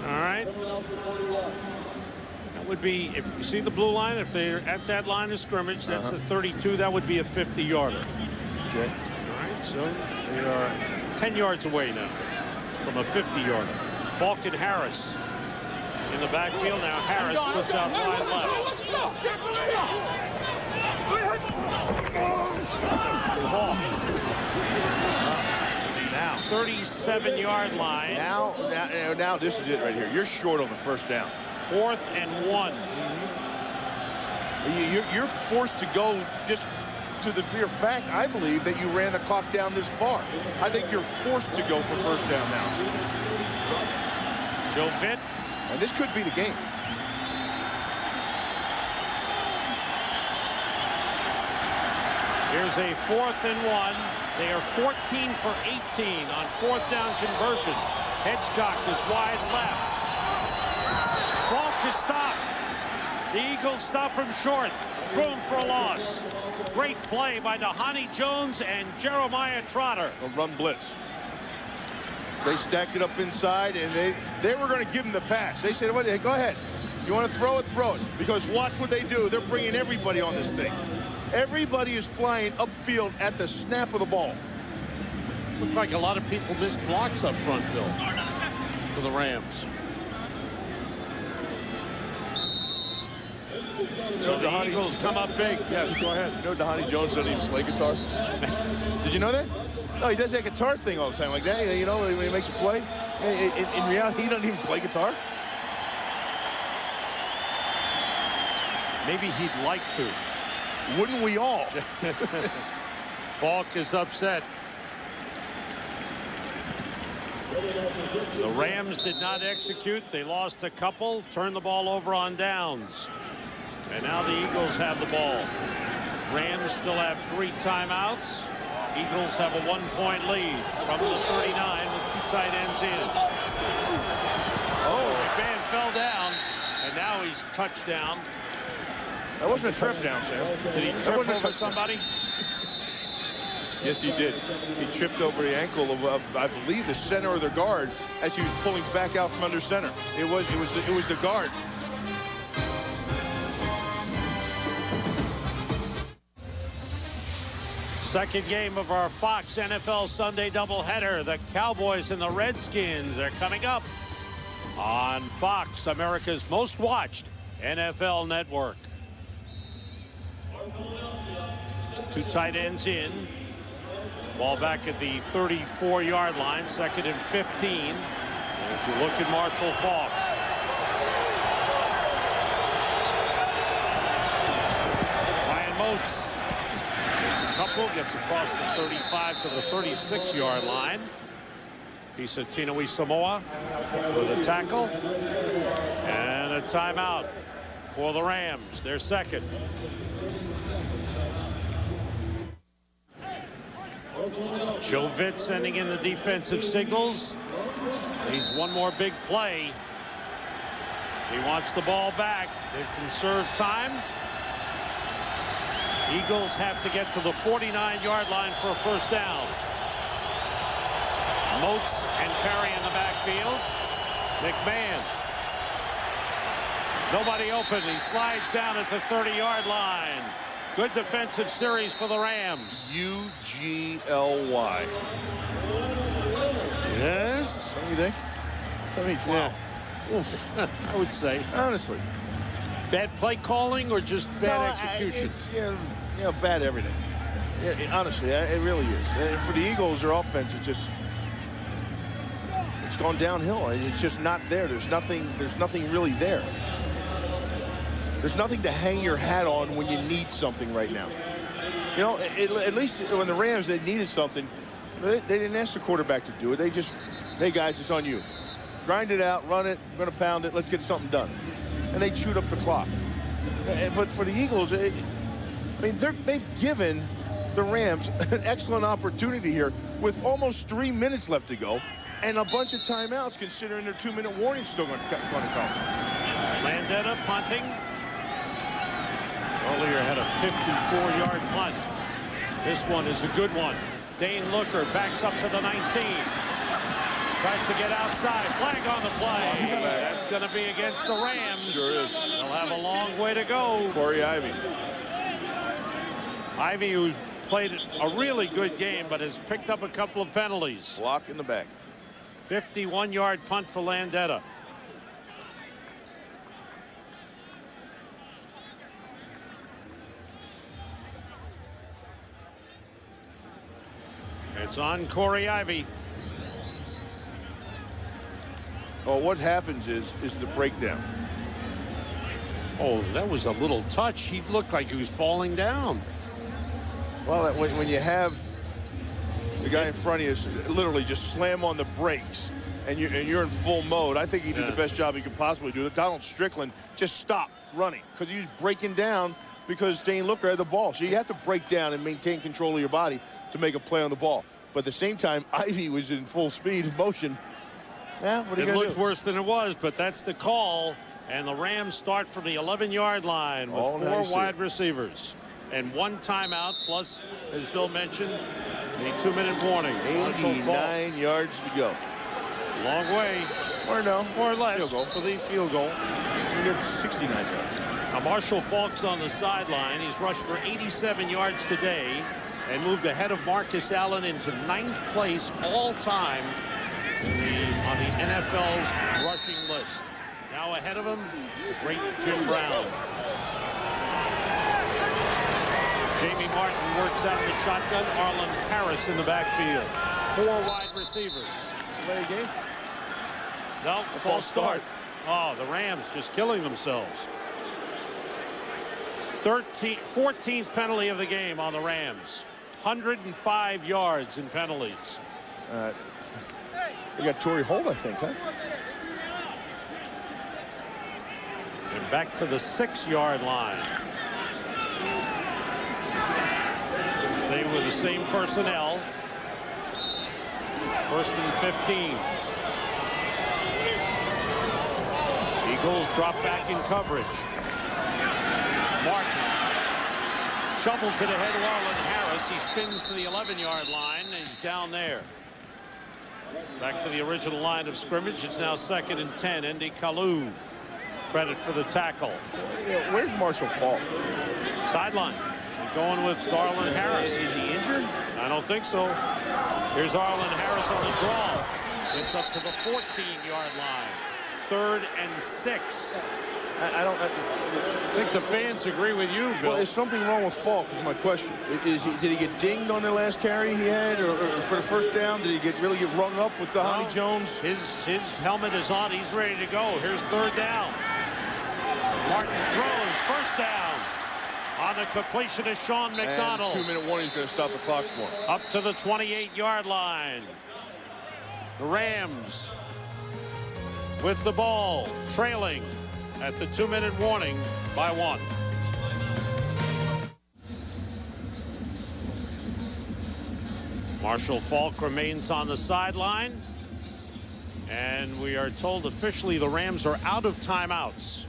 All right. That would be, if you see the blue line, if they're at that line of scrimmage, that's the 32. That would be a 50-yarder. Okay. All right, so we are 10 yards away now from a 50-yarder. Falk and Harris in the backfield. Now Harris puts out wide left. Now 37-yard line. Now this is it right here. You're short on the first down. 4th and 1. You're forced to go just to the mere fact, I believe, that you ran the clock down this far. I think you're forced to go for first down now. Joe Vitt. And this could be the game. Here's a 4th and 1. They are 14 for 18 on 4th down conversion. Hedgecock is wide left. Falk is stopped. The Eagles stop him short. Room for a loss. Great play by Dhani Jones and Jeremiah Trotter. A run blitz. They stacked it up inside, and they were going to give him the pass. They said, "Hey, go ahead. You want to throw it, throw it." Because watch what they do. They're bringing everybody on this thing. Everybody is flying upfield at the snap of the ball. Looked like a lot of people missed blocks up front, Bill, for the Rams. So the Eagles come up big. Yes, go ahead. You know Dhani Jones doesn't even play guitar? Did you know that? No, he does that guitar thing all the time like that. You know, when he makes a play. In reality, he doesn't even play guitar. Maybe he'd like to. Wouldn't we all? Falk is upset. The Rams did not execute. They lost a couple, turned the ball over on downs. And now the Eagles have the ball. Rams still have 3 timeouts. Eagles have a 1-point lead from the 39 with 2 tight ends in. Oh, McMahon fell down, and now he's touchdown. That wasn't a touchdown, Sam. Did he trip over somebody? Yes, he did. He tripped over the ankle of I believe, the center or the guard as he was pulling back out from under center. It was the guard. Second game of our Fox NFL Sunday doubleheader. The Cowboys and the Redskins are coming up on Fox, America's most watched NFL network. 2 tight ends in. Ball back at the 34-yard line, 2nd and 15. As you look at Marshall Faulk. Ryan Moats gets a couple, gets across the 35 to the 36-yard line. Piece of Tinoe Samoa with a tackle. And a timeout for the Rams, their second. Joe Vitt sending in the defensive signals. Needs one more big play. He wants the ball back. They've conserved time. Eagles have to get to the 49-yard line for a first down. Moats and Perry in the backfield. McMahon. Nobody open. He slides down at the 30-yard line. Good defensive series for the Rams. UGLY. Yes. What do you think? I mean, wow. Oof. I would say. Honestly. Bad play calling or just bad execution? It's bad everything. Yeah, honestly, it really is. And for the Eagles, their offense is just, it's gone downhill. It's just not there. There's nothing really there. There's nothing to hang your hat on when you need something right now. You know, at least when the Rams, they needed something, they didn't ask the quarterback to do it. They just, hey, guys, it's on you. Grind it out, run it, we're going to pound it, let's get something done. And they chewed up the clock. But for the Eagles, I mean, they've given the Rams an excellent opportunity here with almost 3 minutes left to go and a bunch of timeouts considering their 2-minute warning still going to come. Landetta punting. Earlier had a 54-yard punt. This one is a good one. Dane Looker backs up to the 19. Tries to get outside. Flag on the play. That's going to be against the Rams. Sure is. They'll have a long way to go. Corey Ivy. Ivy, who's played a really good game, but has picked up a couple of penalties. Block in the back. 51-yard punt for Landetta. It's on Corey Ivy. Well, what happens is the breakdown. Oh, that was a little touch. He looked like he was falling down. Well, when you have the guy in front of you literally just slam on the brakes and you're in full mode, I think he did the best job he could possibly do. Donald Strickland just stopped running because he was breaking down because Dane Looker had the ball. So you have to break down and maintain control of your body to make a play on the ball. But at the same time, Ivy was in full speed motion. Yeah, what are you It gonna looked do? worse than it was, but that's the call. And the Rams start from the 11-yard line with Oh, 4 nice. wide receivers and 1 timeout, plus, as Bill mentioned, the 2-minute warning. 89 yards to go. Long way. Or no. More or less Field goal. for the field goal. We got 69 yards. Now Marshall Faulk's on the sideline. He's rushed for 87 yards today. and moved ahead of Marcus Allen into 9th place all-time on the NFL's rushing list. Now ahead of him, the great Jim Brown. Jamie Martin works out the shotgun. Arlen Harris in the backfield. 4 wide receivers. Delay game? No, false start. Oh, the Rams just killing themselves. 14th penalty of the game on the Rams. 105 yards in penalties. You got Torrey Holt, I think, huh? And back to the 6-yard line. They were the same personnel. 1st and 15. Eagles drop back in coverage. Martin shovels it ahead of Arlen Harris. He spins to the 11-yard line, and he's down there. Back to the original line of scrimmage. It's now 2nd and 10. Andy Kalu, credit for the tackle. Where's Marshall Faulk? Sideline. Going with Arlen Harris. Is he injured? I don't think so. Here's Arlen Harris on the draw. Gets up to the 14-yard line. 3rd and 6. I think the fans agree with you, Bill. Well, is something wrong with Falk is my question. Did he get dinged on the last carry he had, or for the first down? Did he really get rung up with Dhani Jones? His helmet is on. He's ready to go. Here's 3rd down. Martin throws. 1st down. On the completion of Sean McDonald. And 2-minute warning is going to stop the clock for him. Up to the 28-yard line. The Rams with the ball, trailing at the 2-minute warning by 1. Marshall Faulk remains on the sideline. And we are told officially the Rams are out of timeouts.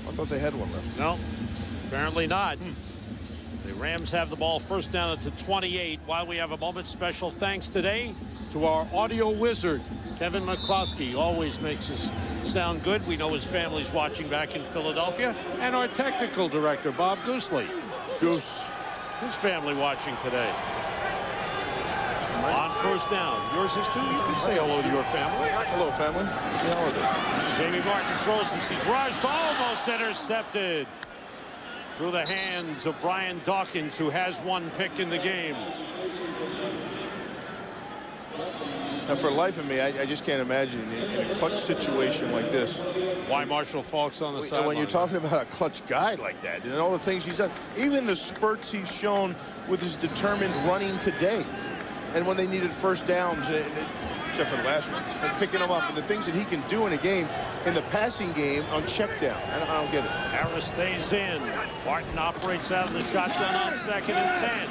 I thought they had one left. No, apparently not. The Rams have the ball 1st down at the 28. While we have a moment, special thanks today to our audio wizard, Kevin McCloskey. Always makes us sound good. We know his family's watching back in Philadelphia. And our technical director, Bob Goosley. Goose. His family watching today. On 1st down. Yours is too. You can say hello to your family. Hello, family. Happy holiday. Jamie Martin throws and sees rushed. Almost intercepted. Through the hands of Brian Dawkins, who has 1 pick in the game. Now, for the life of me, I just can't imagine in a clutch situation like this. Why Marshall Faulk's on the sideline. When you're talking about a clutch guy like that and all the things he's done, even the spurts he's shown with his determined running today, and when they needed 1st downs, except for the last one, and picking them up, and the things that he can do in a game, in the passing game, on check down. I don't get it. Harris stays in. Martin operates out of the shotgun on 2nd and 10.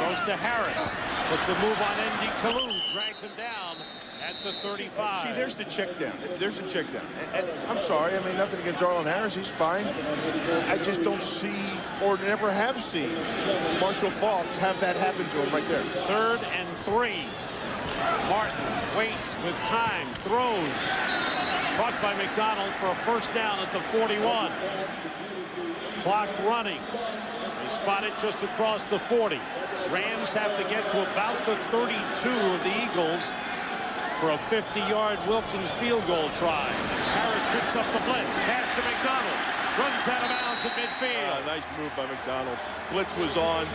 Goes to Harris. Puts a move on Andy Kalu. Drags him down at the 35. See, there's the check down. There's the check down. And I'm sorry, I mean, nothing against Arlen Harris. He's fine. I just don't see, or never have seen, Marshall Faulk have that happen to him right there. 3rd and 3. Martin waits with time, throws. Caught by McDonald for a 1st down at the 41. Clock running. They spot it just across the 40. Rams have to get to about the 32 of the Eagles for a 50-yard Wilkins field goal try. Harris picks up the blitz. Pass to McDonald. Runs out of bounds at midfield. Nice move by McDonald. Blitz was on.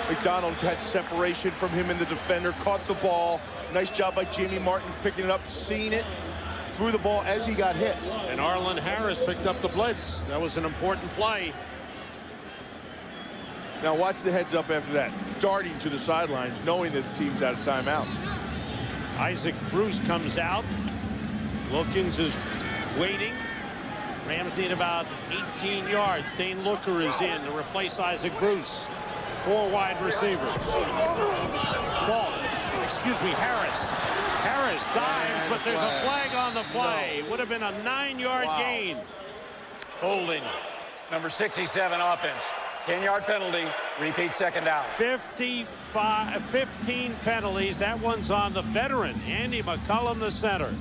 McDonald had separation from him and the defender. Caught the ball. Nice job by Jamie Martin picking it up, seeing it. Threw the ball as he got hit. And Arlen Harris picked up the blitz. That was an important play. Now watch the heads up after that. Darting to the sidelines, knowing that the team's out of timeouts. Isaac Bruce comes out. Wilkins is waiting. Rams need about 18 yards. Dane Looker is in to replace Isaac Bruce. 4 wide receivers. Harris. Harris dives, but there's a flag on the play. Would have been a 9-yard gain. Holding. Number 67 offense. 10-yard penalty. Repeat 2nd down. 15 penalties. That one's on the veteran, Andy McLaughlin, the center.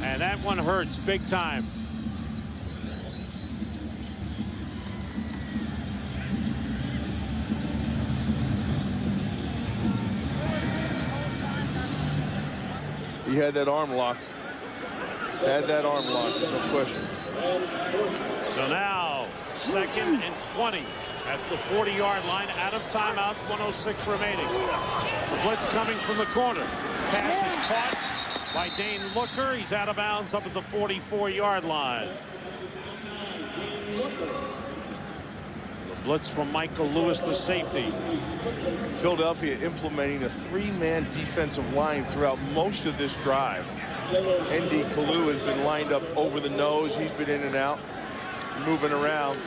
And that one hurts big time. He had that arm locked. Had that arm locked, there's no question. So now, 2nd and 20 at the 40-yard line. Out of timeouts, 1:06 remaining. The blitz coming from the corner. Pass is caught by Dane Looker. He's out of bounds up at the 44-yard line. The blitz from Michael Lewis, the safety. Philadelphia implementing a 3-man defensive line throughout most of this drive. N.D. Kalu has been lined up over the nose. He's been in and out, moving around.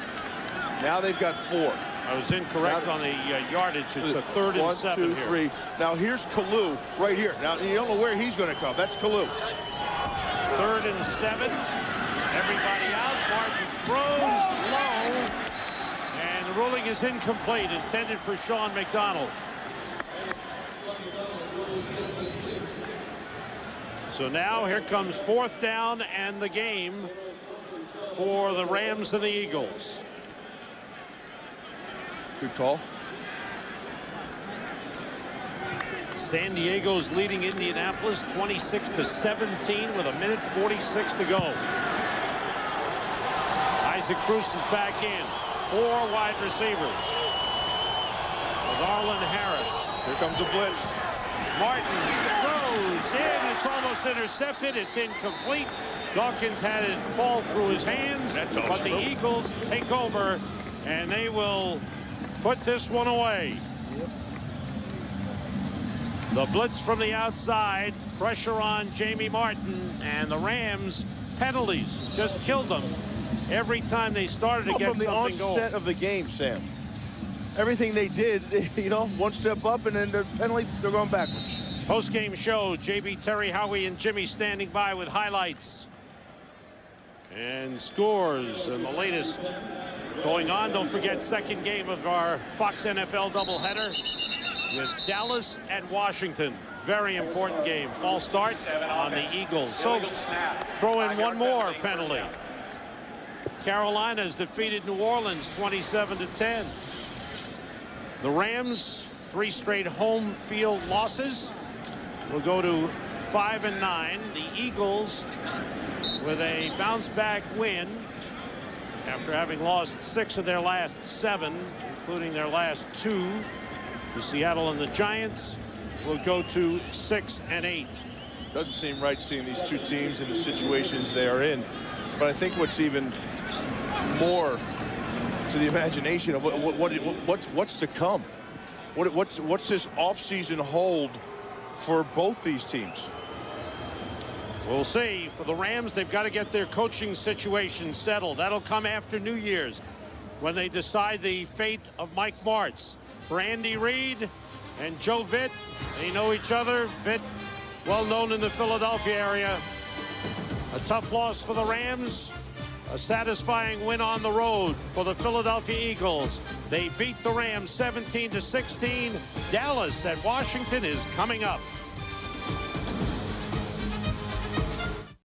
Now they've got 4. I was incorrect on the yardage. It's a 3rd and 7 1, 2, 3. here. Now here's Kalu right here. Now you don't know where he's going to come. That's Kalu. 3rd and 7. Everybody out. Martin throws low. And the ruling is incomplete. Intended for Sean McDonald. So now here comes 4th down and the game for the Rams and the Eagles. Good call. San Diego's leading Indianapolis 26-17 with 1:46 to go. Isaac Bruce is back in. 4 wide receivers. With Arlen Harris. Here comes the blitz. Martin throws in. It's almost intercepted. It's incomplete. Dawkins had it fall through his hands. But the Eagles take over, and they will put this one away. The blitz from the outside. Pressure on Jamie Martin. And the Rams, penalties, just killed them every time they started to get something going. From the onset of the game, Sam. Everything they did, you know, 1 step up, and then the penalty, they're going backwards. Post-game show, JB, Terry, Howie, and Jimmy standing by with highlights and scores and the latest going on. Don't forget, 2nd game of our Fox NFL doubleheader with Dallas and Washington. Very important game. False start on the Eagles. So throw in one more penalty. Carolina's defeated New Orleans 27-10. The Rams, 3 straight home field losses, will go to 5-9. The Eagles with a bounce-back win after having lost 6 of their last 7, including their last 2. The Seattle and the Giants will go to 6-8. Doesn't seem right seeing these 2 teams in the situations they are in. But I think what's even more to the imagination of what's to come. What's this offseason hold for both these teams? We'll see. For the Rams, they've got to get their coaching situation settled. That'll come after New Year's when they decide the fate of Mike Martz. For Andy Reid and Joe Vitt, they know each other. Vitt, well known in the Philadelphia area. A tough loss for the Rams. A satisfying win on the road for the Philadelphia Eagles. They beat the Rams 17-16. Dallas at Washington is coming up.